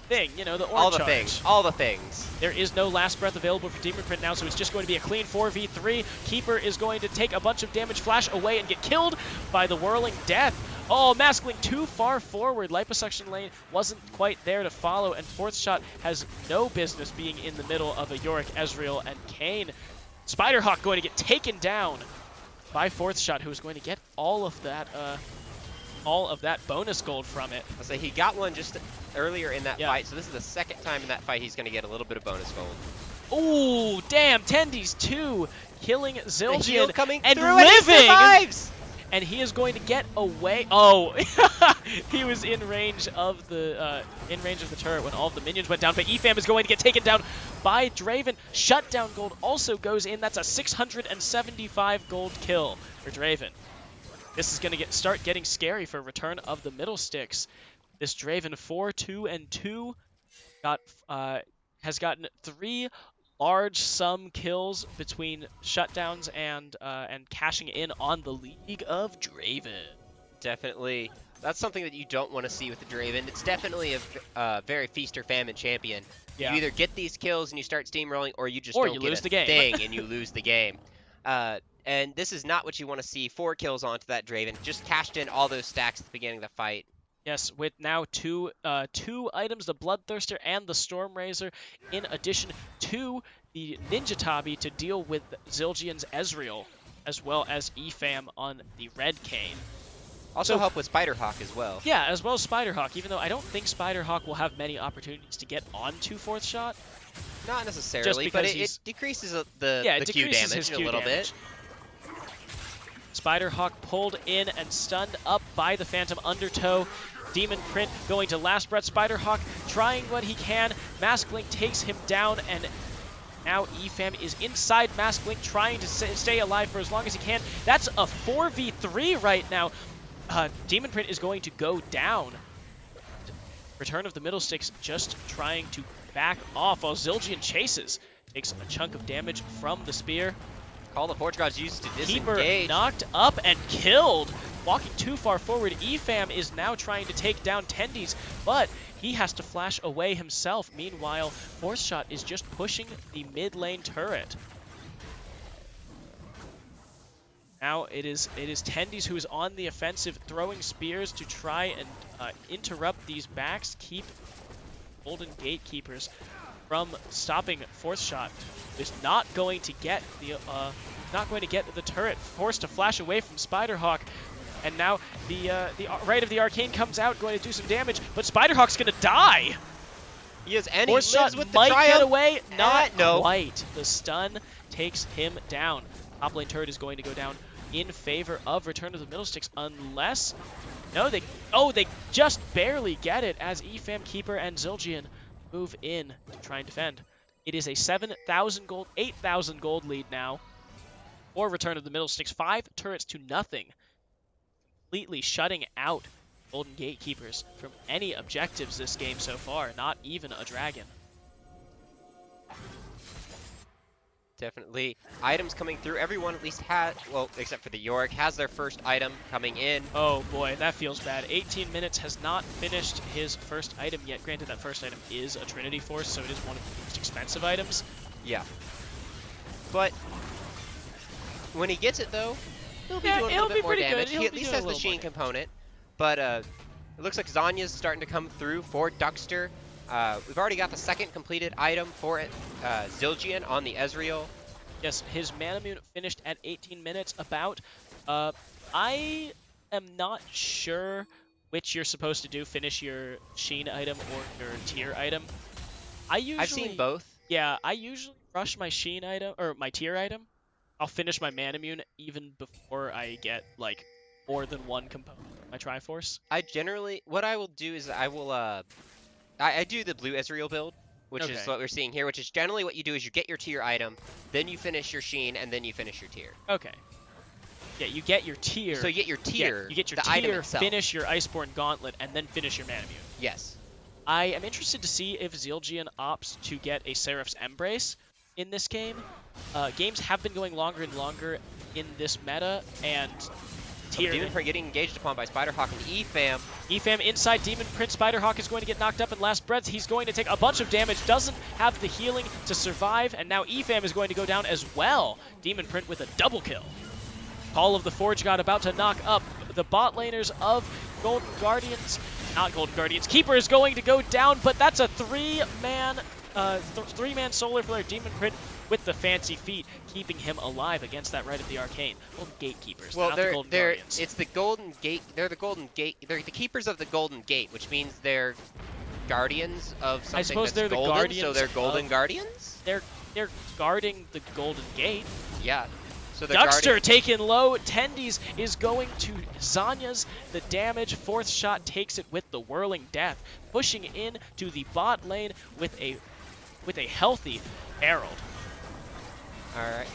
Speaker 1: thing. You know, the orange
Speaker 3: All the
Speaker 1: charge.
Speaker 3: things. All the things.
Speaker 1: There is no last breath available for Demon Print now, so it's just going to be a clean 4v3. Keeper is going to take a bunch of damage, flash away, and get killed by the Whirling Death. Oh, Maskling too far forward. Liposuction lane wasn't quite there to follow, and Fourth Shot has no business being in the middle of a Yorick, Ezreal, and Kayn. Spiderhawk going to get taken down by Fourth Shot, who is going to get all of that bonus gold from it.
Speaker 3: I'll say he got one just earlier in that
Speaker 1: Yeah.
Speaker 3: fight, so this is the second time in that fight he's going to get a little bit of bonus gold.
Speaker 1: Ooh, damn, Tendy's 2 killing
Speaker 3: The
Speaker 1: Zilgian
Speaker 3: heal coming
Speaker 1: and
Speaker 3: through, and he
Speaker 1: living.
Speaker 3: survives!
Speaker 1: And he is going to get away. Oh, he was in range of the turret when all of the minions went down. But EFAM is going to get taken down by Draven. Shutdown gold also goes in. That's a 675 gold kill for Draven. This is going to start getting scary for Return of the Middle Sticks. This Draven 4-2-2 has gotten 3 large sum kills between shutdowns and cashing in on the League of Draven.
Speaker 3: Definitely. That's something that you don't want to see with the Draven. It's definitely a very feast or famine champion.
Speaker 1: Yeah.
Speaker 3: You either get these kills and you start steamrolling, or you just
Speaker 1: Or
Speaker 3: don't
Speaker 1: you
Speaker 3: get
Speaker 1: lose
Speaker 3: a
Speaker 1: the game.
Speaker 3: thing and you lose the game. And this is not what you want to see. 4 kills onto that Draven. Just cashed in all those stacks at the beginning of the fight.
Speaker 1: Yes, with now two items, the Bloodthirster and the Stormrazor, in addition to the Ninja Tabi to deal with Zildjian's Ezreal, as well as EFAM on the Red Cane.
Speaker 3: Also
Speaker 1: So-
Speaker 3: help with Spiderhawk as well.
Speaker 1: Yeah, as well as Spiderhawk, even though I don't think Spiderhawk will have many opportunities to get onto 4th shot.
Speaker 3: Not necessarily, but
Speaker 1: because
Speaker 3: it
Speaker 1: he's-
Speaker 3: decreases
Speaker 1: Yeah,
Speaker 3: the
Speaker 1: it
Speaker 3: Q
Speaker 1: decreases
Speaker 3: damage
Speaker 1: his
Speaker 3: a
Speaker 1: Q
Speaker 3: little
Speaker 1: damage.
Speaker 3: bit.
Speaker 1: Spiderhawk pulled in and stunned up by the Phantom Undertow. Demon Print going to last breath. Spiderhawk trying what he can. Masklink takes him down, and now EFAM is inside Masklink trying to stay alive for as long as he can. That's a 4v3 right now. Demon Print is going to go down. Return of the Middle Sticks just trying to back off while Zildjian chases. Takes a chunk of damage from the spear.
Speaker 3: Call the Forge Gods used to
Speaker 1: Keeper
Speaker 3: disengage.
Speaker 1: knocked up and killed. Walking too far forward, EFAM is now trying to take down Tendies, but he has to flash away himself. Meanwhile, Force Shot is just pushing the mid lane turret. Now it is Tendies who is on the offensive, throwing spears to try and interrupt these backs, keep Golden Gatekeepers from stopping Force Shot. Is not going to get the turret, forced to flash away from Spiderhawk. And now the Rite of the Arcane comes out, going to do some damage, but Spiderhawk's gonna die.
Speaker 3: He is, and he
Speaker 1: Force
Speaker 3: lives
Speaker 1: Shot
Speaker 3: with the
Speaker 1: might
Speaker 3: triumph.
Speaker 1: get away, not
Speaker 3: no.
Speaker 1: quite. The stun takes him down. Top lane turret is going to go down in favor of Return of the Middle Sticks, unless they just barely get it as EFAM, Keeper, and Zildjian move in to try and defend. It is a 7,000 gold, 8,000 gold lead now for Return of the Middle Sticks. 5 turrets to nothing, completely shutting out Golden Gatekeepers from any objectives this game so far, not even a dragon.
Speaker 3: Definitely. Items coming through. Everyone at least has, well, except for the Yorick, has their first item coming in.
Speaker 1: Oh boy, that feels bad. 18 minutes has not finished his first item yet. Granted, that first item is a Trinity Force, so it is one of the most expensive items.
Speaker 3: Yeah. But when he gets it, though, he'll be doing a
Speaker 1: it'll
Speaker 3: little
Speaker 1: be
Speaker 3: bit more
Speaker 1: pretty good.
Speaker 3: damage.
Speaker 1: He'll
Speaker 3: He at
Speaker 1: be
Speaker 3: least
Speaker 1: doing
Speaker 3: has
Speaker 1: a
Speaker 3: the
Speaker 1: little
Speaker 3: Sheen
Speaker 1: more damage.
Speaker 3: component. But it looks like Zanya's starting to come through for Duckster. We've already got the second completed item for Zildjian on the Ezreal.
Speaker 1: Yes, his Manamune finished at 18 minutes about. I am not sure which you're supposed to do, finish your Sheen item or your tier item.
Speaker 3: I've seen both.
Speaker 1: Yeah, I usually rush my Sheen item, or my tier item. I'll finish my Manamune even before I get, like, more than one component of my Triforce.
Speaker 3: What I will do is I will, I do the blue Ezreal build, which is
Speaker 1: Okay.
Speaker 3: what we're seeing here, which is generally what you do is you get your tier item, then you finish your Sheen, and then you finish your tier.
Speaker 1: Okay. Yeah, you get your tier.
Speaker 3: So you get your tier,
Speaker 1: Yeah, you get your
Speaker 3: the item
Speaker 1: tier,
Speaker 3: itself.
Speaker 1: finish your Iceborne Gauntlet, and then finish your Manamune.
Speaker 3: Yes.
Speaker 1: I am interested to see if Zildjian opts to get a Seraph's Embrace in this game. Games have been going longer and longer in this meta, and
Speaker 3: Demon Print getting engaged upon by Spiderhawk and EFAM.
Speaker 1: EFAM inside Demon Print. Spiderhawk is going to get knocked up in last breath. He's going to take a bunch of damage, doesn't have the healing to survive, and now EFAM is going to go down as well. Demon Print with a double kill. Call of the Forge God about to knock up the bot laners of Golden Guardians. Not Golden Guardians. Keeper is going to go down, but that's a three-man solar flare. Demon Print with the fancy feat, keeping him alive against that Rite of the Arcane. Golden Gatekeepers,
Speaker 3: Well,
Speaker 1: not the Golden Guardians.
Speaker 3: it's the Golden Gate. They're the Golden Gate. They're the keepers of the Golden Gate, which means they're guardians of something
Speaker 1: suppose
Speaker 3: that's
Speaker 1: they're the
Speaker 3: golden.
Speaker 1: guardians
Speaker 3: So they're Golden
Speaker 1: of-
Speaker 3: Guardians.
Speaker 1: They're guarding the Golden Gate.
Speaker 3: Yeah. So they're
Speaker 1: Duckster taken low. Tendies is going to Zanya's the damage. Fourth shot takes it with the Whirling Death, pushing in to the bot lane with a healthy Herald.
Speaker 3: All right.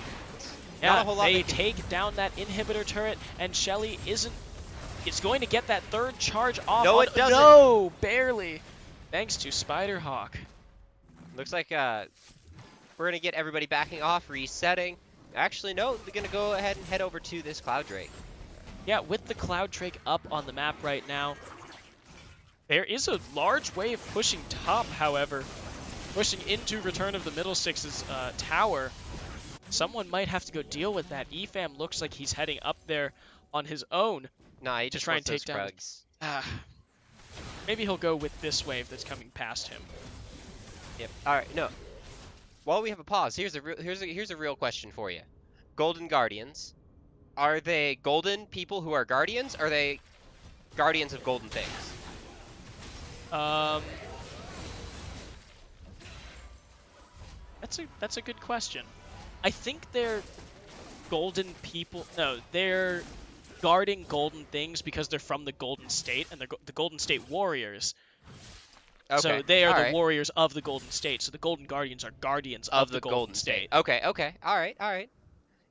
Speaker 1: Yeah,
Speaker 3: Not a whole lot
Speaker 1: they
Speaker 3: they can-
Speaker 1: take down that inhibitor turret, and Shelly isn't. It's going to get that third charge off.
Speaker 3: No, it doesn't.
Speaker 1: No, barely. Thanks to Spiderhawk.
Speaker 3: Looks like we're gonna get everybody backing off, resetting. Actually, no, they're gonna go ahead and head over to this Cloud Drake.
Speaker 1: Yeah, with the Cloud Drake up on the map right now, there is a large wave pushing top, however, pushing into Return of the Middle Six's tower. someone might have to go deal with that. EFAM looks like he's heading up there on his own
Speaker 3: Nah, he
Speaker 1: to
Speaker 3: just
Speaker 1: try and
Speaker 3: wants those
Speaker 1: take down.
Speaker 3: Krugs.
Speaker 1: Maybe he'll go with this wave that's coming past him.
Speaker 3: Yep. All right. No. While we have a pause, here's a real question for you. Golden Guardians. Are they golden people who are guardians? Or are they guardians of golden things?
Speaker 1: That's a good question. I think they're golden people. No, they're guarding golden things because they're from the Golden State, and they're the Golden State Warriors.
Speaker 3: Okay.
Speaker 1: So they are
Speaker 3: all
Speaker 1: the
Speaker 3: right.
Speaker 1: warriors of the Golden State. So the Golden Guardians are guardians
Speaker 3: Of
Speaker 1: the
Speaker 3: the
Speaker 1: Golden State.
Speaker 3: Okay. Okay. All right. All right.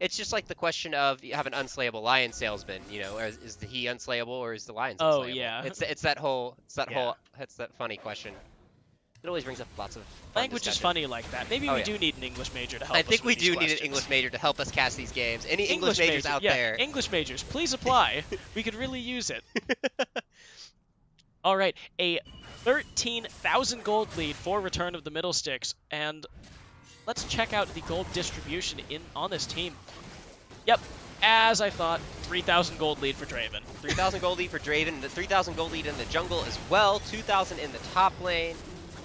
Speaker 3: It's just like the question of you have an unslayable lion salesman. You know, is he unslayable or is the lions
Speaker 1: Oh,
Speaker 3: unslayable?
Speaker 1: yeah.
Speaker 3: It's that whole
Speaker 1: Yeah.
Speaker 3: that's that funny question. It always brings up lots of fun
Speaker 1: Language is
Speaker 3: discussion.
Speaker 1: funny like that. Maybe
Speaker 3: Oh,
Speaker 1: we
Speaker 3: yeah.
Speaker 1: do need an English major to help
Speaker 3: I
Speaker 1: us
Speaker 3: think we
Speaker 1: with these
Speaker 3: do need an
Speaker 1: questions.
Speaker 3: English major to help us cast these games. Any English majors out
Speaker 1: yeah,
Speaker 3: there?
Speaker 1: English majors, please apply. We could really use it. All right, a 13,000 gold lead for Return of the Middle Sticks, and let's check out the gold distribution on this team. Yep, as I thought, 3,000 gold lead for Draven.
Speaker 3: 3,000 gold lead for Draven, the 3,000 gold lead in the jungle as well, 2,000 in the top lane,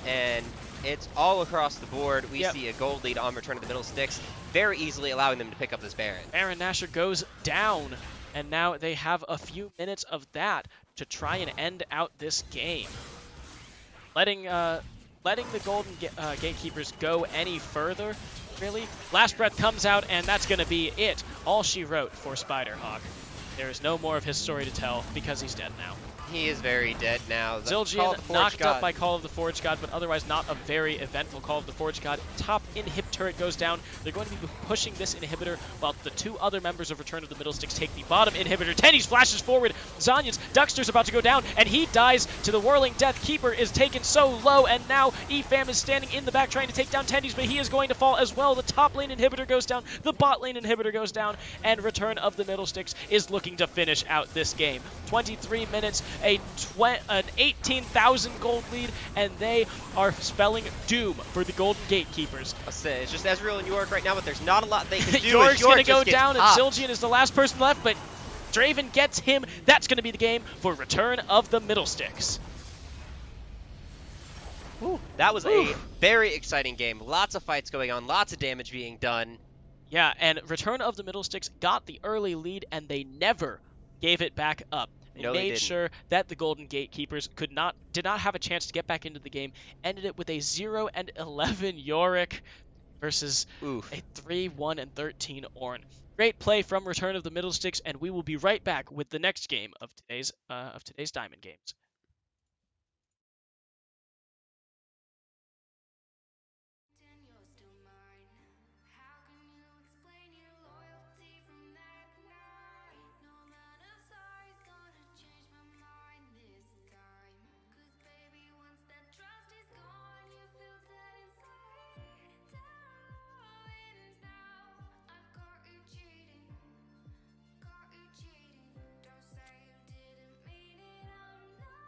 Speaker 3: and it's all across the board. We see a gold lead on Return of the Middle Sticks, very easily allowing them to pick up this Baron.
Speaker 1: Baron Nashor goes down, and now they have a few minutes of that to try and end out this game. Letting the Golden Gatekeepers go any further, really? Last Breath comes out, and that's going to be it. All she wrote for Spiderhawk. There is no more of his story to tell because he's dead now.
Speaker 3: He is very dead now.
Speaker 1: Zildjian knocked up by Call of the Forge God, but otherwise not a very eventful Call of the Forge God. Top inhib turret goes down. They're going to be pushing this inhibitor while the two other members of Return of the Middle Sticks take the bottom inhibitor. Tennies flashes forward. Zanyans, Duckster's about to go down, and he dies to the Whirling Death. Keeper is taken so low, and now EFAM is standing in the back trying to take down Tennies, but he is going to fall as well. The top lane inhibitor goes down, the bot lane inhibitor goes down, and Return of the Middle Sticks is looking to finish out this game. 23 minutes, an 18,000 gold lead, and they are spelling doom for the Golden Gatekeepers.
Speaker 3: I'll say, it's just Ezreal and York right now, but there's not a lot they can do.
Speaker 1: York's going to go
Speaker 3: just
Speaker 1: down, and
Speaker 3: popped.
Speaker 1: Zildjian is the last person left, but Draven gets him. That's going to be the game for Return of the Middle Sticks.
Speaker 3: That was a very exciting game. Lots of fights going on, lots of damage being done.
Speaker 1: Yeah, and Return of the Middle Sticks got the early lead, and they never gave it back up. They made sure that the Golden Gatekeepers did not have a chance to get back into the game. Ended it with a 0-11 Yorick versus a 3-1-13 Ornn. Great play from Return of the Middle Sticks, and we will be right back with the next game of today's Diamond Games.
Speaker 6: You're still mine. How can you explain your loyalty from that night? No amount of sorry's gonna change my mind this time. 'Cause baby, once that trust is gone, you feel dead inside. Down winds now. I caught you cheating. Caught you cheating. Don't say you didn't mean it. I'm not.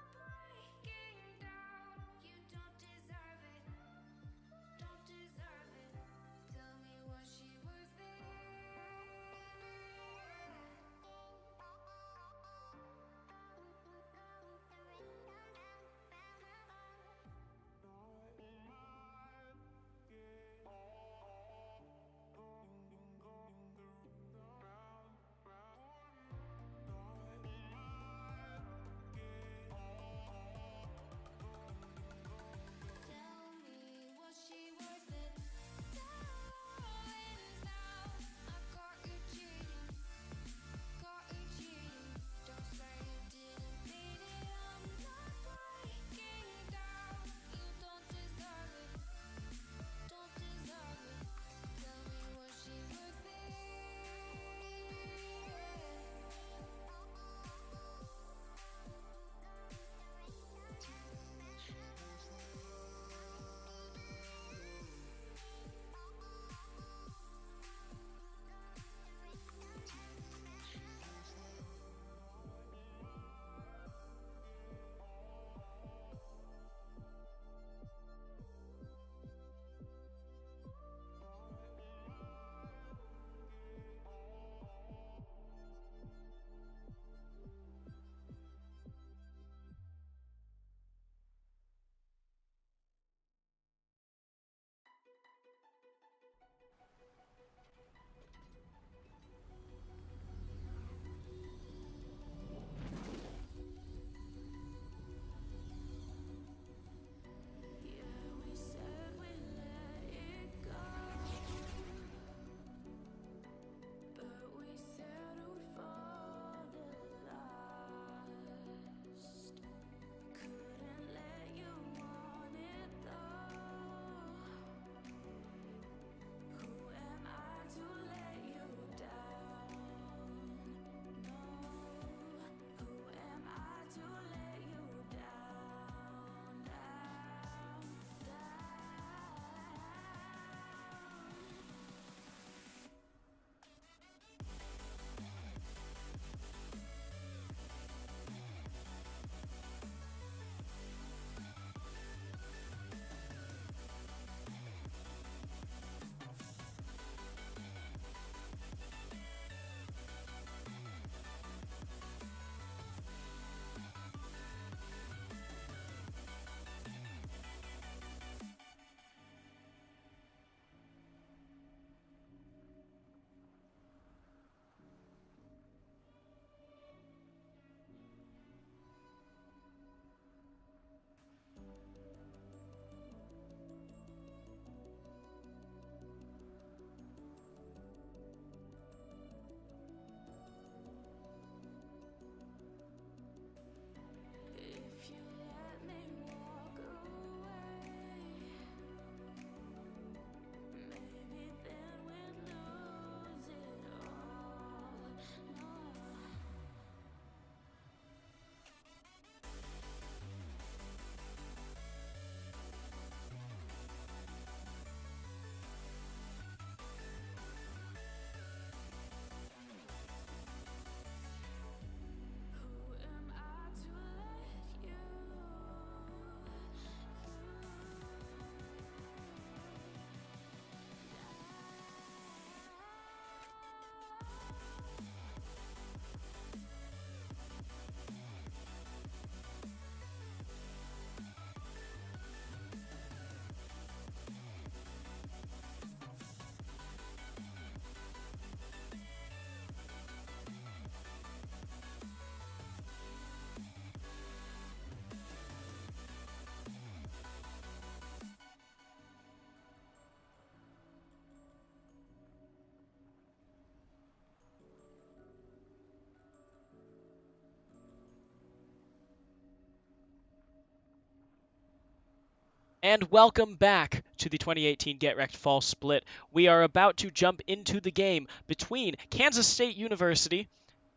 Speaker 1: And welcome back to the 2018 GetRECt Fall Split. We are about to jump into the game between Kansas State University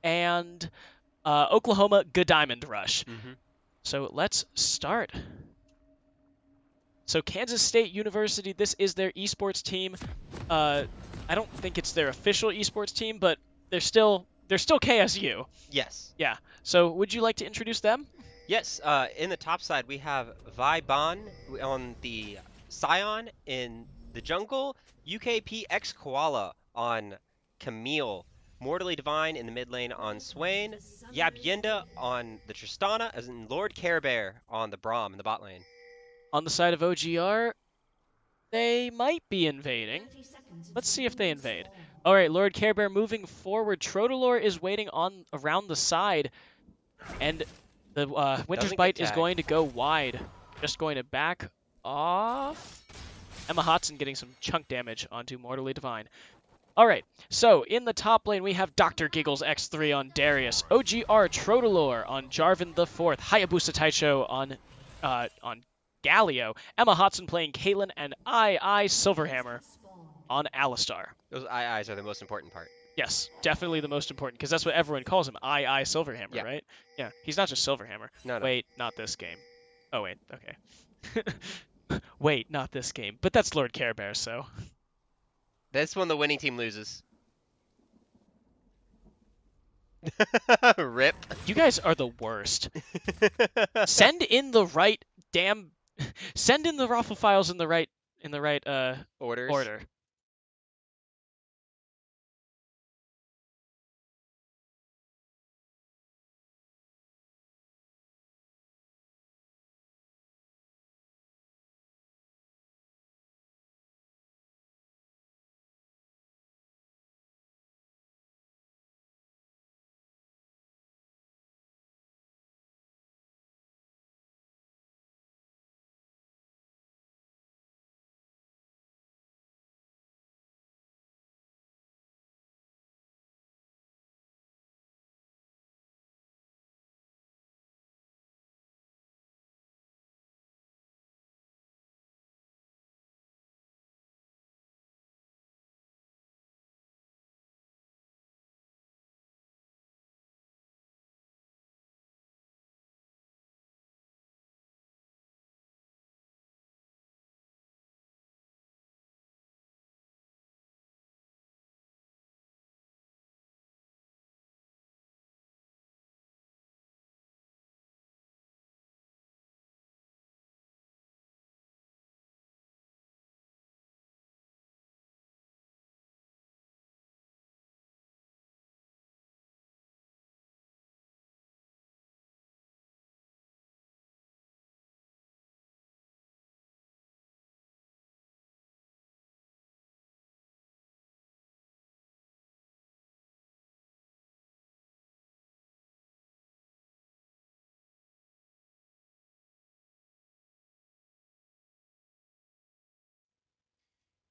Speaker 1: and Oklahoma Diamond Rush.
Speaker 3: Mm-hmm.
Speaker 1: So let's start. So Kansas State University, this is their esports team. I don't think it's their official esports team, but they're still KSU.
Speaker 3: Yes.
Speaker 1: Yeah. So would you like to introduce them?
Speaker 3: Yes, in the top side we have Vi Ban on the Scion in the jungle, UKP X Koala on Camille, Mortally Divine in the mid lane on Swain, Yabyenda on the Tristana, as in Lord Care Bear on the Braum in the bot lane.
Speaker 1: On the side of OGR, they might be invading.
Speaker 4: 30 seconds
Speaker 1: Let's see
Speaker 4: until
Speaker 1: if they
Speaker 4: minions
Speaker 1: invade.
Speaker 4: spawn.
Speaker 1: All right, Lord Care Bear moving forward. Trotolor is waiting on around the side, and the Winter's
Speaker 3: Doesn't get
Speaker 1: Bite is
Speaker 3: tagged.
Speaker 1: going to go wide. Just going to back off. Emma Hotson getting some chunk damage onto Mortally Divine. All right, so in the top lane we have Dr. Giggles X3 on Darius, OGR Trotolor on Jarvan the Fourth, Hayabusa Taicho on Galio, Emma Hotson playing Caitlyn, and I Silverhammer
Speaker 4: Spawn.
Speaker 1: on Alistar.
Speaker 3: Those IIs are the most important part.
Speaker 1: Yes, definitely the most important, because that's what everyone calls him, I Silverhammer,
Speaker 3: Yeah.
Speaker 1: right? Yeah, he's not just Silverhammer.
Speaker 3: No.
Speaker 1: Wait, not this game. Oh, wait, okay. Wait, not this game. But that's Lord Care Bear, so...
Speaker 3: That's when the winning team loses. Rip.
Speaker 1: You guys are the worst. Send in the right damn... Send in the raffle files in the right
Speaker 3: Orders.
Speaker 1: order.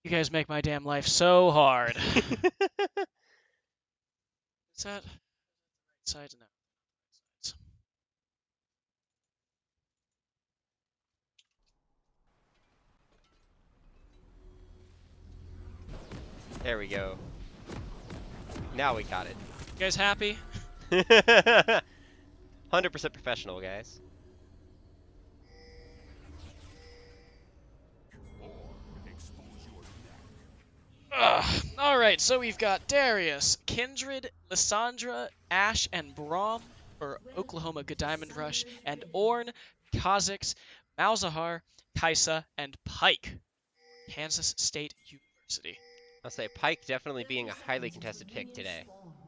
Speaker 1: You guys make my damn life so hard. Is that right side? No.
Speaker 3: There we go. Now we got
Speaker 1: You guys happy?
Speaker 3: it. 100% professional, guys.
Speaker 1: All right, so we've got Darius, Kindred, Lissandra, Ashe, and Braum for Oklahoma Diamond Rush, and Ornn, Kha'Zix, Malzahar, Kaisa, and Pike, Kansas State University.
Speaker 3: I'll say Pike definitely being a highly contested pick today.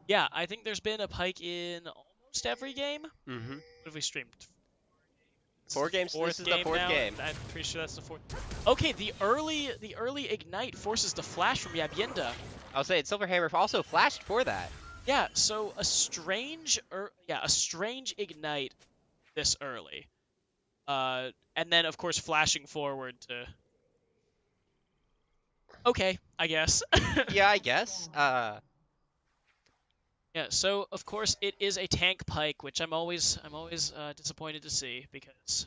Speaker 1: Yeah, I think there's been a Pike in almost every game.
Speaker 3: Mm-hmm.
Speaker 1: What have we streamed?
Speaker 3: 4 games.
Speaker 1: Fourth
Speaker 3: This is the
Speaker 1: game
Speaker 3: 4th
Speaker 1: now?
Speaker 3: game.
Speaker 1: I'm pretty sure that's the fourth. Okay, the early ignite forces the flash from Yabyenda.
Speaker 3: I'll say Silverhammer also flashed for that.
Speaker 1: Yeah, so a strange ignite this early. And then of course flashing forward to okay, I guess.
Speaker 3: Yeah, I guess.
Speaker 1: Yeah, so of course it is a tank Pike, which I'm always disappointed to see because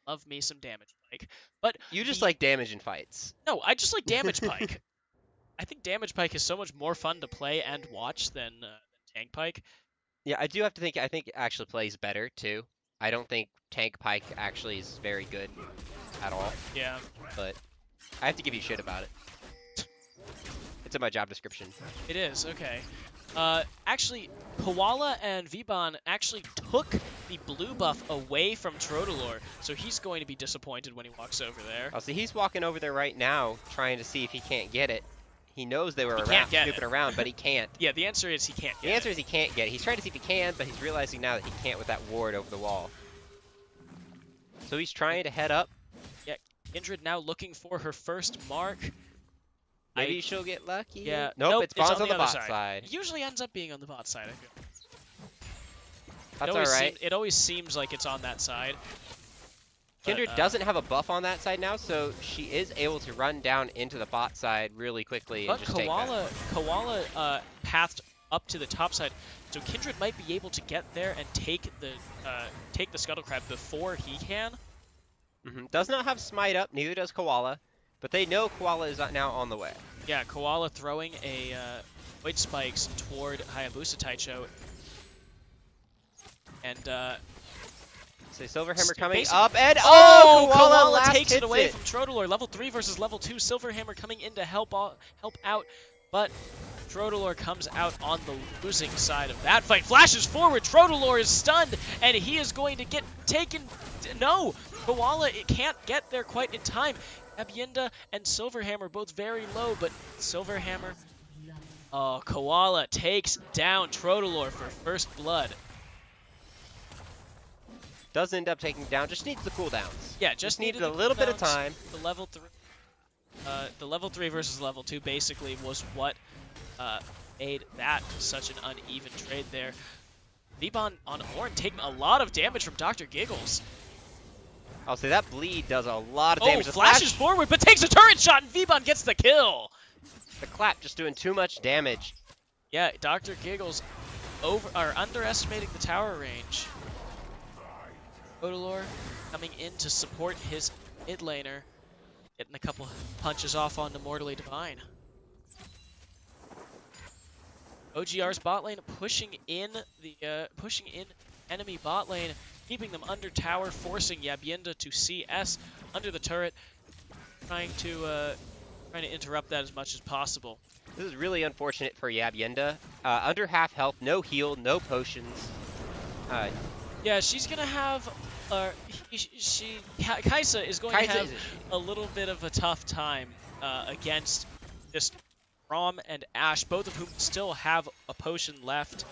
Speaker 1: love me some damage Pike. But
Speaker 3: You just
Speaker 1: the-
Speaker 3: like damage in fights.
Speaker 1: no, I just like damage Pike. I think damage Pike is so much more fun to play and watch than tank Pike.
Speaker 3: Yeah, I do have to think. I think it actually plays better too. I don't think tank Pike actually is very good at all,
Speaker 1: Yeah.
Speaker 3: but I have to give you shit about it. It's in my job description.
Speaker 1: It is, okay. Actually, Koala and Vban actually took the blue buff away from Trodolor, so he's going to be disappointed when he walks over there.
Speaker 3: Oh, see, he's walking over there right now, trying to see if he can't get it. He knows they were
Speaker 1: He
Speaker 3: around,
Speaker 1: can't get
Speaker 3: snooping
Speaker 1: it.
Speaker 3: around, but he can't.
Speaker 1: Yeah, the answer is he can't get
Speaker 3: The answer
Speaker 1: it.
Speaker 3: is he can't get it. He's trying to see if he can, but he's realizing now that he can't with that ward over the wall. So he's trying to head up.
Speaker 1: Kindred now looking for her first mark.
Speaker 3: Maybe she'll get lucky.
Speaker 1: Yeah.
Speaker 3: Nope, it spawns on the
Speaker 1: other
Speaker 3: bot side.
Speaker 1: It usually ends up being on the bot side, I feel.
Speaker 3: That's alright.
Speaker 1: It always seems like it's on that side.
Speaker 3: Kindred
Speaker 1: but,
Speaker 3: doesn't have a buff on that side now, so she is able to run down into the bot side really quickly and
Speaker 1: But
Speaker 3: just take that.
Speaker 1: Koala pathed up to the top side, so Kindred might be able to get there and take the Scuttle Crab before he can.
Speaker 3: Does not have smite up, neither does Koala, but they know Koala is now on the way.
Speaker 1: Yeah, Koala throwing a Void Spikes toward Hayabusa Taicho. And
Speaker 3: So Silverhammer coming
Speaker 1: Basically-
Speaker 3: up, and
Speaker 1: Koala
Speaker 3: last
Speaker 1: takes it
Speaker 3: hits
Speaker 1: away from Trodolor. Level 3 versus level 2. Silverhammer coming in to help out, but Trodolor comes out on the losing side of that fight. Flashes forward. Trodolor is stunned, and he is going to get taken. No, Koala it can't get there quite in time. Abienda and Silverhammer both very low, but Silverhammer. Oh, Koala takes down Trodolor for first blood.
Speaker 3: Does end up taking down, just needs the cooldowns.
Speaker 1: Yeah, just
Speaker 3: needed
Speaker 1: needed
Speaker 3: a
Speaker 1: the
Speaker 3: little bit of
Speaker 1: cooldowns.
Speaker 3: time.
Speaker 1: The level 3 versus level 2 basically was what made that such an uneven trade there. Vban on Horn taking a lot of damage from Dr. Giggles.
Speaker 3: I'll say that bleed does a lot of damage. The
Speaker 1: Flashes forward, but takes a turret shot, and Vban gets the kill.
Speaker 3: The clap just doing too much damage.
Speaker 1: Yeah, Dr. Giggles underestimating the tower range. Trodolor coming in to support his mid laner, getting a couple punches off onto Mortally Divine. OGR's bot lane pushing in enemy bot lane, keeping them under tower, forcing Yabienda to CS under the turret, trying to interrupt that as much as possible.
Speaker 3: This is really unfortunate for Yabienda. Under half health, no heal, no potions.
Speaker 1: Yeah, she's gonna have. Kaisa is going to have a little bit of a tough time against just Rom and Ashe, both of whom still have a potion left.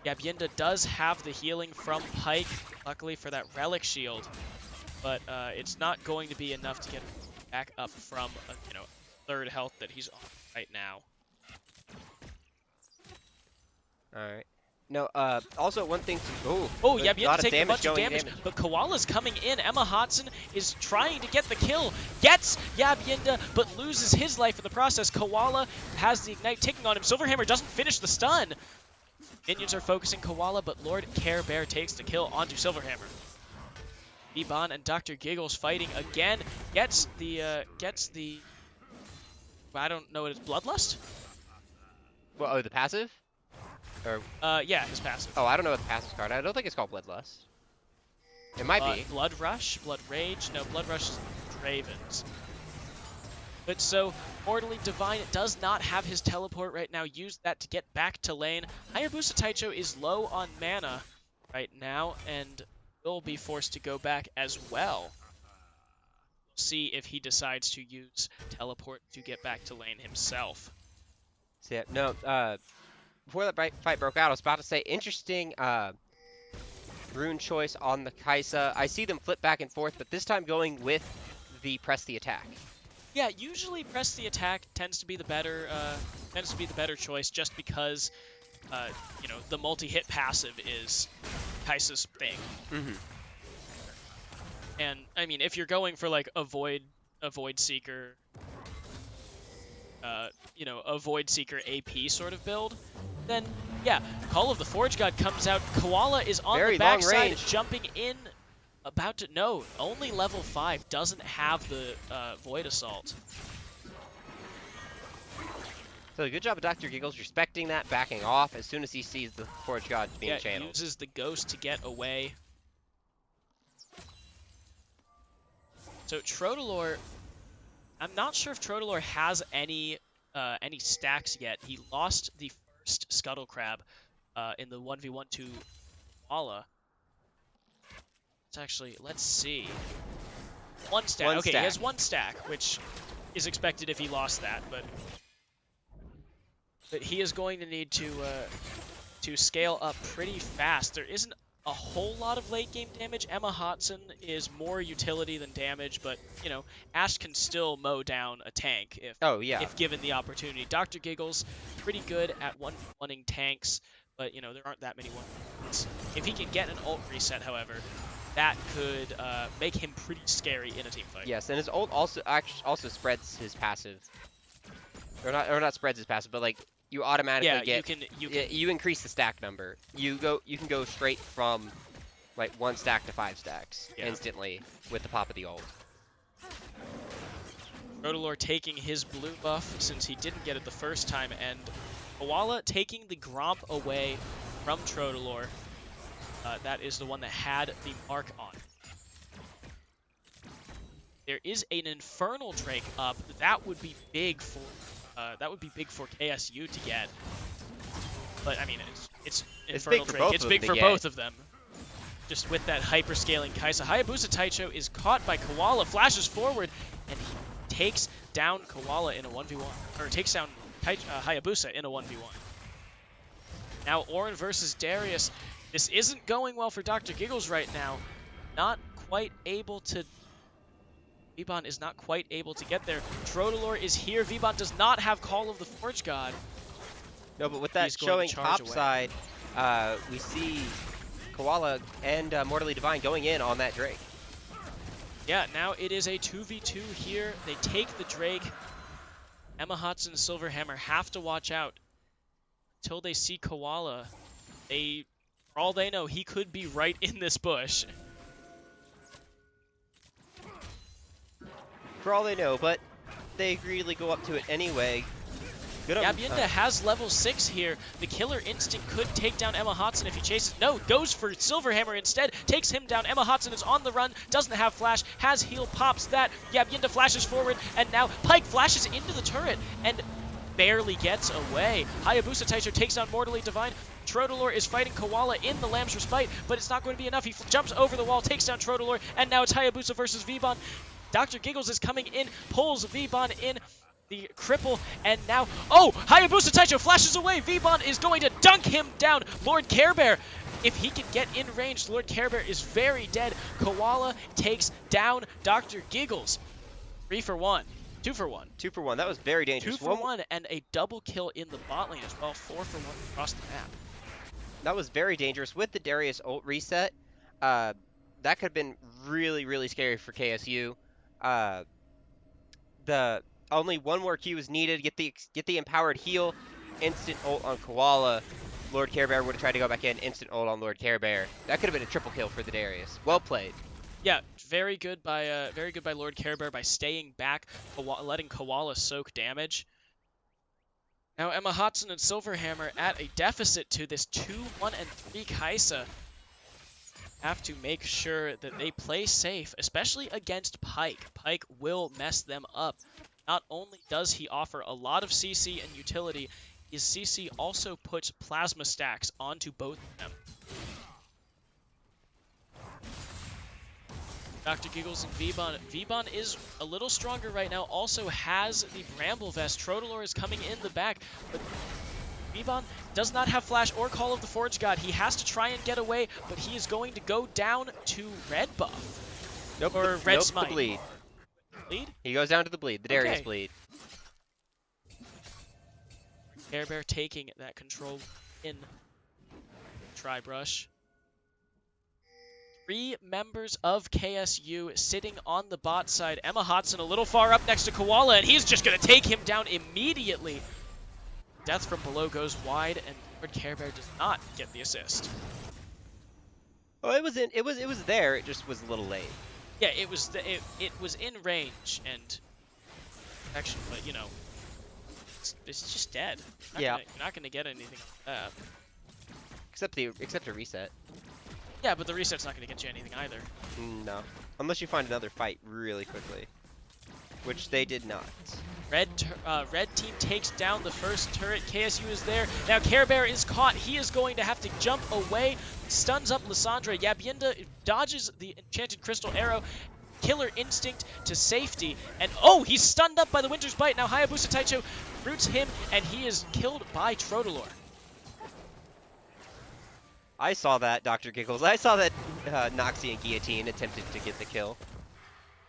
Speaker 1: Yabienda does have the healing from Pike, luckily for that Relic Shield, but it's not going to be enough to get back up from third health that he's on right now.
Speaker 3: All right. No, also one thing to...
Speaker 1: Yabienda taking a bunch of damage, but Koala's coming in. Emma Hodson is trying to get the kill, gets Yabienda, but loses his life in the process. Koala has the Ignite ticking on him. Silverhammer doesn't finish the stun. Minions are focusing Koala, but Lord Care Bear takes the kill onto Silverhammer. Vban and Dr. Giggles fighting again. Gets the I don't know what it's Bloodlust?
Speaker 3: Well, the passive? Or
Speaker 1: yeah, his passive.
Speaker 3: oh, I don't know what the passive card. I don't think it's called Bloodlust. It might be.
Speaker 1: Blood Rush, Blood Rage. No, Blood Rush is Ravens. But so, Mortally Divine does not have his teleport right now. Use that to get back to lane. Hayabusa Taicho is low on mana right now and will be forced to go back as well. See if he decides to use teleport to get back to lane himself.
Speaker 3: So, yeah, no, before that fight broke out, I was about to say, interesting rune choice on the Kaisa. I see them flip back and forth, but this time going with the press the attack.
Speaker 1: Yeah, usually press the attack tends to be the better choice, just because the multi-hit passive is Kaisa's thing. And I mean, if you're going for like a void seeker, a void seeker AP sort of build, then yeah, Call of the Forge God comes out. Koala is on
Speaker 3: Very
Speaker 1: the
Speaker 3: long
Speaker 1: backside,
Speaker 3: range.
Speaker 1: jumping in About to no, only level 5 doesn't have the Void Assault.
Speaker 3: So good job of Dr. Giggles respecting that, backing off as soon as he sees the Forge God being
Speaker 1: Yeah,
Speaker 3: channeled.
Speaker 1: uses the Ghost to get away. So Trotalor, I'm not sure if Trotalor has any stacks yet. He lost the first Scuttle Crab in the 1v1 to Walla. Let's see. One stack.
Speaker 3: One
Speaker 1: Okay,
Speaker 3: stack.
Speaker 1: he has one stack, which is expected if he lost that, but he is going to need to scale up pretty fast. There isn't a whole lot of late game damage. Emma Hotson is more utility than damage, but you know, Ash can still mow down a tank if given the opportunity. Dr. Giggles pretty good at one-running tanks, but you know, there aren't that many one-runs. If he can get an ult reset, however, that could make him pretty scary in a team fight.
Speaker 3: Yes, and his ult also spreads his passive. Or not spreads his passive, but like you automatically you increase the stack number. You can go straight from like 1 stack to 5 stacks instantly with the pop of the ult.
Speaker 1: Trotalor taking his blue buff since he didn't get it the first time, and Koala taking the Gromp away from Trotalor. That is the one that had the mark on. There is an Infernal Drake up. That would be big for KSU to get. But I mean, it's Infernal Drake. It's big for both of them. Just with that hyperscaling Kai'Sa. Hayabusa Taicho is caught by Koala, flashes forward, and he takes down Koala in a 1v1, or takes down Hayabusa in a 1v1. Now Orin versus Darius. This isn't going well for Dr. Giggles right now. Not quite able to... Vebon is not quite able to get there. Trotalor is here. Vebon does not have Call of the Forge God.
Speaker 3: No, but with that showing top side, we see Koala and Mortally Divine going in on that Drake.
Speaker 1: Yeah, now it is a 2v2 here. They take the Drake. Emma Hotson and Silverhammer have to watch out until they see Koala. For all they know, he could be right in this bush.
Speaker 3: For all they know, but they really go up to it anyway.
Speaker 1: Yabyinda has level 6 here. The Killer Instinct could take down Emma Hotson if he chases. No, goes for Silverhammer instead. Takes him down. Emma Hotson is on the run. Doesn't have flash. Has heal. Pops that. Yabyinda flashes forward. And now Pike flashes into the turret and barely gets away. Hayabusa Taicho takes down Mortally Divine. Trotalor is fighting Koala in the Lamb's Respite, but it's not going to be enough. He jumps over the wall, takes down Trotalor, and now it's Hayabusa versus Vebon. Dr. Giggles is coming in, pulls Vebon in the cripple, and now... Oh! Hayabusa Taicho flashes away! Vebon is going to dunk him down! Lord Care Bear, if he can get in range, Lord Care Bear is very dead. Koala takes down Dr. Giggles. 3 for 1. 2 for 1.
Speaker 3: 2 for 1. That was very dangerous.
Speaker 1: 2 for 1, and a double kill in the bot lane as well. 4 for 1 across the map.
Speaker 3: That was very dangerous. With the Darius ult reset, that could have been really, really scary for KSU. The only one more Q is needed. Get the empowered heal. Instant ult on Koala. Lord Care Bear would have tried to go back in. Instant ult on Lord Care Bear. That could have been a triple kill for the Darius. Well played.
Speaker 1: Yeah, very good by Lord Care Bear by staying back, letting Koala soak damage. Now Emma Hotson and Silverhammer at a deficit to this 2, 1, and 3 Kai'Sa. Have to make sure that they play safe, especially against Pike. Pike will mess them up. Not only does he offer a lot of CC and utility, his CC also puts plasma stacks onto both of them. Dr. Giggles and Vebon. Vebon is a little stronger right now, also has the Bramble Vest. Trotalor is coming in the back, but Vebon does not have Flash or Call of the Forge God. He has to try and get away, but he is going to go down to red buff.
Speaker 3: Nope,
Speaker 1: or red
Speaker 3: nope,
Speaker 1: smite.
Speaker 3: The bleed.
Speaker 1: Bleed?
Speaker 3: He goes down to the bleed, the Darius
Speaker 1: Okay.
Speaker 3: bleed.
Speaker 1: Care Bear taking that control in Tri-Brush. 3 members of KSU sitting on the bot side. Emma Hotson a little far up next to Koala, and he's just going to take him down immediately. Death from below goes wide, and Lord Care Bear does not get the assist.
Speaker 3: Oh, it was there. It just was a little late.
Speaker 1: Yeah, it was it was in range and action, but you know, it's just dead.
Speaker 3: Yeah.
Speaker 1: You're not gonna get anything off that.
Speaker 3: Except a reset.
Speaker 1: Yeah, but the reset's not gonna get you anything either.
Speaker 3: No, unless you find another fight really quickly, which they did not.
Speaker 1: Red team takes down the first turret. KSU is there. Now Care Bear is caught. He is going to have to jump away. Stuns up Lissandra. Yabienda dodges the Enchanted Crystal Arrow. Killer Instinct to safety. And oh, he's stunned up by the Winter's Bite. Now Hayabusa Taicho roots him, and he is killed by Trotalor.
Speaker 3: I saw that, Dr. Giggles. I saw that Noxie and Guillotine attempted to get the kill.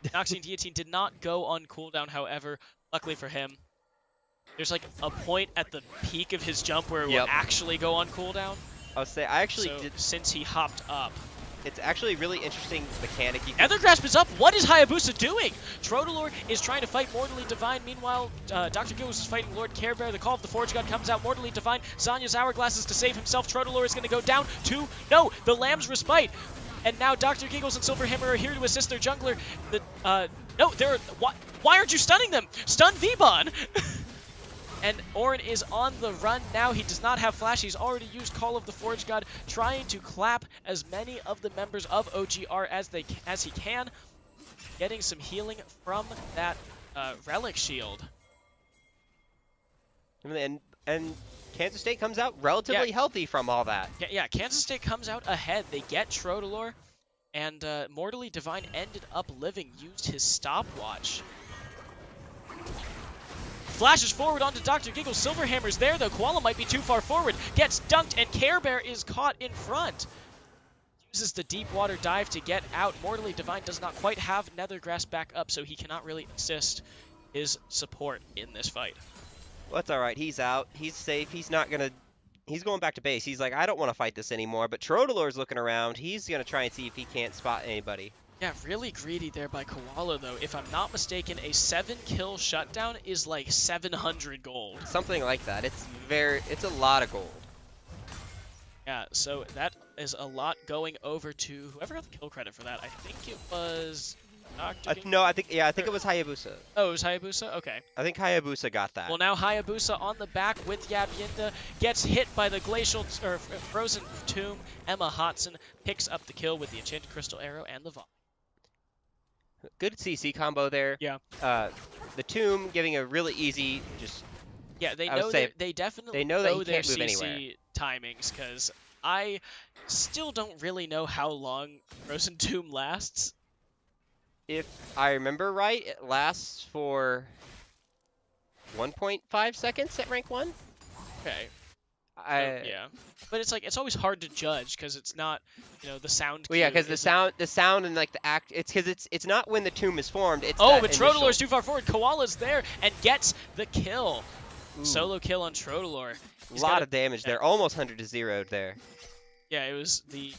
Speaker 1: Noxie and Guillotine did not go on cooldown, however, luckily for him. There's like a point at the peak of his jump where it will actually go on cooldown.
Speaker 3: I'll say, I actually
Speaker 1: So,
Speaker 3: did.
Speaker 1: since he hopped up.
Speaker 3: It's actually really interesting mechanic.
Speaker 1: Nether Grasp is up. What is Hayabusa doing? Trotalor is trying to fight Mortally Divine. Meanwhile, Dr. Gills is fighting Lord Care Bear. The Call of the Forge God comes out. Mortally Divine. Zanya's Hourglasses to save himself. Trotalor is going to go down to... No! The Lamb's Respite. And now Dr. Giggles and Silverhammer are here to assist their jungler. No, they're... Why aren't you stunning them? Stun V-Bon! And Orin is on the run now. He does not have flash. He's already used Call of the Forge God, trying to clap as many of the members of OGR as he can, getting some healing from that relic shield.
Speaker 3: And Kansas State comes out relatively healthy from all that.
Speaker 1: Yeah, Kansas State comes out ahead. They get Trotalor, and Mortally Divine ended up living, used his stopwatch. Flashes forward onto Dr. Giggles. Silverhammer's there, though. Koala might be too far forward. Gets dunked, and Care Bear is caught in front. Uses the deep water dive to get out. Mortally Divine does not quite have Nethergrass back up, so he cannot really assist his support in this fight.
Speaker 3: Well, that's all right. He's out. He's safe. He's not gonna. He's going back to base. He's like, I don't want to fight this anymore. But Trotalor's looking around. He's gonna try and see if he can't spot anybody.
Speaker 1: Yeah, really greedy there by Koala, though. If I'm not mistaken, a 7-kill shutdown is like 700 gold.
Speaker 3: Something like that. It's a lot of gold.
Speaker 1: Yeah, so that is a lot going over to whoever got the kill credit for that. I think it was Dr.
Speaker 3: No, I think it was Hayabusa.
Speaker 1: Oh, it was Hayabusa? Okay.
Speaker 3: I think Hayabusa got that.
Speaker 1: Well, now Hayabusa on the back with Yabienda gets hit by the glacial or frozen tomb. Emma Hotson picks up the kill with the Enchanted Crystal Arrow and the volley.
Speaker 3: Good CC combo there.
Speaker 1: Yeah.
Speaker 3: The tomb giving a really easy just.
Speaker 1: Yeah, they
Speaker 3: I would
Speaker 1: know
Speaker 3: say
Speaker 1: they definitely
Speaker 3: they know that he
Speaker 1: their
Speaker 3: can't move
Speaker 1: CC
Speaker 3: anywhere.
Speaker 1: timings, because I still don't really know how long Frozen Tomb lasts.
Speaker 3: If I remember right, it lasts for 1.5 seconds at rank 1.
Speaker 1: Okay.
Speaker 3: I,
Speaker 1: yeah, but it's like it's always hard to judge because it's not, the sound.
Speaker 3: Well, yeah,
Speaker 1: cue
Speaker 3: because
Speaker 1: isn't-
Speaker 3: the sound and like the act, it's because it's not when the tomb is formed. It's
Speaker 1: Oh,
Speaker 3: that
Speaker 1: but
Speaker 3: initial-
Speaker 1: Trotalor's too far forward. Koala's there and gets the kill.
Speaker 3: Ooh,
Speaker 1: Solo kill on Trotalor.
Speaker 3: a lot of damage there, almost 100 to 0 there.
Speaker 1: Yeah, it was the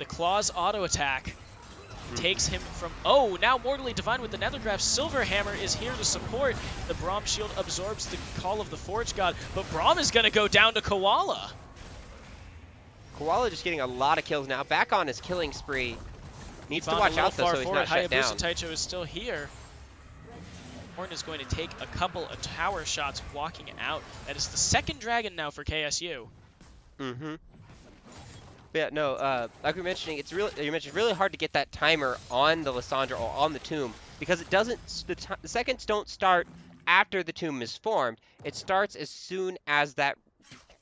Speaker 1: Claw's auto attack takes him from... Oh, now Mortally Divine with the Nethergraph. Silverhammer is here to support. The Braum shield absorbs the Call of the Forge God, but Braum is going to go down to Koala.
Speaker 3: Koala just getting a lot of kills now, back on his killing spree. Needs to
Speaker 1: Yvonne
Speaker 3: watch
Speaker 1: a little
Speaker 3: out though,
Speaker 1: far
Speaker 3: so he's
Speaker 1: forward.
Speaker 3: not shut down.
Speaker 1: Hayabusa Taicho is still here. Horn is going to take a couple of tower shots walking out. That is the second dragon now for KSU.
Speaker 3: Mm-hmm. Yeah, no, like we were mentioning, you mentioned really hard to get that timer on the Lissandra or on the tomb because it doesn't. The seconds don't start after the tomb is formed. It starts as soon as that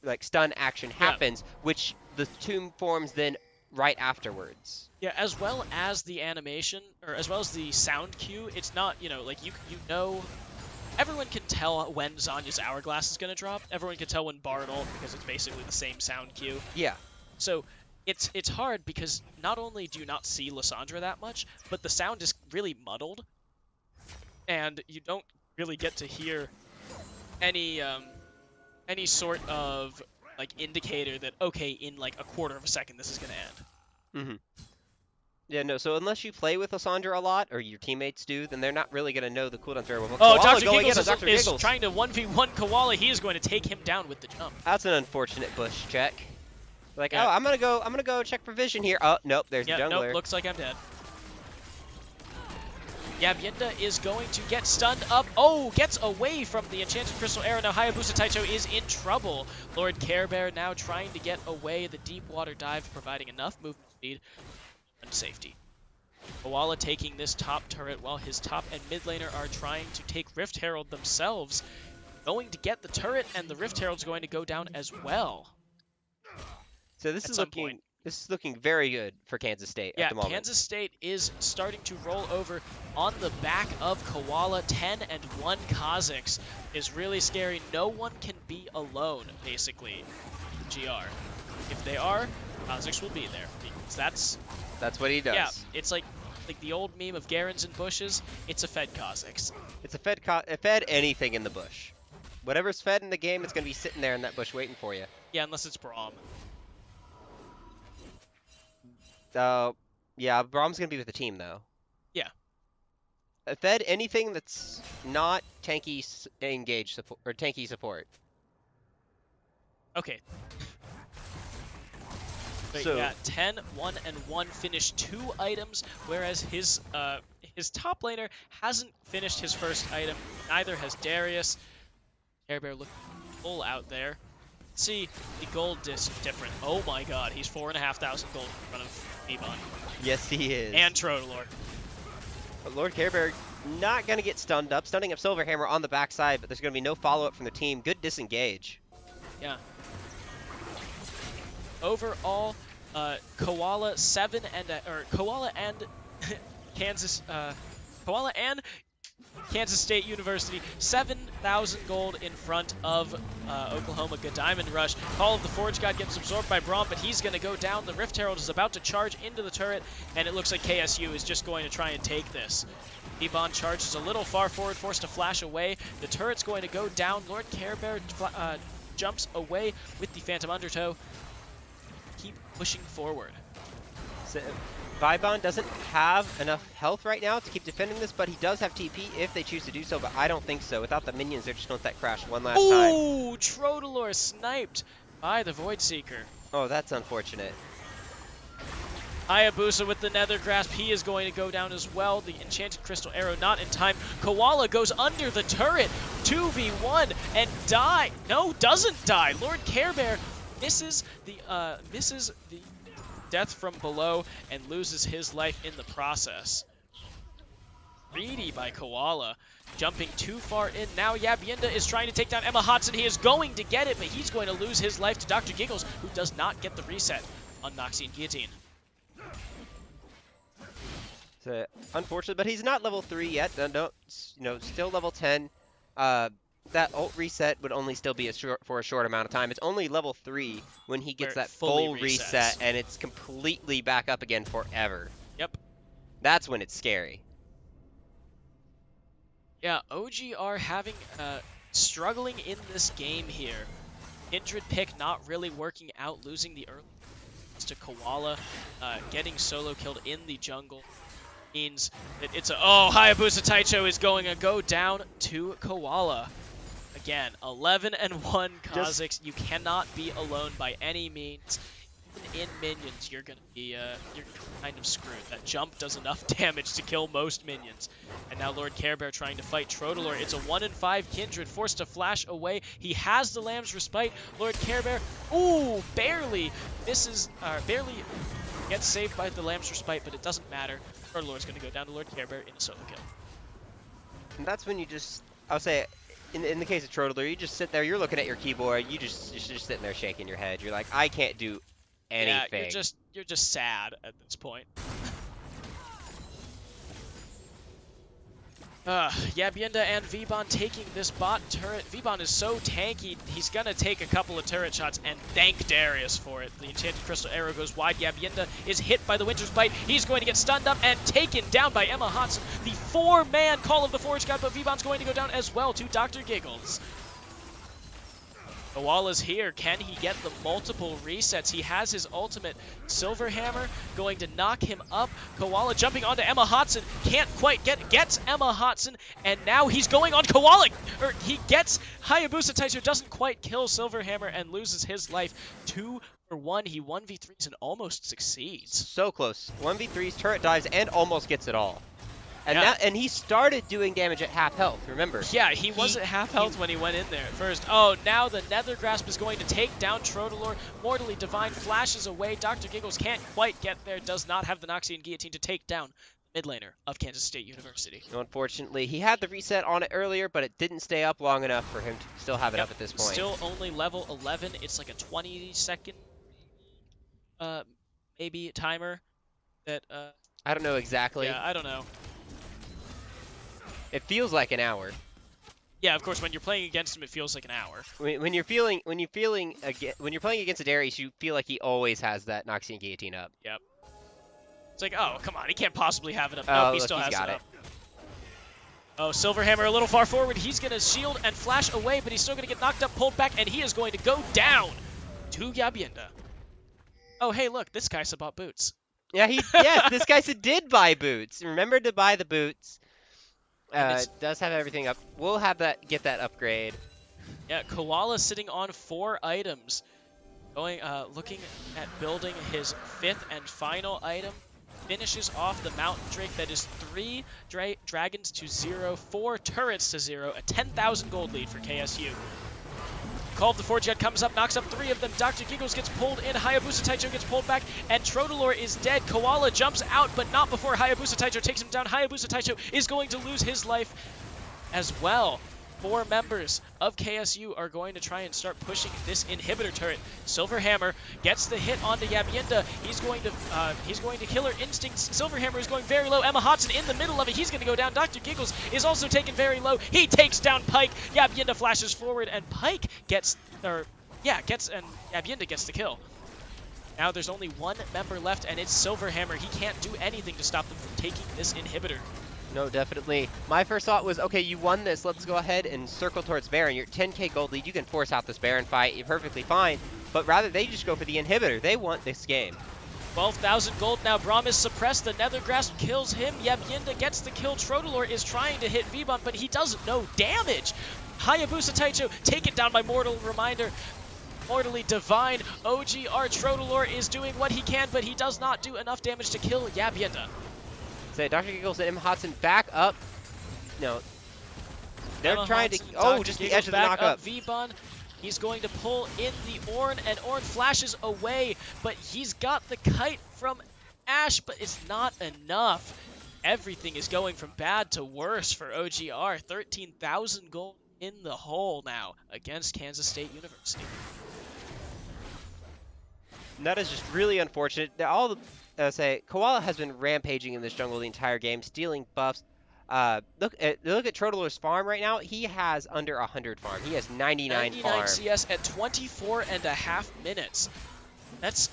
Speaker 3: like stun action happens, which the tomb forms then right afterwards.
Speaker 1: Yeah, as well as the animation, or as well as the sound cue. It's not, like you know. Everyone can tell when Zanya's Hourglass is going to drop. Everyone can tell when Bard ult because it's basically the same sound cue.
Speaker 3: Yeah.
Speaker 1: So it's hard because not only do you not see Lissandra that much, but the sound is really muddled, and you don't really get to hear any sort of like indicator that okay, in like a quarter of a second this is gonna end.
Speaker 3: Mm-hmm. Yeah, no, so unless you play with Lissandra a lot, or your teammates do, then they're not really going to know the cooldowns very well.
Speaker 1: Oh,
Speaker 3: Koala
Speaker 1: Dr.
Speaker 3: going
Speaker 1: Giggles
Speaker 3: in on
Speaker 1: is
Speaker 3: Dr. Giggles.
Speaker 1: trying to 1v1 Koala. He is going to take him down with the jump.
Speaker 3: That's an unfortunate bush check. Like,
Speaker 1: Yeah.
Speaker 3: oh, I'm gonna go check for vision here. Oh, nope, there's the
Speaker 1: Yeah,
Speaker 3: jungler.
Speaker 1: nope, looks like I'm dead. Yabienda is going to get stunned up. Oh, gets away from the Enchanted Crystal Arrow. Now Hayabusa Taicho is in trouble. Lord Care Bear now trying to get away. The deep water dive providing enough movement speed and safety. Koala taking this top turret while his top and mid laner are trying to take Rift Herald themselves. Going to get the turret, and the Rift Herald's going to go down as well.
Speaker 3: So this
Speaker 1: at
Speaker 3: is
Speaker 1: some
Speaker 3: looking
Speaker 1: point.
Speaker 3: this is looking very good for Kansas State
Speaker 1: Yeah,
Speaker 3: at the moment.
Speaker 1: Kansas State is starting to roll over on the back of Koala. 10-1 Kha'Zix is really scary. No one can be alone, basically, GR. If they are, Kha'Zix will be there. Because
Speaker 3: That's what he does.
Speaker 1: yeah, it's like the old meme of Garens and bushes. It's a fed Kha'Zix.
Speaker 3: It's a fed anything in the bush. Whatever's fed in the game, it's gonna be sitting there in that bush waiting for you.
Speaker 1: Yeah, unless it's Braum.
Speaker 3: Yeah, Brahm's gonna be with the team though.
Speaker 1: Yeah.
Speaker 3: Fed anything that's not tanky engage support or tanky support.
Speaker 1: Okay. But
Speaker 3: So-
Speaker 1: yeah, 10, 1, and 1 finished 2 items, whereas his top laner hasn't finished his first item. Neither has Darius. Care Bear looking full out there. See the gold different. Oh my god, he's 4,500 gold in front of Ebon.
Speaker 3: Yes, he is.
Speaker 1: And Trodelord.
Speaker 3: But Lord Care Bear not gonna get stunned up. Stunning up Silverhammer on the backside, but there's gonna be no follow-up from the team. Good disengage.
Speaker 1: Yeah. Overall, Koala 7 and Koala and Koala and Kansas State University 7,000 gold in front of Oklahoma. Good Diamond Rush. Call of the Forge God gets absorbed by Braum, but he's going to go down. The Rift Herald is about to charge into the turret, and it looks like KSU is just going to try and take this. Ebon charges a little far forward, forced to flash away. The turret's going to go down. Lord Care Bear jumps away with the Phantom Undertow. Keep pushing forward.
Speaker 3: So, Vibon doesn't have enough health right now to keep defending this, but he does have TP if they choose to do so, but I don't think so. Without the minions, they're just going to let that crash one last time.
Speaker 1: Ooh, Trodelor sniped by the Void Seeker.
Speaker 3: Oh, that's unfortunate.
Speaker 1: Hayabusa with the Nether Grasp, he is going to go down as well. The Enchanted Crystal Arrow not in time. Koala goes under the turret, 2v1, and die. No, doesn't die. Lord Care Bear misses the death from below and loses his life in the process. Greedy by Koala, jumping too far in. Now Yabienda is trying to take down Emma Hotson. He is going to get it, but he's going to lose his life to Dr. Giggles, who does not get the reset on Noxie and Guillotine.
Speaker 3: So, unfortunate, but he's not level 3 yet. No, still level 10. That ult reset would only still be for a short amount of time. It's only level 3 when he gets
Speaker 1: Where
Speaker 3: that
Speaker 1: it fully
Speaker 3: full
Speaker 1: resets.
Speaker 3: reset, and it's completely back up again forever.
Speaker 1: Yep.
Speaker 3: That's when it's scary.
Speaker 1: Yeah, OG are having struggling in this game here. Kindred pick not really working out, losing the early to Koala, getting solo killed in the jungle means that it's Hayabusa Taicho is going to go down to Koala. Again, 11-1 Kha'Zix. You cannot be alone by any means. Even in minions, you're gonna be you're kind of screwed. That jump does enough damage to kill most minions. And now Lord Care Bear trying to fight Trodelor. It's a 1-in-5 Kindred, forced to flash away. He has the Lamb's Respite. Lord Care Bear, ooh, barely misses, barely gets saved by the Lamb's Respite, but it doesn't matter. Trodelor's gonna go down to Lord Care Bear in a solo kill.
Speaker 3: And that's when you just, I'll say, in the case of Trodelor, you just sit there, you're looking at your keyboard, you're just sitting there shaking your head. You're like, I can't do anything.
Speaker 1: Yeah, you're just sad at this point. Yabienda and Vbon taking this bot turret. Vbon is so tanky, he's gonna take a couple of turret shots and thank Darius for it. The Enchanted Crystal Arrow goes wide. Yabienda is hit by the Winter's Bite. He's going to get stunned up and taken down by Emma Hotson. The 4-man Call of the Forge God, but Vbon's going to go down as well to Dr. Giggles. Koala's here. Can he get the multiple resets? He has his ultimate. Silverhammer going to knock him up. Koala jumping onto Emma Hotson. Can't quite gets Emma Hotson. And now he's going on Koala. He gets Hayabusa Taicho. Doesn't quite kill Silverhammer and loses his life. 2 For one, he 1v3s and almost succeeds.
Speaker 3: So close. 1v3s, turret dives, and almost gets it all. And
Speaker 1: Yeah.
Speaker 3: and he started doing damage at half health, remember?
Speaker 1: Yeah, he wasn't half health when he went in there at first. Oh, now the Nether Grasp is going to take down Trotalor. Mortally Divine flashes away. Dr. Giggles can't quite get there, does not have the Noxian Guillotine to take down the mid laner of Kansas State University.
Speaker 3: Unfortunately, he had the reset on it earlier, but it didn't stay up long enough for him to still have it up at this point.
Speaker 1: Still only level 11. It's like a 20-second maybe timer that
Speaker 3: I don't know exactly.
Speaker 1: yeah, I don't know.
Speaker 3: It feels like an hour.
Speaker 1: Yeah, of course when you're playing against him it feels like an hour.
Speaker 3: When you're playing against a Darius, you feel like he always has that Noxian Guillotine up.
Speaker 1: Yep. It's like, oh, come on, he can't possibly have it up.
Speaker 3: Oh,
Speaker 1: Nope, he
Speaker 3: look,
Speaker 1: still
Speaker 3: he's
Speaker 1: has
Speaker 3: got
Speaker 1: it
Speaker 3: it.
Speaker 1: up. Oh, Silverhammer a little far forward. He's going to shield and flash away, but he's still going to get knocked up, pulled back, and he is going to go down to Yabienda. Oh, hey, look, this guy bought boots.
Speaker 3: Yeah, yes, this guy did buy boots. Remember to buy the boots. Does have everything up. We'll have get that upgrade.
Speaker 1: Yeah, Koala sitting on 4 items. Looking at building his 5th and final item. Finishes off the Mountain Drake. That is 3 dragons to 0, 4 turrets to 0, a 10,000 gold lead for KSU. Call of the Forge Jet comes up, knocks up 3 of them. Dr. Giggles gets pulled in. Hayabusa Taicho gets pulled back, and Trotalor is dead. Koala jumps out, but not before Hayabusa Taicho takes him down. Hayabusa Taicho is going to lose his life as well. 4 members of KSU are going to try and start pushing this inhibitor turret. Silverhammer gets the hit onto Yabienda. He's going to kill her instincts. Silverhammer is going very low. Emma Hodson in the middle of it. He's going to go down. Dr. Giggles is also taken very low. He takes down Pike. Yabienda flashes forward, and Pike and Yabienda gets the kill. Now there's only 1 member left, and it's Silverhammer. He can't do anything to stop them from taking this inhibitor.
Speaker 3: No, definitely. My first thought was, okay, you won this. Let's go ahead and circle towards Baron. You're 10k gold lead. You can force out this Baron fight. You're perfectly fine. But rather, they just go for the inhibitor. They want this game.
Speaker 1: 12,000 gold now. Braum is suppressed. The Nether Grasp kills him. Yabienda gets the kill. Trotalor is trying to hit V-Bomb, but he does no damage. Hayabusa Taicho taken down by Mortally Divine. OGR Trotalor is doing what he can, but he does not do enough damage to kill Yabienda.
Speaker 3: Dr. Giggles and Emma Hodson back up. No. They're
Speaker 1: Emma
Speaker 3: trying
Speaker 1: Hodson,
Speaker 3: to... Oh,
Speaker 1: Dr.
Speaker 3: just the
Speaker 1: Giggles
Speaker 3: edge of the
Speaker 1: back
Speaker 3: knockup.
Speaker 1: up V-Bun. He's going to pull in the Ornn, and Ornn flashes away, but he's got the kite from Ash, but it's not enough. Everything is going from bad to worse for OGR. 13,000 gold in the hole now against Kansas State University.
Speaker 3: And that is just really unfortunate. Koala has been rampaging in this jungle the entire game, stealing buffs. Look at Trotalor's farm right now. He has under 100 farm. He has 99 farm.
Speaker 1: CS at 24.5 minutes. That's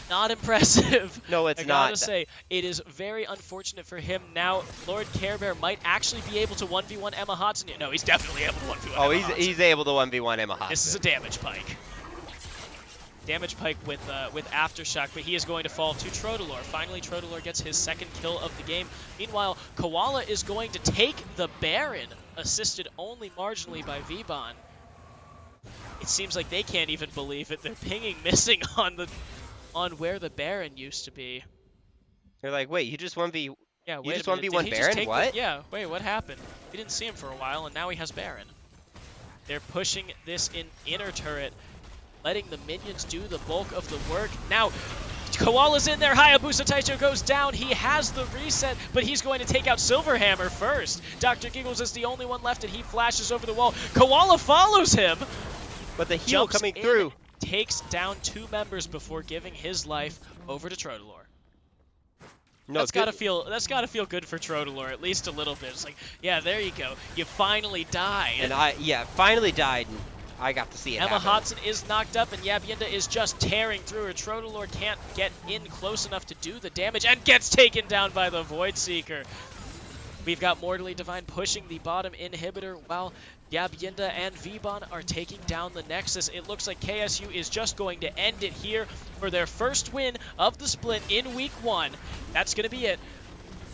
Speaker 1: not impressive.
Speaker 3: No, it's
Speaker 1: I
Speaker 3: not.
Speaker 1: gotta say, it is very unfortunate for him. Now, Lord Care Bear might actually be able to 1v1 Emma Hodson. No, he's definitely able to 1v1
Speaker 3: Oh,
Speaker 1: Emma Hodson.
Speaker 3: he's able to 1v1 Emma Hodson.
Speaker 1: This is a damage pike. Damage pike with Aftershock, but he is going to fall to Trotalor. Finally, Trotalor gets his 2nd kill of the game. Meanwhile, Koala is going to take the Baron, assisted only marginally by V-Bon. It seems like they can't even believe it. They're pinging missing on where the Baron used to be.
Speaker 3: They're like, wait, you just 1v...
Speaker 1: Yeah,
Speaker 3: You
Speaker 1: wait
Speaker 3: just
Speaker 1: a minute.
Speaker 3: 1v1
Speaker 1: Did he just
Speaker 3: Baron?
Speaker 1: take
Speaker 3: What?
Speaker 1: Yeah, wait, what happened? We didn't see him for a while, and now he has Baron. They're pushing this in inner turret, letting the minions do the bulk of the work. Now, Koala's in there. Hayabusa Taicho goes down. He has the reset, but he's going to take out Silverhammer first. Dr. Giggles is the only one left, and he flashes over the wall. Koala follows him.
Speaker 3: But the heal
Speaker 1: Jumps
Speaker 3: coming
Speaker 1: in,
Speaker 3: through.
Speaker 1: takes down 2 members before giving his life over to Trotalor.
Speaker 3: No,
Speaker 1: That's gotta feel good for Trotalor, at least a little bit. It's like, yeah, there you go. You finally died.
Speaker 3: And finally died. And I got to see it
Speaker 1: Emma
Speaker 3: happen.
Speaker 1: Hodson is knocked up, and Yabienda is just tearing through her. Trotalor can't get in close enough to do the damage, and gets taken down by the Void Seeker. We've got Mortally Divine pushing the bottom inhibitor, while Yabienda and V-Bon are taking down the Nexus. It looks like KSU is just going to end it here for their first win of the split in Week 1. That's going to be it.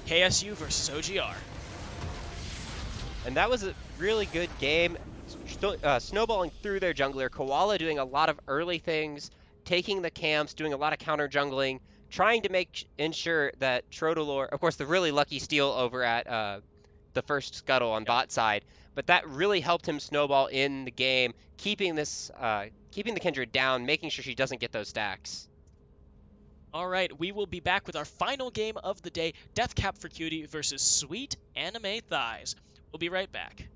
Speaker 1: KSU versus OGR.
Speaker 3: And that was a really good game. Snowballing through their jungler. Koala doing a lot of early things. taking the camps, doing a lot of counter jungling, trying to ensure that Trodolor, of course, the really lucky steal over at the first scuttle on
Speaker 1: Yep.
Speaker 3: bot side, but that really helped him snowball in the game, keeping the Kindred down, making sure she doesn't get those stacks.
Speaker 1: All right, we will be back with our final game of the day, Death Cap for Cutie versus Sweet Anime Thighs. We'll be right back.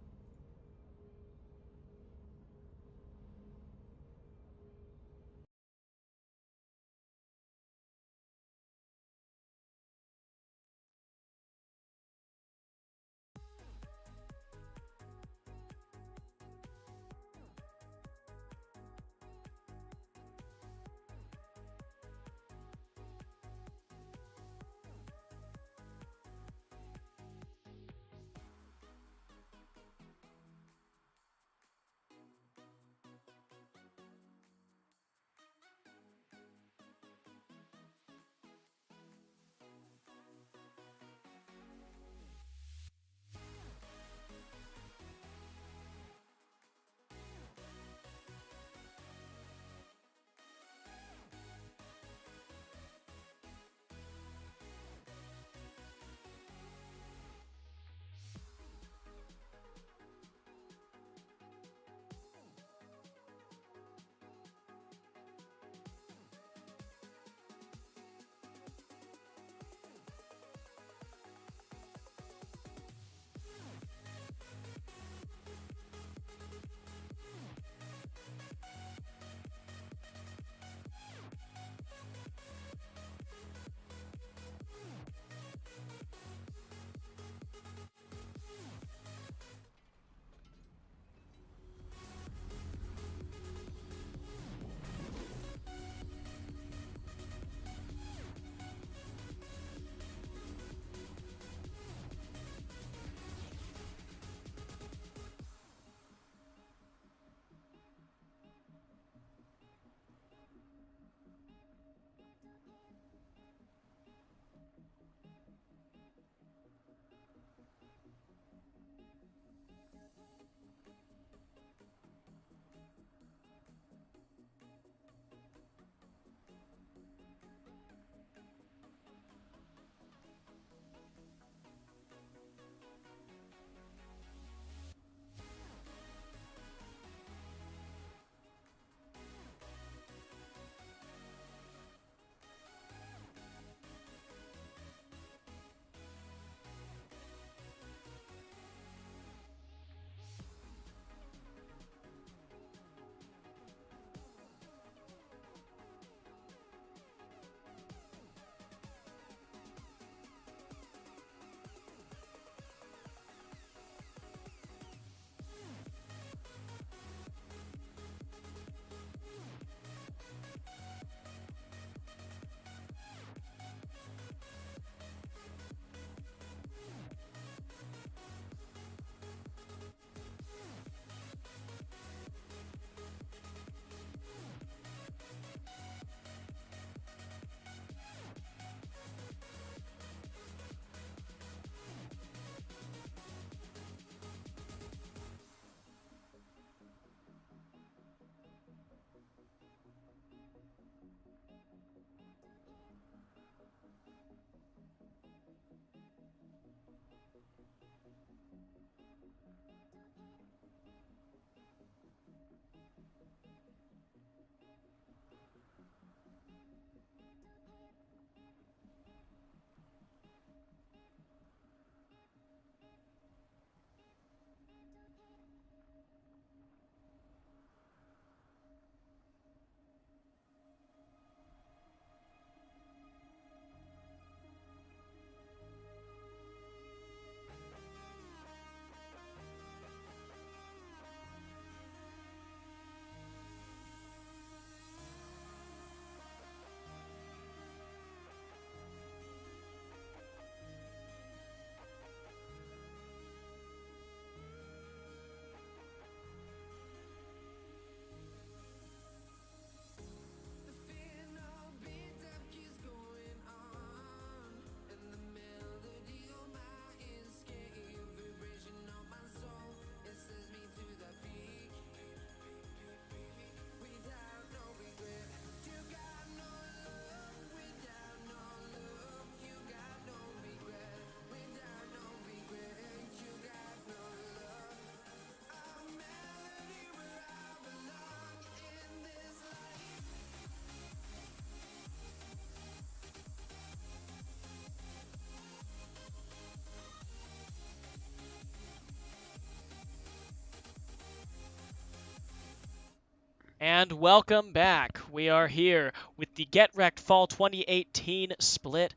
Speaker 1: And welcome back. We are here with the GetRECt Fall 2018 split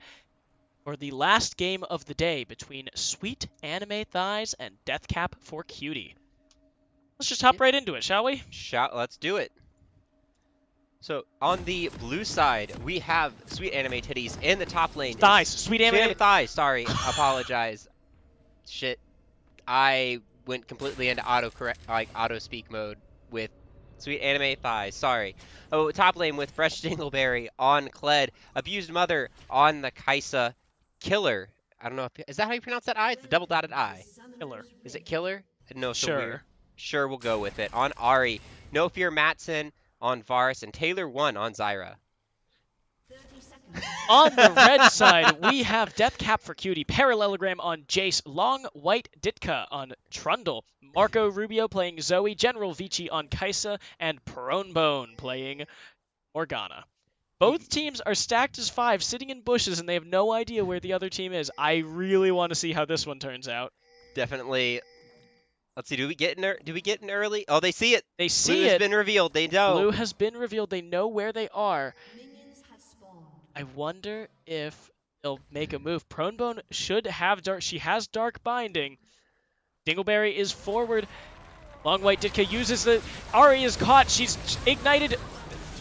Speaker 1: for the last game of the day between Sweet Anime Thighs and Deathcap for Cutie. Let's just hop right into it, shall we?
Speaker 3: Let's do it. So on the blue side, we have Sweet Anime Titties in the top lane.
Speaker 1: Thighs, Sweet Anime
Speaker 3: Thighs. Sorry, apologize. Shit, I went completely into auto speak mode with Sweet Anime Thighs. Sorry. Oh, top lane with Fresh Dingleberry on Kled, Abused Mother on the Kaisa, Killer. I don't know if is that how you pronounce that I? It's the double dotted I.
Speaker 1: Killer.
Speaker 3: Is it Killer? No, so
Speaker 1: Sure.
Speaker 3: weird. Sure, we'll go with it. On Ari, No Fear Matson on Varus, and Taylor 1 on Zyra.
Speaker 4: 30 seconds.
Speaker 1: On the red side, we have Deathcap for Cutie, Parallelogram on Jace, Long White Ditka on Trundle, Marco Rubio playing Zoe, General Vici on Kaisa, and Pronebone playing Morgana. Both teams are stacked as 5, sitting in bushes, and they have no idea where the other team is. I really want to see how this one turns out.
Speaker 3: Definitely. Let's see. Do we get in early? Oh, they see it.
Speaker 1: They see
Speaker 3: Blue has
Speaker 1: it.
Speaker 3: been revealed. They know.
Speaker 1: Blue has been revealed. They know where they are.
Speaker 4: Minions have spawned.
Speaker 1: I wonder if they'll make a move. Pronebone should have dark. She has dark binding. Dingleberry is forward. Long White Ditka uses the. Ari is caught. She's ignited.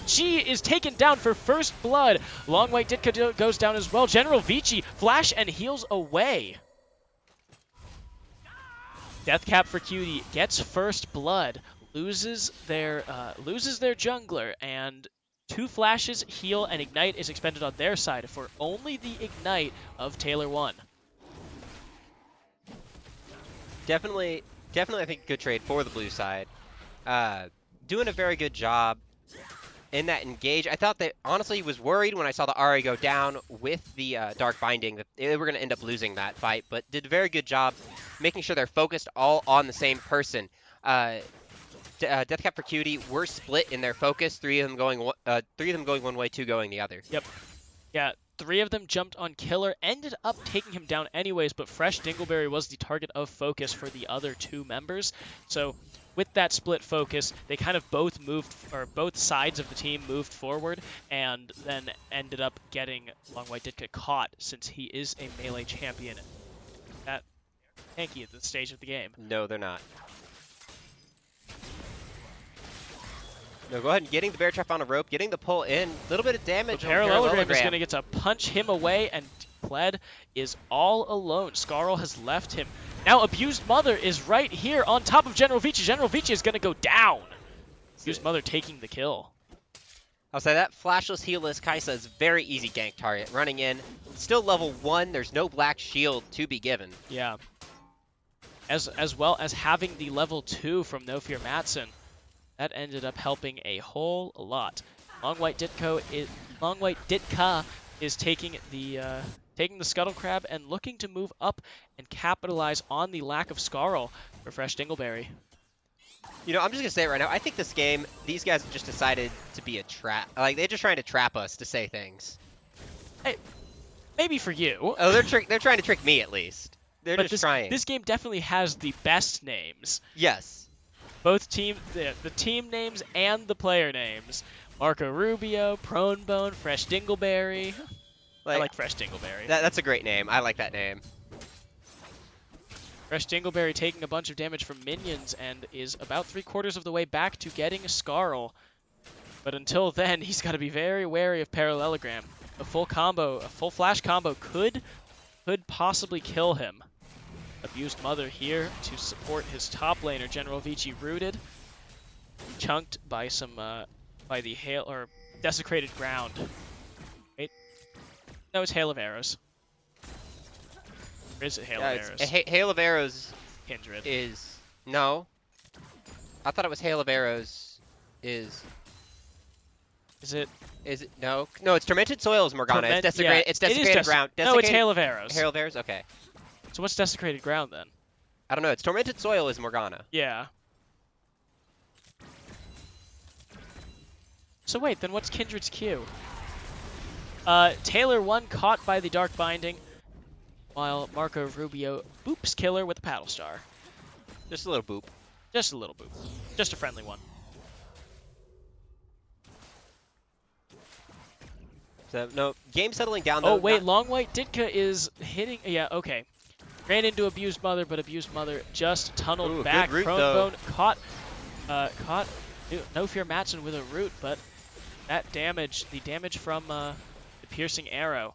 Speaker 1: She is taken down for first blood. Long White Ditka goes down as well. General Vici flash and heals away. Deathcap for Cutie gets first blood, loses their jungler, and 2 flashes, heal, and ignite is expended on their side for only the ignite of Taylor 1.
Speaker 3: Definitely, I think good trade for the blue side. Doing a very good job in that engage. I thought that, honestly, was worried when I saw the Ari go down with the Dark Binding that they were going to end up losing that fight, but did a very good job making sure they're focused all on the same person. Deathcap for Cutie were split in their focus, 3 of them going one way, 2 going the other.
Speaker 1: Yep. Yeah, 3 of them jumped on Killer, ended up taking him down anyways, but Fresh Dingleberry was the target of focus for the other 2 members. So with that split focus, they kind of both sides of the team moved forward, and then ended up getting Long White Ditka caught, since he is a melee champion. That tanky at this stage of the game.
Speaker 3: No, they're not. No, go ahead and getting the bear trap on a rope, getting the pull in, a little bit of damage.
Speaker 1: The Parallelogram is going to get to punch him away, and Kled is all alone. Scarl has left him. Now Abused Mother is right here on top of General Vici. General Vici is going to go down. Abused Mother taking the kill.
Speaker 3: I'll say that flashless, healless Kaisa is a very easy gank target. Running in, still level 1, there's no black shield to be given.
Speaker 1: Yeah. As well as having the level 2 from No Fear Matson. That ended up helping a whole lot. Long White Ditka is taking the Scuttle Crab and looking to move up and capitalize on the lack of Scarl for Fresh Dingleberry.
Speaker 3: You know, I'm just gonna say it right now. I think this game, these guys have just decided to be a trap. Like, they're just trying to trap us to say things.
Speaker 1: Hey, maybe for you.
Speaker 3: Oh, they're trying to trick me at least. They're
Speaker 1: But
Speaker 3: just trying.
Speaker 1: This game definitely has the best names.
Speaker 3: Yes.
Speaker 1: Both the team names and the player names. Marco Rubio, Pronebone, Fresh Dingleberry. I like Fresh Dingleberry.
Speaker 3: That's a great name. I like that name.
Speaker 1: Fresh Dingleberry taking a bunch of damage from minions and is about 3/4 of the way back to getting a Scarl. But until then, he's got to be very wary of Parallelogram. A full flash combo could possibly kill him. Abused Mother here to support his top laner, General Vici rooted. Chunked by by the hail or desecrated ground. Wait. No, it's Hail of Arrows. Or is it Hail of Arrows?
Speaker 3: Hail of Arrows
Speaker 1: Kindred.
Speaker 3: is... No. I thought it was Hail of Arrows is...
Speaker 1: Is it?
Speaker 3: No. No, it's Tormented Soil is Morgana. It's desecrated,
Speaker 1: yeah,
Speaker 3: it's desecrated ground.
Speaker 1: No, it's Hail of Arrows.
Speaker 3: Hail of Arrows? Okay.
Speaker 1: So what's desecrated ground then?
Speaker 3: I don't know. It's Tormented Soil is Morgana.
Speaker 1: Yeah. So wait, then what's Kindred's Q? Taylor 1 caught by the Dark Binding, while Marco Rubio boops Killer with a Paddle Star.
Speaker 3: Just a little boop.
Speaker 1: Just a little boop. Just a friendly one.
Speaker 3: So no game settling down
Speaker 1: Oh
Speaker 3: though.
Speaker 1: wait,
Speaker 3: not-
Speaker 1: Long White Ditka is hitting. Yeah, okay. Ran into Abused Mother, but Abused Mother just tunneled
Speaker 3: Ooh, good
Speaker 1: back.
Speaker 3: root,
Speaker 1: Prone
Speaker 3: though.
Speaker 1: Bone caught No Fear Matson with a root, but that damage, the damage from the piercing arrow,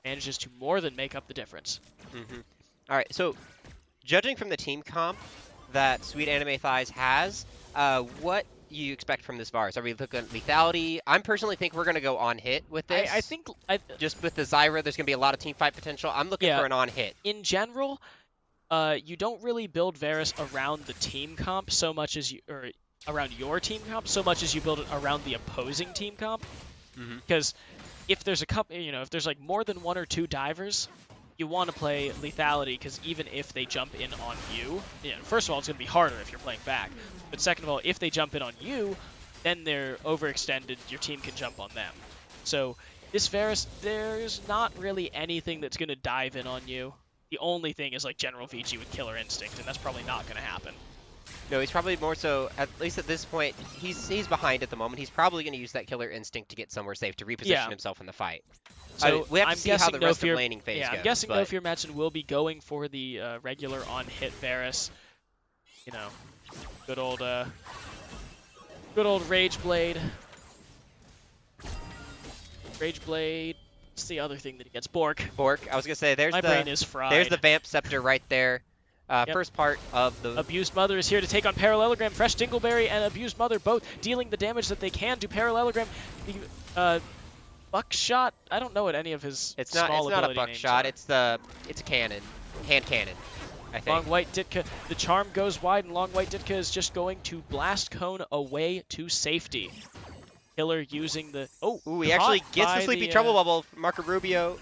Speaker 1: manages to more than make up the difference.
Speaker 3: All right, so judging from the team comp that Sweet Anime Thighs has, what you expect from this Varus? Are we looking at lethality? I'm personally think we're gonna go on hit with this.
Speaker 1: I think
Speaker 3: just with the Zyra, there's gonna be a lot of team fight potential. I'm looking
Speaker 1: Yeah.
Speaker 3: for an on hit.
Speaker 1: in general, you don't really build Varus around the team comp so much as or around your team comp so much as you build it around the opposing team comp. Because if there's a couple, if there's like more than one or two divers, you want to play lethality because even if they jump in on you, first of all, it's going to be harder if you're playing back. But second of all, if they jump in on you, then they're overextended. Your team can jump on them. So this Varus, there's not really anything that's going to dive in on you. The only thing is like General Vici with Killer Instinct, and that's probably not going to happen.
Speaker 3: No, he's probably more so, at least at this point, he's behind at the moment. He's probably going to use that Killer Instinct to get somewhere safe, to reposition himself in the fight.
Speaker 1: So
Speaker 3: we have to
Speaker 1: I'm
Speaker 3: see how
Speaker 1: guessing
Speaker 3: the
Speaker 1: No
Speaker 3: rest
Speaker 1: Fear,
Speaker 3: of laning phase
Speaker 1: yeah,
Speaker 3: goes.
Speaker 1: I'm guessing
Speaker 3: but
Speaker 1: No Fear Matson will be going for the regular on-hit Varus. Good old Rage Blade. Rage Blade. What's the other thing that he gets? Bork.
Speaker 3: Bork, I was going to say, there's
Speaker 1: My brain is fried.
Speaker 3: there's the Vamp Scepter right there.
Speaker 1: Yep.
Speaker 3: First part of the...
Speaker 1: Abused Mother is here to take on Parallelogram. Fresh Dingleberry and Abused Mother both dealing the damage that they can to Parallelogram. The Buckshot, I don't know what any of his
Speaker 3: It's
Speaker 1: small
Speaker 3: not a
Speaker 1: ability names
Speaker 3: buckshot,
Speaker 1: are.
Speaker 3: it's a cannon. Hand cannon, I think.
Speaker 1: Long White Ditka, the charm goes wide, and Long White Ditka is just going to blast cone away to safety. Killer using the... Oh,
Speaker 3: Ooh, he actually gets the Sleepy Trouble Bubble. Marco Rubio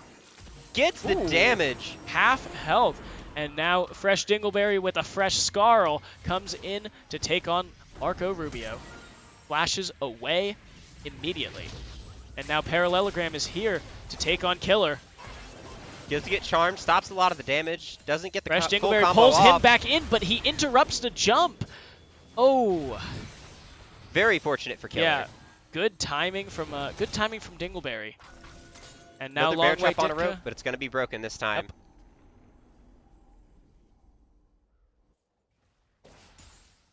Speaker 3: gets the
Speaker 1: Ooh.
Speaker 3: damage.
Speaker 1: Half health. And now Fresh Dingleberry with a fresh Scarl comes in to take on Marco Rubio. Flashes away immediately. And now Parallelogram is here to take on Killer.
Speaker 3: Gets to get charmed, stops a lot of the damage, doesn't get the
Speaker 1: Fresh
Speaker 3: full
Speaker 1: Dingleberry
Speaker 3: combo
Speaker 1: pulls
Speaker 3: off.
Speaker 1: him back in, but he interrupts the jump. Oh.
Speaker 3: Very fortunate for Killer.
Speaker 1: Yeah. Good timing from Dingleberry. And now
Speaker 3: Another
Speaker 1: Long
Speaker 3: bear
Speaker 1: White
Speaker 3: trap on a
Speaker 1: Ditka.
Speaker 3: rope, but it's going to be broken this time.
Speaker 1: Yep.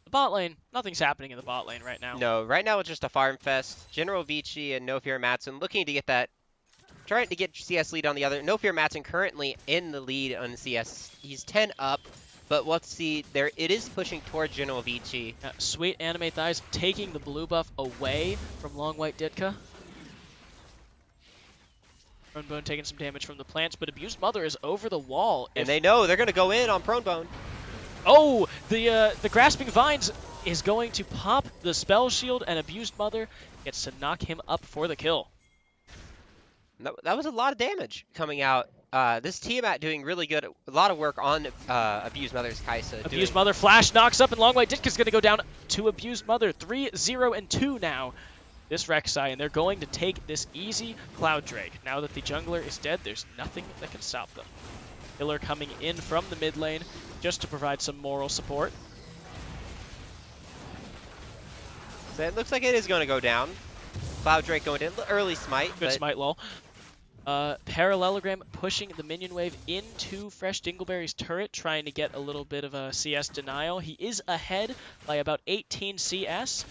Speaker 1: The bot lane, nothing's happening in the bot lane right now.
Speaker 3: No, right now it's just a farm fest. General Vici and No Fear Matson looking to get that, trying to get CS lead on the other. No Fear Matson currently in the lead on CS. He's 10 up, but let's see, there it is pushing towards General Vici.
Speaker 1: Sweet Anime Thighs taking the blue buff away from Long White Ditka. Pronebone taking some damage from the plants, but Abused Mother is over the wall.
Speaker 3: And they know they're going to go in on Pronebone.
Speaker 1: Oh, the Grasping Vines is going to pop the Spell Shield, and Abused Mother gets to knock him up for the kill.
Speaker 3: That was a lot of damage coming out. This Tiamat doing really good. A lot of work on Abused Mother's Kaisa.
Speaker 1: Abused Mother flash knocks up, and Long White Ditka's going to go down to Abused Mother. 3-0-2 now. This Rek'Sai, and they're going to take this easy Cloud Drake. Now that the jungler is dead, there's nothing that can stop them. Killer coming in from the mid lane just to provide some moral support.
Speaker 3: So it looks like it is going to go down. Cloud Drake going in. Early smite.
Speaker 1: Good
Speaker 3: but
Speaker 1: smite, lol. Parallelogram pushing the minion wave into Fresh Dingleberry's turret, trying to get a little bit of a CS denial. He is ahead by about 18 CS.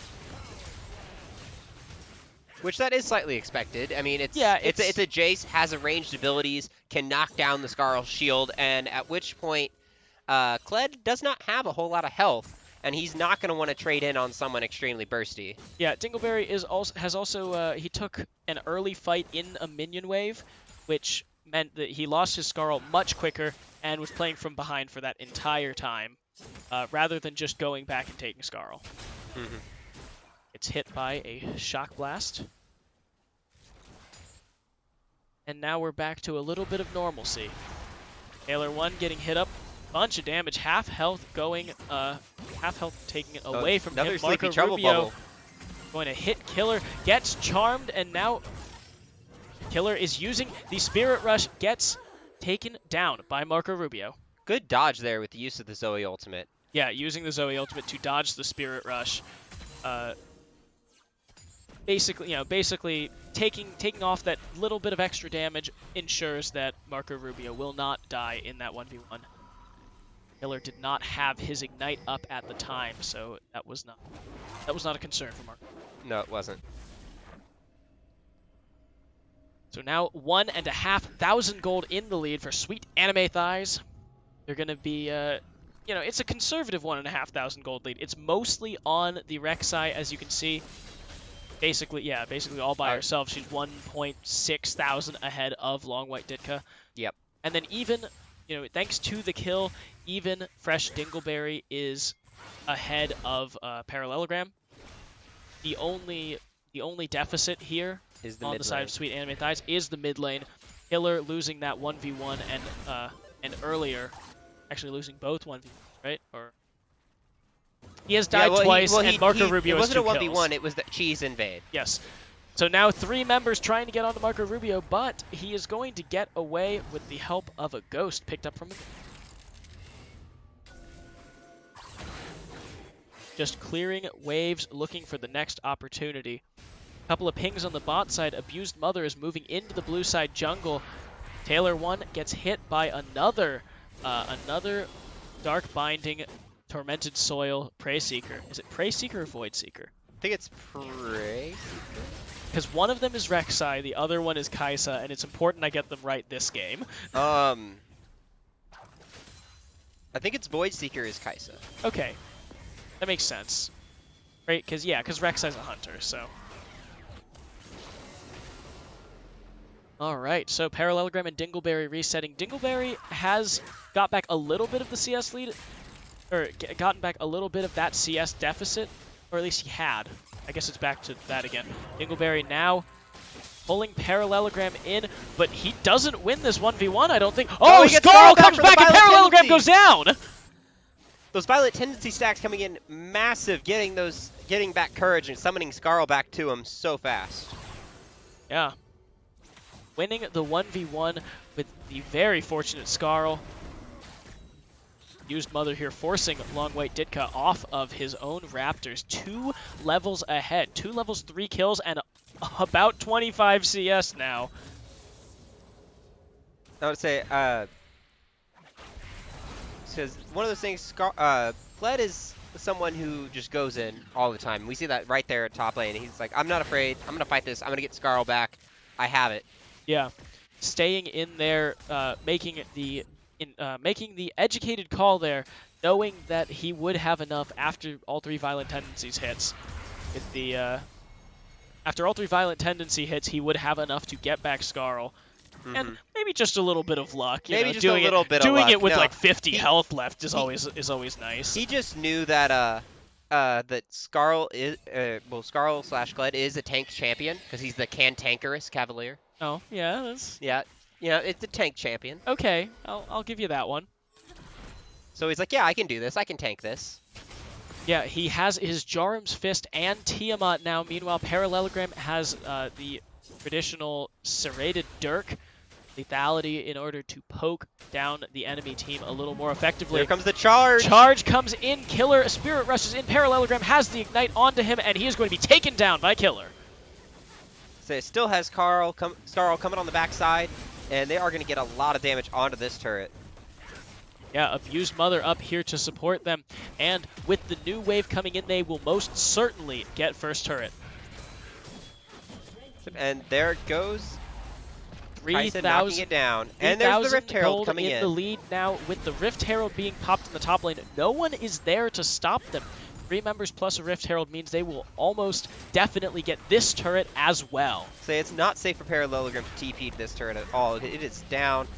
Speaker 3: Which that is slightly expected. I mean, it's
Speaker 1: Yeah,
Speaker 3: a Jace, has a ranged abilities, can knock down the Scarl shield, and at which point, Kled does not have a whole lot of health, and he's not going to want to trade in on someone extremely bursty.
Speaker 1: Yeah, Dingleberry has also he took an early fight in a minion wave, which meant that he lost his Scarl much quicker and was playing from behind for that entire time, rather than just going back and taking Scarl. It's hit by a Shock Blast. And now we're back to a little bit of normalcy. Taylor 1 getting hit up. Bunch of damage. Half health going, half health taking it away from
Speaker 3: another
Speaker 1: him.
Speaker 3: Sleepy
Speaker 1: Marco
Speaker 3: Trouble
Speaker 1: Rubio
Speaker 3: Bubble.
Speaker 1: going to hit Killer. Gets charmed, and now Killer is using the Spirit Rush. Gets taken down by Marco Rubio.
Speaker 3: Good dodge there with the use of the Zoe ultimate.
Speaker 1: Yeah, using the Zoe ultimate to dodge the Spirit Rush. basically taking off that little bit of extra damage ensures that Marco Rubio will not die in that 1v1. Killer did not have his ignite up at the time, so that was not a concern for Marco.
Speaker 3: No, it wasn't.
Speaker 1: So now 1,500 gold in the lead for Sweet Anime Thighs. They're going to be, it's a conservative 1,500 gold lead. It's mostly on the Rek'Sai, as you can see. Basically all by herself. She's 1.6 thousand ahead of Long White Ditka.
Speaker 3: Yep.
Speaker 1: And then even, thanks to the kill, even Fresh Dingleberry is ahead of Parallelogram. The only deficit here
Speaker 3: Is the
Speaker 1: on
Speaker 3: mid
Speaker 1: the side
Speaker 3: lane.
Speaker 1: of Sweet Anime Thighs is the mid lane. Killer losing that 1v1 and earlier, actually losing both 1v1s, right? Or he has died twice, and Marco Rubio has 2 kills.
Speaker 3: It wasn't a 1v1, it was the cheese invade.
Speaker 1: Yes. So now 3 members trying to get onto Marco Rubio, but he is going to get away with the help of a ghost picked up from him. Just clearing waves, looking for the next opportunity. Couple of pings on the bot side. Abused Mother is moving into the blue side jungle. Taylor 1 gets hit by another Dark Binding Tormented Soil Prey Seeker. Is it Prey Seeker or Void Seeker?
Speaker 3: I think it's Prey.
Speaker 1: Because one of them is Rek'Sai, the other one is Kai'Sa, and it's important I get them right this game.
Speaker 3: I think it's Void Seeker is Kai'Sa.
Speaker 1: Okay, that makes sense. Right? Because Rek'Sai's a hunter, so. Alright, so Parallelogram and Dingleberry resetting. Dingleberry has got back a little bit of the CS lead, or gotten back a little bit of that CS deficit, or at least he had. I guess it's back to that again. Dingleberry now pulling Parallelogram in, but he doesn't win this 1v1, I don't think. Oh,
Speaker 3: he gets
Speaker 1: Scarl
Speaker 3: back
Speaker 1: comes
Speaker 3: from the
Speaker 1: back and
Speaker 3: Violet
Speaker 1: Parallelogram goes
Speaker 3: Tendency.
Speaker 1: down!
Speaker 3: Those Violet Tendency stacks coming in massive, getting back courage and summoning Scarl back to him so fast.
Speaker 1: Yeah. Winning the 1v1 with the very fortunate Scarl. Used Mother here, forcing Long White Ditka off of his own Raptors. 2 levels ahead. 2 levels, 3 kills, and about 25 CS now.
Speaker 3: I would say, because one of those things, Fled is someone who just goes in all the time. We see that right there at top lane. He's like, I'm not afraid. I'm going to fight this. I'm going to get Scarl back. I have it.
Speaker 1: Yeah. Staying in there, making the educated call there, knowing that he would have enough after all 3 Violent Tendencies hits. After all 3 Violent Tendency hits, he would have enough to get back Scarl. And maybe just a little bit of luck.
Speaker 3: Maybe just a little bit of
Speaker 1: doing
Speaker 3: luck.
Speaker 1: it with
Speaker 3: No,
Speaker 1: like 50 health left is always nice.
Speaker 3: He just knew that that Scarl is Scarl / Gled is a tank champion because he's the cantankerous Cavalier.
Speaker 1: Oh yeah, that's
Speaker 3: Yeah, it's a tank champion.
Speaker 1: okay. I'll give you that one.
Speaker 3: So he's like, yeah, I can do this. I can tank this.
Speaker 1: Yeah, he has his Jarum's Fist and Tiamat now. Meanwhile, Parallelogram has the traditional serrated Dirk lethality in order to poke down the enemy team a little more effectively.
Speaker 3: Here comes the charge.
Speaker 1: Charge comes in. Killer Spirit rushes in. Parallelogram has the ignite onto him, and he is going to be taken down by Killer.
Speaker 3: So it still has Scarl coming on the backside, and they are going to get a lot of damage onto this turret.
Speaker 1: Yeah, Abused Mother up here to support them, and with the new wave coming in, they will most certainly get first turret.
Speaker 3: And there it goes.
Speaker 1: 3,000
Speaker 3: knocking it down. And there's the Rift Herald coming
Speaker 1: in the lead now with the Rift Herald being popped in the top lane. No one is there to stop them. 3 members plus a Rift Herald means they will almost definitely get this turret as well.
Speaker 3: So it's not safe for Parallelogram to TP to this turret at all. It is down.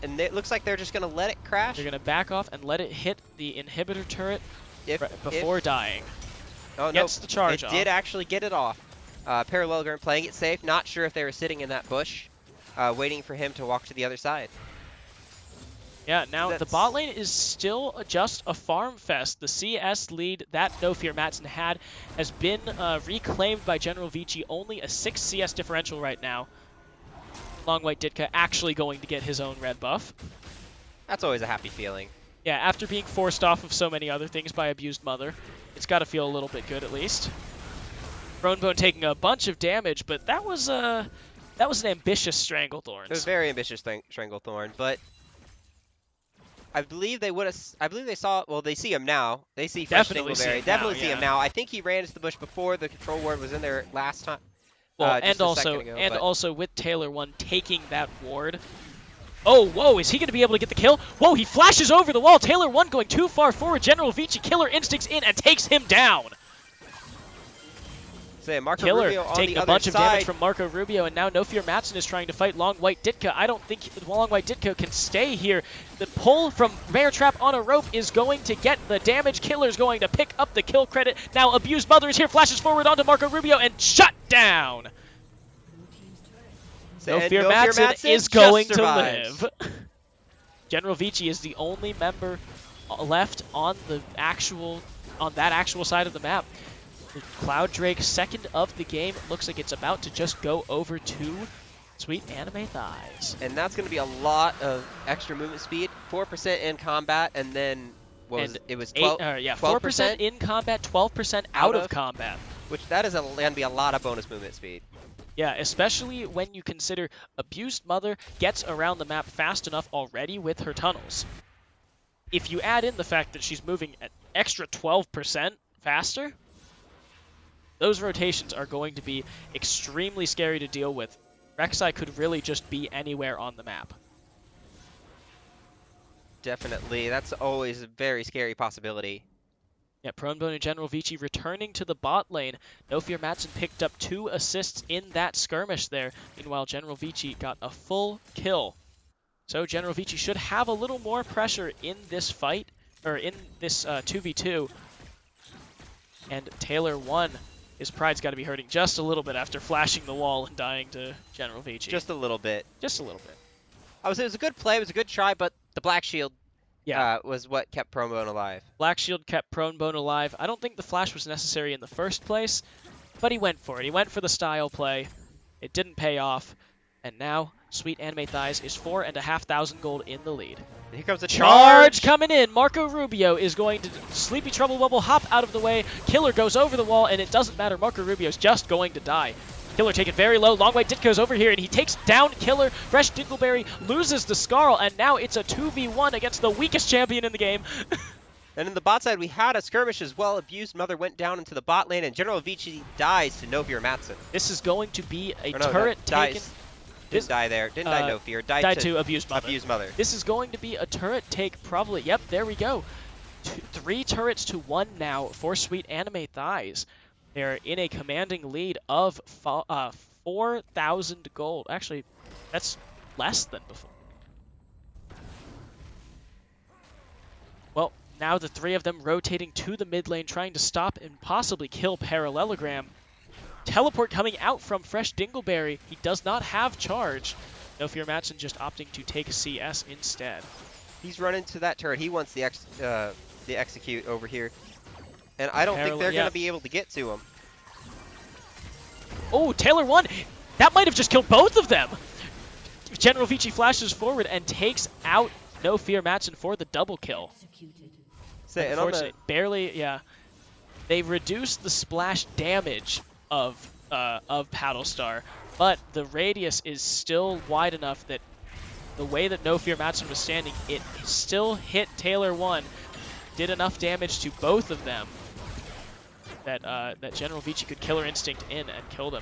Speaker 3: And it looks like they're just going to let it crash.
Speaker 1: They're going to back off and let it hit the inhibitor turret
Speaker 3: If
Speaker 1: before dying.
Speaker 3: Oh,
Speaker 1: Gets
Speaker 3: no,
Speaker 1: the charge off.
Speaker 3: It did actually get it off. Parallelogram playing it safe. Not sure if they were sitting in that bush, waiting for him to walk to the other side.
Speaker 1: Yeah, now the bot lane is still just a farm fest. The CS lead that No Fear Matson had has been reclaimed by General Vici. Only a 6 CS differential right now. Long White Ditka actually going to get his own red buff.
Speaker 3: That's always a happy feeling.
Speaker 1: Yeah, after being forced off of so many other things by Abused Mother, it's got to feel a little bit good at least. Bronebone taking a bunch of damage, but that was an ambitious Stranglethorns.
Speaker 3: It was very ambitious Stranglethorn, but I believe they would have. I believe they saw. Well, they see him now. They see Fresh
Speaker 1: Definitely see
Speaker 3: Dingleberry.
Speaker 1: him
Speaker 3: Definitely
Speaker 1: now,
Speaker 3: see him
Speaker 1: yeah.
Speaker 3: now. I think he ran into the bush before the control ward was in there last time.
Speaker 1: Well,
Speaker 3: just
Speaker 1: and
Speaker 3: a
Speaker 1: also
Speaker 3: second ago, but-
Speaker 1: also with Taylor 1 taking that ward. Oh, whoa, is he going to be able to get the kill? Whoa, he flashes over the wall. Taylor 1 going too far forward. General Vici Killer instincts in and takes him down.
Speaker 3: Say Marco
Speaker 1: Killer
Speaker 3: Rubio on
Speaker 1: taking
Speaker 3: the
Speaker 1: a
Speaker 3: other
Speaker 1: bunch of
Speaker 3: side.
Speaker 1: damage from Marco Rubio, and now No Fear Matson is trying to fight Long White Ditka. I don't think Long White Ditka can stay here. The pull from Bear Trap on a rope is going to get the damage. Killer's going to pick up the kill credit. Now Abused Mother is here, flashes forward onto Marco Rubio, and shut down. No
Speaker 3: And
Speaker 1: Fear
Speaker 3: No Fear
Speaker 1: Matson is
Speaker 3: just
Speaker 1: going to
Speaker 3: survives.
Speaker 1: live. General Vici is the only member left on that actual side of the map. Cloud Drake, second of the game, looks like it's about to just go over to Sweet Anime Thighs.
Speaker 3: And that's going to be a lot of extra movement speed, 4% in combat, and then it was 12,
Speaker 1: 4% in combat, 12% out of combat.
Speaker 3: which that is going to be a lot of bonus movement speed.
Speaker 1: Yeah, especially when you consider Abused Mother gets around the map fast enough already with her tunnels. If you add in the fact that she's moving an extra 12% faster, those rotations are going to be extremely scary to deal with. Rek'Sai could really just be anywhere on the map.
Speaker 3: Definitely. That's always a very scary possibility.
Speaker 1: Yeah, Pronebone and General Vici returning to the bot lane. No Fear Matson picked up 2 assists in that skirmish there. Meanwhile, General Vici got a full kill. So General Vici should have a little more pressure in this fight, or in this 2v2. And Taylor 1, his pride's got to be hurting just a little bit after flashing the wall and dying to General Vici.
Speaker 3: Just a little bit.
Speaker 1: Just a little bit.
Speaker 3: I would say it was a good play, it was a good try, but the Black Shield
Speaker 1: Yeah.
Speaker 3: was what kept Pronebone alive.
Speaker 1: Black Shield kept Pronebone alive. I don't think the flash was necessary in the first place, but he went for it. He went for the style play. It didn't pay off. And now, Sweet Anime Thighs is 4,500 gold in the lead.
Speaker 3: And here comes a
Speaker 1: Charge coming in. Marco Rubio is going to Sleepy Trouble Bubble hop out of the way. Killer goes over the wall, and it doesn't matter. Marco Rubio's just going to die. Killer taken very low. Long White Ditko's over here, and he takes down Killer. Fresh Dingleberry loses the Scarl, and now it's a 2v1 against the weakest champion in the game.
Speaker 3: And in the bot side, we had a skirmish as well. Abused Mother went down into the bot lane, and General Vici dies to No Fear Matson.
Speaker 1: This is going to be a
Speaker 3: Or no,
Speaker 1: turret taken.
Speaker 3: dies. Didn't die there. Didn't die No Fear.
Speaker 1: Died to Abused Mother.
Speaker 3: Abused Mother.
Speaker 1: This is going to be a turret take, probably. Yep, there we go. 3 turrets to 1 now for Sweet Anime Thighs. They're in a commanding lead of 4,000 gold. Actually, that's less than before. Well, now the 3 of them rotating to the mid lane, trying to stop and possibly kill Parallelogram. Teleport coming out from Fresh Dingleberry. He does not have charge. No Fear Matson just opting to take CS instead.
Speaker 3: He's running to that turret. He wants the execute over here. And I don't think they're going to be able to get to him.
Speaker 1: Oh, Taylor 1! That might have just killed both of them! General Vici flashes forward and takes out No Fear Matson for the double kill.
Speaker 3: Say, and on the,
Speaker 1: Unfortunately, barely, yeah. They reduced the splash damage of Paddlestar, but the radius is still wide enough that the way that No Fear Matson was standing, it still hit Taylor 1, did enough damage to both of them that General Vici could Killer Instinct in and kill them.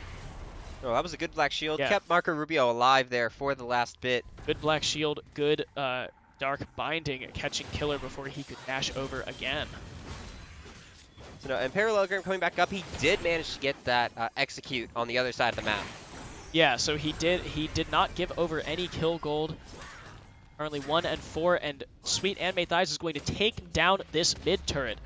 Speaker 3: oh, that was a good Black Shield.
Speaker 1: Yeah.
Speaker 3: Kept Marco Rubio alive there for the last bit.
Speaker 1: Good Black Shield, good Dark Binding, catching Killer before he could dash over again.
Speaker 3: So, no, and Parallelogram coming back up, he did manage to get that execute on the other side of the map.
Speaker 1: Yeah, so he did not give over any kill gold. Currently 1 and 4, and Sweet Anime Thighs is going to take down this mid turret.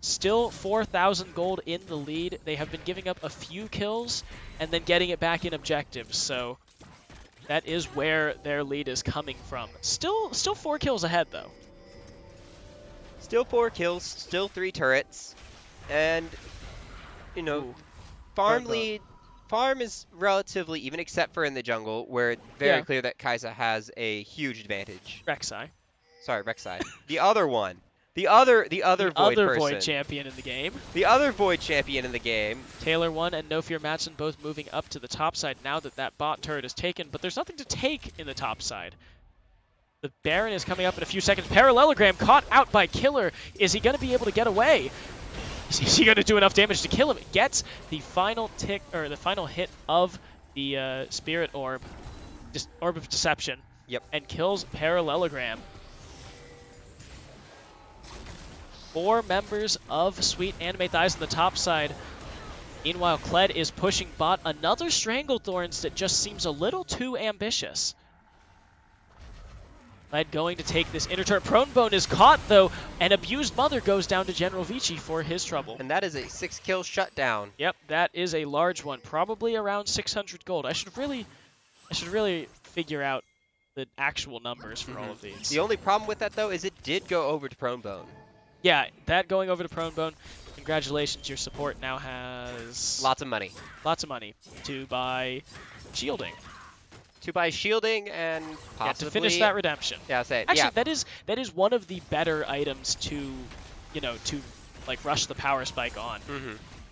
Speaker 1: Still 4,000 gold in the lead. They have been giving up a few kills and then getting it back in objectives, so that is where their lead is coming from. Still 4 kills ahead, though.
Speaker 3: Still 4 kills, still 3 turrets, and, you know,
Speaker 1: Ooh.
Speaker 3: farm is relatively even, except for in the jungle, where it's very clear that Kai'Sa has a huge advantage.
Speaker 1: Rek'Sai.
Speaker 3: Sorry, Rek'Sai. The other one. The other
Speaker 1: the
Speaker 3: Void
Speaker 1: other
Speaker 3: person.
Speaker 1: Void champion in the game.
Speaker 3: The other Void champion in the game.
Speaker 1: Taylor 1 and No Fear Matson both moving up to the top side now that that bot turret is taken, but there's nothing to take in the top side. The Baron is coming up in a few seconds. Parallelogram caught out by Killer. Is he going to be able to get away? Is he going to do enough damage to kill him? Gets the final tick or the final hit of the Spirit Orb, Orb of Deception.
Speaker 3: Yep.
Speaker 1: And kills Parallelogram. 4 members of Sweet Anime Thighs on the top side. Meanwhile, Kled is pushing bot. Another Stranglethorns that just seems a little too ambitious. Kled going to take this inner turret. Pronebone is caught, though, and Abused Mother goes down to General Vici for his trouble.
Speaker 3: And that is a 6-kill shutdown.
Speaker 1: Yep, that is a large one. Probably around 600 gold. I should really figure out the actual numbers for all of these.
Speaker 3: The only problem with that, though, is it did go over to Pronebone.
Speaker 1: Yeah, that going over to Pronebone. Congratulations, your support now has
Speaker 3: Lots of money.
Speaker 1: lots of money to buy shielding.
Speaker 3: To buy shielding and possibly...
Speaker 1: Yeah, to finish that redemption.
Speaker 3: Yeah, I'll say it.
Speaker 1: Actually,
Speaker 3: Yeah.
Speaker 1: that is one of the better items to, to like rush the power spike on.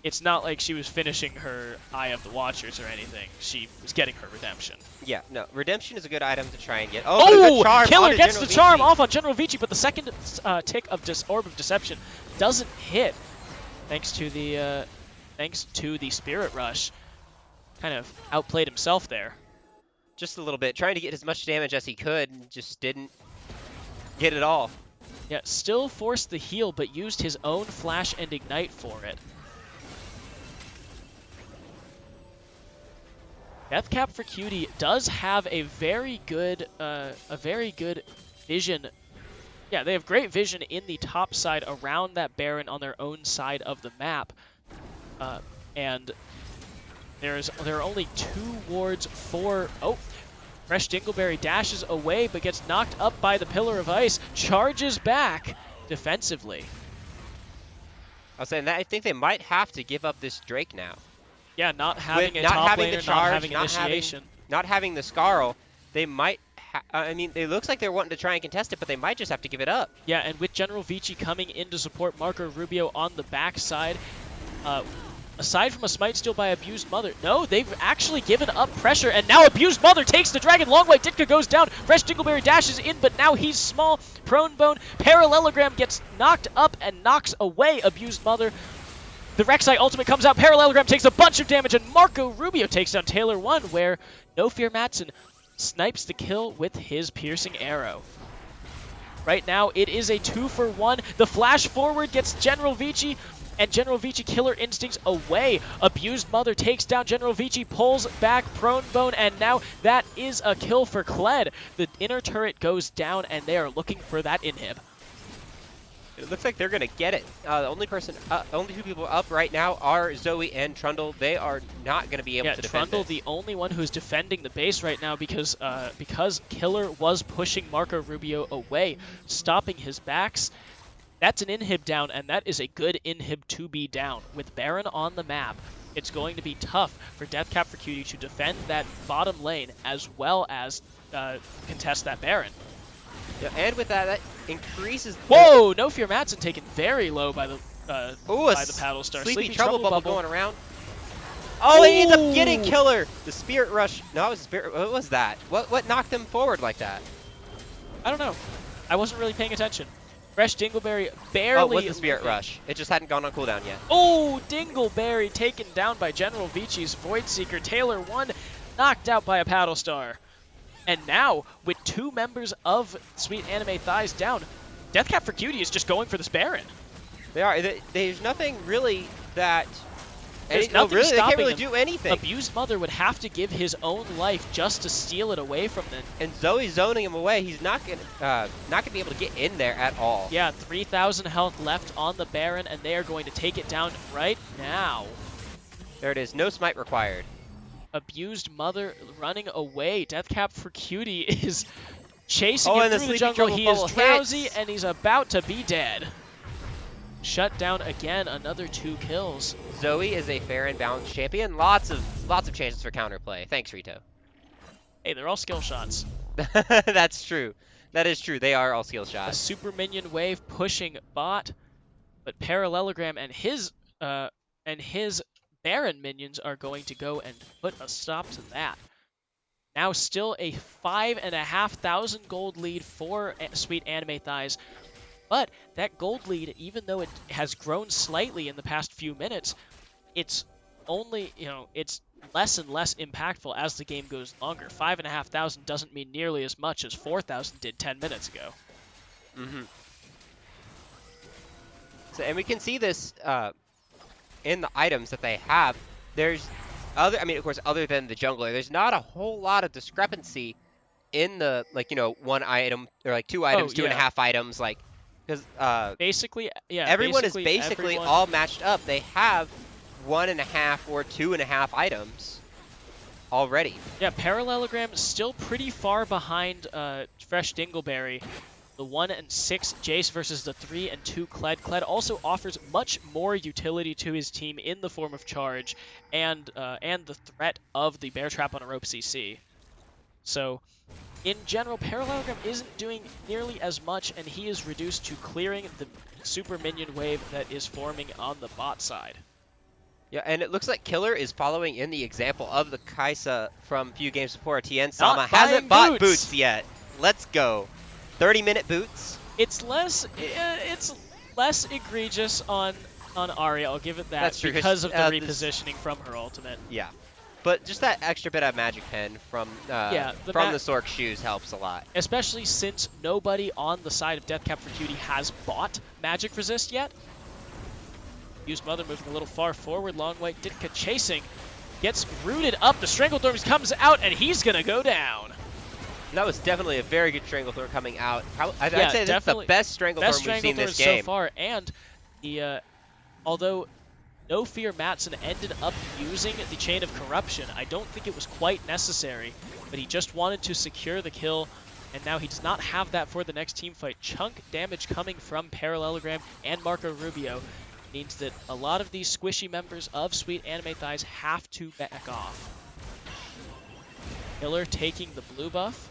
Speaker 1: It's not like she was finishing her Eye of the Watchers or anything. She was getting her redemption.
Speaker 3: Yeah, no. Redemption is a good item to try and get.
Speaker 1: Oh,
Speaker 3: but a good charm
Speaker 1: Killer
Speaker 3: onto
Speaker 1: gets
Speaker 3: General
Speaker 1: the charm
Speaker 3: Vici.
Speaker 1: off on General Vici, but the second tick of Orb of Deception doesn't hit, thanks to the Spirit Rush. Kind of outplayed himself there.
Speaker 3: Just a little bit. Trying to get as much damage as he could, and just didn't get it all.
Speaker 1: Yeah, still forced the heal, but used his own Flash and Ignite for it. Deathcap for Cutie does have a very good vision. Yeah, they have great vision in the top side around that Baron on their own side of the map. And there are only 2 wards for... Oh, Fresh Dingleberry dashes away but gets knocked up by the Pillar of Ice. Charges back defensively.
Speaker 3: I was saying that I think they might have to give up this Drake now.
Speaker 1: Yeah, not having
Speaker 3: With
Speaker 1: a
Speaker 3: not
Speaker 1: top
Speaker 3: having
Speaker 1: laner,
Speaker 3: the charge,
Speaker 1: not having
Speaker 3: not
Speaker 1: initiation.
Speaker 3: not having the Scarl, they might... I mean, it looks like they're wanting to try and contest it, but they might just have to give it up.
Speaker 1: Yeah, and with General Vici coming in to support Marco Rubio on the backside, aside from a Smite Steal by Abused Mother, no, they've actually given up pressure, and now Abused Mother takes the dragon. Long Way Ditka goes down. Fresh Dingleberry dashes in, but now he's small. Pronebone. Parallelogram gets knocked up and knocks away Abused Mother. The Rek'Sai ultimate comes out. Parallelogram takes a bunch of damage, and Marco Rubio takes down Taylor 1, where No Fear Matson snipes the kill with his piercing arrow. Right now, it is a 2-for-1. The flash forward gets General Vici, and General Vici Killer Instincts away. Abused Mother takes down General Vici, pulls back Pronebone, and now that is a kill for Kled. The inner turret goes down, and they are looking for that inhib.
Speaker 3: It looks like they're going to get it. The only 2 people up right now are Zoe and Trundle. They are not going to be able to defend
Speaker 1: Trundle,
Speaker 3: this.
Speaker 1: the only one who's defending the base right now because Killer was pushing Marco Rubio away, stopping his backs. That's an inhib down, and that is a good inhib to be down. With Baron on the map, it's going to be tough for Deathcap for Cutie to defend that bottom lane as well as contest that Baron.
Speaker 3: Yeah, and with that increases...
Speaker 1: Whoa! No Fear Matson taken very low by the Paddle Star.
Speaker 3: Sleepy Trouble Bubble going around. Oh, he ends up getting Killer! The Spirit Rush... No, it was Spirit... What was that? What knocked them forward like that?
Speaker 1: I don't know. I wasn't really paying attention. Fresh Dingleberry barely...
Speaker 3: Oh, it was the Spirit Rush. It just hadn't gone on cooldown yet.
Speaker 1: Oh, Dingleberry taken down by General Vici's Void Seeker. Taylor 1 knocked out by a Paddle Star. And now, with 2 members of Sweet Anime Thighs down, Deathcap for Cutie is just going for this Baron.
Speaker 3: They are. There's nothing really that...
Speaker 1: There's
Speaker 3: no,
Speaker 1: nothing
Speaker 3: really, they can't
Speaker 1: stopping
Speaker 3: really
Speaker 1: them.
Speaker 3: do anything.
Speaker 1: Abused Mother would have to give his own life just to steal it away from them.
Speaker 3: And Zoe's zoning him away. He's not gonna be able to get in there at all.
Speaker 1: Yeah, 3,000 health left on the Baron, and they are going to take it down right now.
Speaker 3: There it is. No smite required.
Speaker 1: Abused Mother running away. Deathcap for Cutie is chasing
Speaker 3: Oh,
Speaker 1: him
Speaker 3: and the
Speaker 1: through the
Speaker 3: Sleepy
Speaker 1: jungle.
Speaker 3: Trouble
Speaker 1: He is
Speaker 3: Bubble
Speaker 1: drowsy,
Speaker 3: hits.
Speaker 1: and he's about to be dead. Shut down again, another 2 kills.
Speaker 3: Zoe is a fair and balanced champion. Lots of chances for counterplay. Thanks, Rito.
Speaker 1: Hey, they're all skill shots.
Speaker 3: That's true. That is true. They are all skill
Speaker 1: A
Speaker 3: shots.
Speaker 1: super minion wave pushing bot, but Parallelogram and his Baron minions are going to go and put a stop to that. Now still a 5,500 gold lead for Sweet Anime Thighs, but that gold lead, even though it has grown slightly in the past few minutes, it's only, it's less and less impactful as the game goes longer. 5,500 doesn't mean nearly as much as 4,000 did 10 minutes ago.
Speaker 3: Mm-hmm. So, and we can see this in the items that they have. There's other, I mean, of course, other than the jungler, there's not a whole lot of discrepancy in the, like, one item, or like 2 items, two and a
Speaker 1: yeah.
Speaker 3: half items, like, because
Speaker 1: Basically, yeah.
Speaker 3: everyone is basically
Speaker 1: everyone-
Speaker 3: all matched up. They have 1.5 or 2.5 items already.
Speaker 1: Yeah, Parallelogram still pretty far behind Fresh Dingleberry. The 1 and 6 Jace versus the 3 and 2 Kled. Kled also offers much more utility to his team in the form of charge and the threat of the Bear Trap on a Rope CC. So, in general, Parallelogram isn't doing nearly as much, and he is reduced to clearing the super minion wave that is forming on the bot side.
Speaker 3: Yeah, and it looks like Killer is following in the example of the Kaisa from a few games before. Tien Sama hasn't
Speaker 1: buying
Speaker 3: bought
Speaker 1: boots.
Speaker 3: boots yet. Let's go. 30-minute boots.
Speaker 1: It's less egregious on Ahri, I'll give it that,
Speaker 3: That's true, 'cause,
Speaker 1: because of the
Speaker 3: this-
Speaker 1: repositioning from her ultimate.
Speaker 3: Yeah. But just that extra bit of magic pen from
Speaker 1: Yeah,
Speaker 3: the Sork shoes helps a lot.
Speaker 1: Especially since nobody on the side of Deathcap for Cutie has bought Magic Resist yet. Used Mother moving a little far forward. Long White Ditka chasing. Gets rooted up. The Stranglethorn comes out, and he's going to go down.
Speaker 3: That was definitely a very good Stranglethorn coming out. I'd
Speaker 1: Yeah,
Speaker 3: say this is the best Stranglethorn we've seen this game.
Speaker 1: so far. And the although No Fear Matson ended up using the Chain of Corruption, I don't think it was quite necessary. But he just wanted to secure the kill. And now he does not have that for the next team fight. Chunk damage coming from Parallelogram and Marco Rubio means that a lot of these squishy members of Sweet Anime Thighs have to back off. Killer taking the blue buff.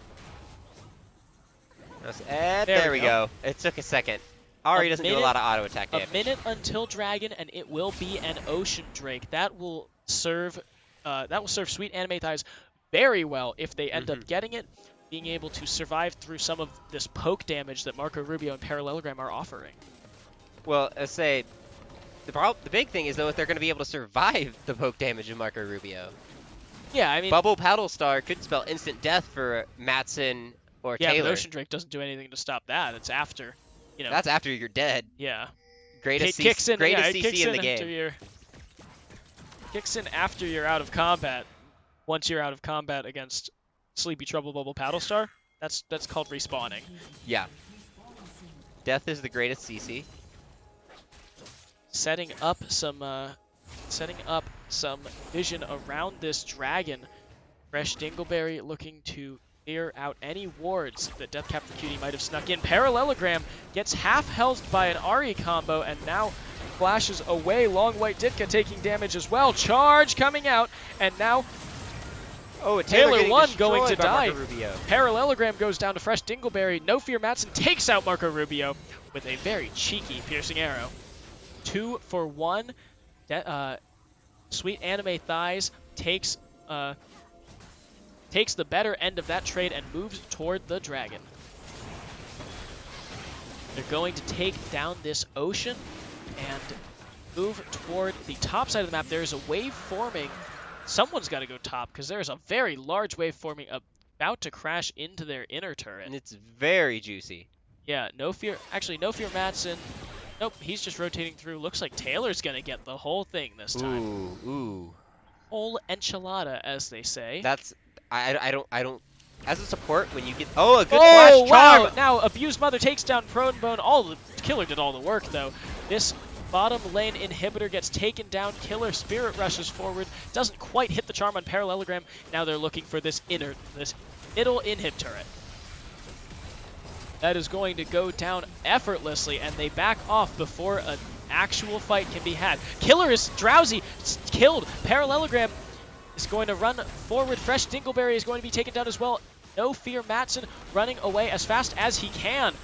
Speaker 3: And there we go. It took a second. Ahri doesn't do a lot of auto attack damage.
Speaker 1: A minute until Dragon, and it will be an Ocean Drake. That will serve Sweet Anime Thighs very well if they end up getting it, being able to survive through some of this poke damage that Marco Rubio and Parallelogram are offering.
Speaker 3: Well, I say the big thing is though if they're going to be able to survive the poke damage of Marco Rubio.
Speaker 1: Yeah, I mean,
Speaker 3: Bubble Paddle Star could spell instant death for Matson or
Speaker 1: yeah,
Speaker 3: Taylor.
Speaker 1: but Ocean Drake doesn't do anything to stop that. It's after,
Speaker 3: That's after you're dead.
Speaker 1: Yeah.
Speaker 3: Greatest
Speaker 1: Kicks in,
Speaker 3: greatest
Speaker 1: it kicks
Speaker 3: CC in the
Speaker 1: after
Speaker 3: game.
Speaker 1: Kicks in after you're out of combat. Once you're out of combat against Sleepy Trouble Bubble Paddle Star, that's called respawning.
Speaker 3: Yeah. Death is the greatest CC.
Speaker 1: Setting up some vision around this dragon. Fresh Dingleberry looking to clear out any wards that Deathcap for Cutie might have snuck in. Parallelogram gets half health by an Ahri combo and now flashes away. Long White Ditka taking damage as well. Charge coming out, and now Taylor 1 going to die. Parallelogram goes down to Fresh Dingleberry. No Fear Matson takes out Marco Rubio with a very cheeky piercing arrow. 2 for 1. Sweet Anime Thighs takes the better end of that trade and moves toward the dragon. They're going to take down this ocean and move toward the top side of the map. There's a wave forming. Someone's got to go top because there's a very large wave forming about to crash into their inner turret.
Speaker 3: And it's very juicy.
Speaker 1: Yeah, No Fear Matson. Nope, he's just rotating through. Looks like Taylor's going to get the whole thing this time.
Speaker 3: Ooh.
Speaker 1: Whole enchilada, as they say.
Speaker 3: That's I don't as a support when you get a good flash charm.
Speaker 1: Wow. Now Abused Mother takes down Prone Bone. The Killer did all the work though. This bottom lane inhibitor gets taken down. Killer Spirit rushes forward. Doesn't quite hit the charm on Parallelogram. Now they're looking for this middle inhib turret. That is going to go down effortlessly, and they back off before an actual fight can be had. Killer is drowsy, killed. Parallelogram is going to run forward. Fresh Dingleberry is going to be taken down as well. No Fear Matson running away as fast as he can.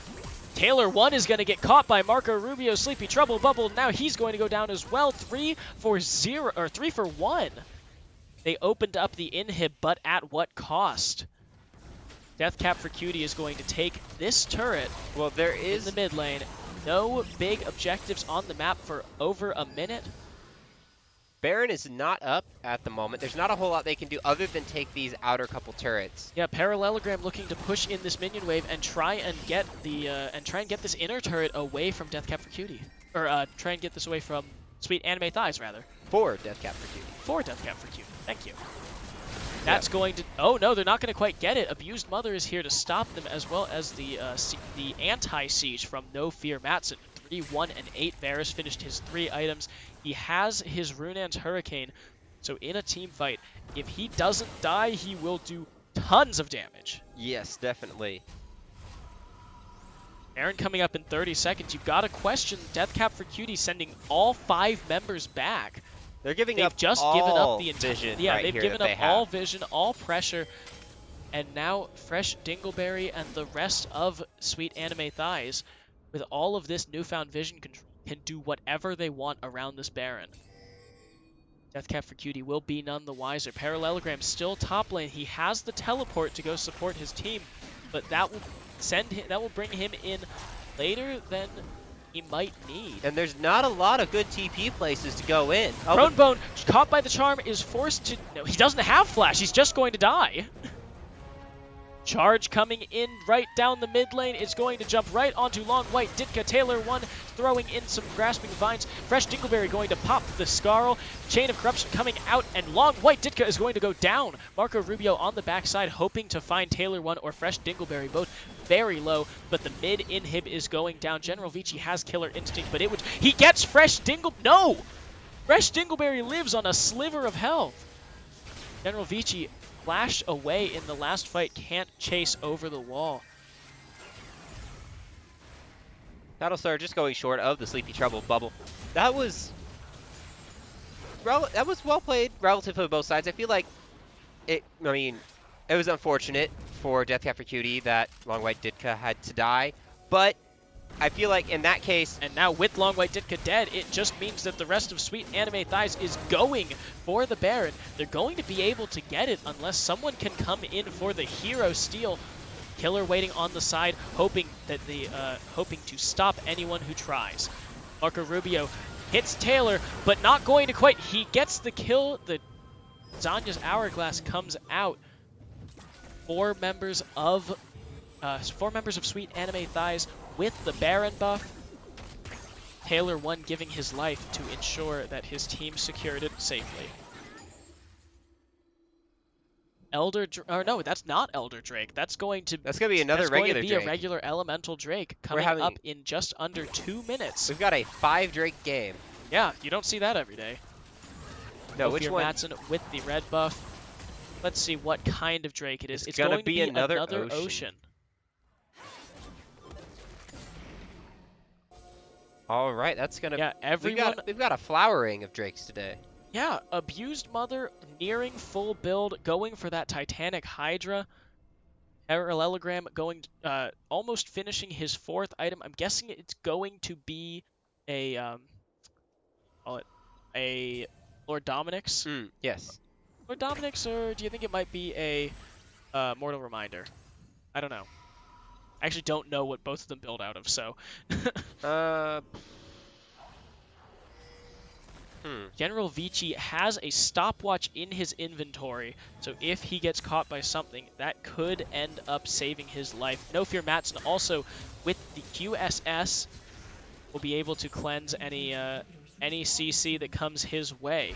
Speaker 1: Taylor 1 is going to get caught by Marco Rubio. Sleepy Trouble Bubble. Now he's going to go down as well. 3 for 1. They opened up the inhib, but at what cost? Deathcap for Cutie is going to take this turret.
Speaker 3: Well, there
Speaker 1: In
Speaker 3: is
Speaker 1: the mid lane. No big objectives on the map for over a minute.
Speaker 3: Baron is not up at the moment. There's not a whole lot they can do other than take these outer couple turrets.
Speaker 1: Yeah, Parallelogram looking to push in this minion wave and try and get this inner turret away from Deathcap for Cutie, or try and get this away from Sweet Anime Thighs rather.
Speaker 3: For Deathcap for Cutie.
Speaker 1: For Deathcap for Cutie. Thank you. That's going to. Oh no, they're not going to quite get it. Abused Mother is here to stop them, as well as the anti-siege from No Fear Matson. 3, 1, and 8. Varus finished his 3 items. He has his Runan's Hurricane, so in a team fight, if he doesn't die, he will do tons of damage.
Speaker 3: Yes, definitely.
Speaker 1: Aaron coming up in 30 seconds. You've got to question Deathcap for Cutie sending all 5 members back.
Speaker 3: They're giving
Speaker 1: They've
Speaker 3: up
Speaker 1: just
Speaker 3: all
Speaker 1: given up the
Speaker 3: vision.
Speaker 1: Yeah,
Speaker 3: right
Speaker 1: they've
Speaker 3: here
Speaker 1: given
Speaker 3: that
Speaker 1: up
Speaker 3: they have.
Speaker 1: all vision, all pressure, and now Fresh Dingleberry and the rest of Sweet Anime Thighs, with all of this newfound vision control, can do whatever they want around this Baron. Deathcap for Cutie will be none the wiser. Parallelogram still top lane. He has the teleport to go support his team, but that will bring him in later than he might need.
Speaker 3: And there's not a lot of good TP places to go in. Oh,
Speaker 1: Prone Bone, caught by the charm, is forced to... No, he doesn't have flash. He's just going to die. Charge coming in right down the mid lane. It's going to jump right onto Long White Ditka. Taylor 1 throwing in some Grasping Vines. Fresh Dingleberry going to pop the Scarl. Chain of Corruption coming out, and Long White Ditka is going to go down. Marco Rubio on the backside, hoping to find Taylor 1 or Fresh Dingleberry, both very low, but the mid inhib is going down. General Vici has Killer Instinct, but he gets Fresh Dingle... No! Fresh Dingleberry lives on a sliver of health. General Vici flashed away in the last fight, can't chase over the wall.
Speaker 3: Battlestar just going short of the Sleepy Trouble bubble. That was well played relative to both sides. I feel like it was unfortunate for Deathcap for Cutie that Long White Ditka had to die, but I feel like in that case...
Speaker 1: And now with Long White Ditka dead, it just means that the rest of Sweet Anime Thighs is going for the Baron. They're going to be able to get it unless someone can come in for the hero steal. Killer waiting on the side, hoping to stop anyone who tries. Marco Rubio hits Taylor, but not going to quite. He gets the kill. The Zanya's Hourglass comes out. 4 members of Sweet Anime Thighs with the Baron buff. Taylor 1 giving his life to ensure that his team secured it safely. No, that's not Elder Drake. That's going to
Speaker 3: be another regular Drake.
Speaker 1: A regular elemental Drake coming up in just under 2 minutes.
Speaker 3: We've got a 5 Drake game.
Speaker 1: Yeah, you don't see that every day.
Speaker 3: No, which one?
Speaker 1: Matson with the red buff. Let's see what kind of Drake it is. It's
Speaker 3: gonna
Speaker 1: going to be
Speaker 3: another
Speaker 1: ocean.
Speaker 3: All right, that's gonna.
Speaker 1: Yeah, everyone.
Speaker 3: We've got a flowering of Drakes today.
Speaker 1: Yeah, Abused Mother nearing full build, going for that Titanic Hydra. Parallelogram going, almost finishing his 4th item. I'm guessing it's going to be a Lord Dominic's.
Speaker 3: Yes.
Speaker 1: Lord Dominic's, or do you think it might be a Mortal Reminder? I don't know. I actually don't know what both of them build out of, so. General Vici has a stopwatch in his inventory, so if he gets caught by something, that could end up saving his life. No Fear Matson also, with the QSS, will be able to cleanse any CC that comes his way.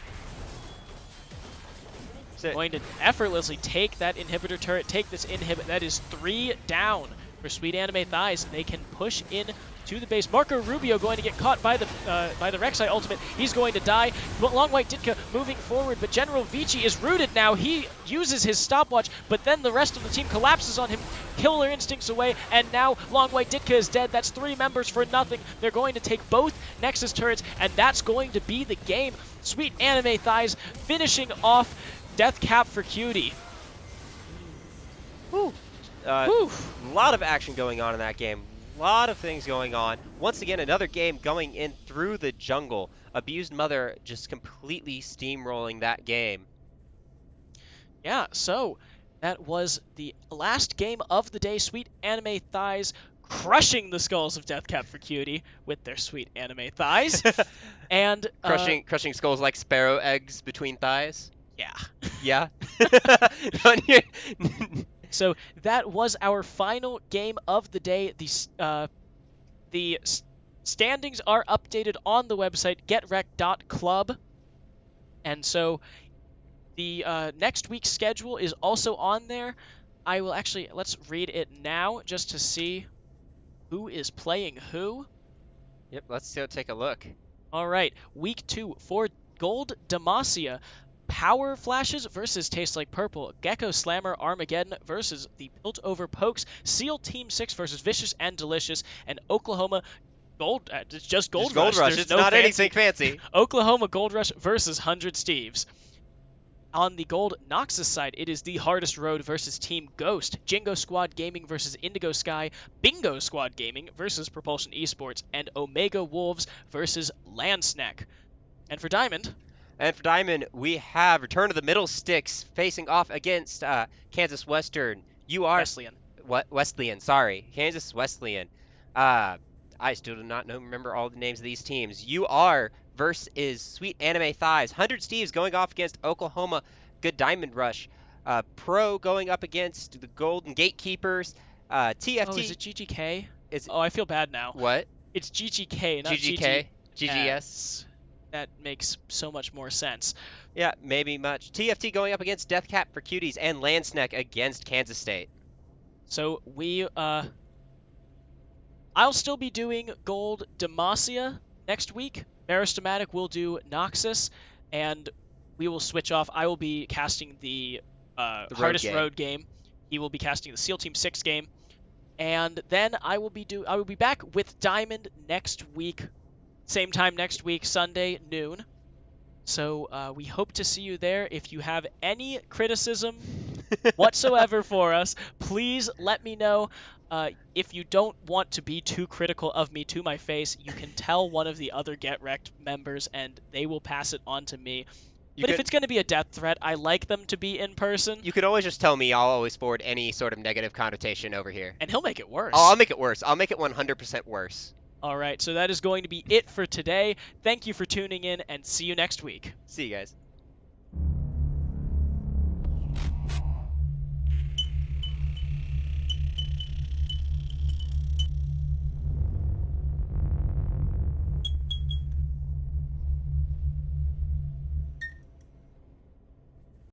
Speaker 1: Going to effortlessly take that inhibitor turret, take this inhibit. That is 3 down for Sweet Anime Thighs. They can push in to the base. Marco Rubio going to get caught by the Rek'Sai ultimate. He's going to die. Long White Ditka moving forward, but General Vici is rooted now. He uses his stopwatch, but then the rest of the team collapses on him. Killer Instincts away, and now Long White Ditka is dead. That's 3 members for nothing. They're going to take both Nexus turrets, and that's going to be the game. Sweet Anime Thighs finishing off Deathcap for Cutie. Woo. Whew.
Speaker 3: lot of action going on in that game. A lot of things going on. Once again, another game going in through the jungle. Abused Mother just completely steamrolling that game.
Speaker 1: Yeah, so that was the last game of the day. Sweet Anime Thighs crushing the skulls of Deathcap for Cutie with their sweet anime thighs. And
Speaker 3: Crushing skulls like sparrow eggs between thighs.
Speaker 1: yeah.
Speaker 3: Yeah.
Speaker 1: So that was our final game of the day. The standings are updated on the website GetRECt.club. And so the next week's schedule is also on there. I will actually, let's read it now just to see who is playing who.
Speaker 3: Yep, let's go take a look.
Speaker 1: All right, week 2 for Gold Demacia. Power Flashes versus Tastes Like Purple. Gecko Slammer Armageddon versus the Built Over Pokes. Seal Team 6 versus Vicious and Delicious. And Oklahoma Gold, it's just Gold
Speaker 3: Just
Speaker 1: Rush.
Speaker 3: Gold Rush.
Speaker 1: There's
Speaker 3: It's
Speaker 1: no
Speaker 3: not
Speaker 1: fancy.
Speaker 3: anything fancy.
Speaker 1: Oklahoma Gold Rush versus 100 Steves. On the Gold Noxus side, it is The Hardest Road versus Team Ghost, Jingo Squad Gaming versus Indigo Sky, Bingo Squad Gaming versus Propulsion Esports, and Omega Wolves versus Landsnack. And for Diamond,
Speaker 3: And for Diamond, we have Return of the Middle Sticks facing off against Kansas Western. You are
Speaker 1: Wesleyan.
Speaker 3: Wesleyan, sorry, Kansas Wesleyan. I still do not remember all the names of these teams. You are versus Sweet Anime Thighs. 100 Steves going off against Oklahoma Good Diamond Rush. Pro going up against the Golden Gatekeepers. TFT.
Speaker 1: Oh, is it GGK?
Speaker 3: Is
Speaker 1: Oh, I feel bad now.
Speaker 3: what?
Speaker 1: It's GGK, not
Speaker 3: GGK?
Speaker 1: GGS.
Speaker 3: GGS?
Speaker 1: That makes so much more sense.
Speaker 3: Yeah, maybe much. TFT going up against Deathcap for Cuties and Landsnack against Kansas State.
Speaker 1: So I'll still be doing Gold Demacia next week. Baristamatic will do Noxus, and we will switch off. I will be casting the Hardest Road game. He will be casting the SEAL Team 6 game. And then I will be back with Diamond next week. Same time next week, Sunday, noon. So we hope to see you there. If you have any criticism whatsoever for us, please let me know. If you don't want to be too critical of me to my face, you can tell one of the other GetRECt members, and they will pass it on to me. But if it's going to be a death threat, I like them to be in person.
Speaker 3: You could always just tell me. I'll always forward any sort of negative connotation over here.
Speaker 1: And he'll make it worse.
Speaker 3: Oh, I'll make it worse. I'll make it 100% worse.
Speaker 1: All right, so that is going to be it for today. Thank you for tuning in, and see you next week.
Speaker 3: See you guys.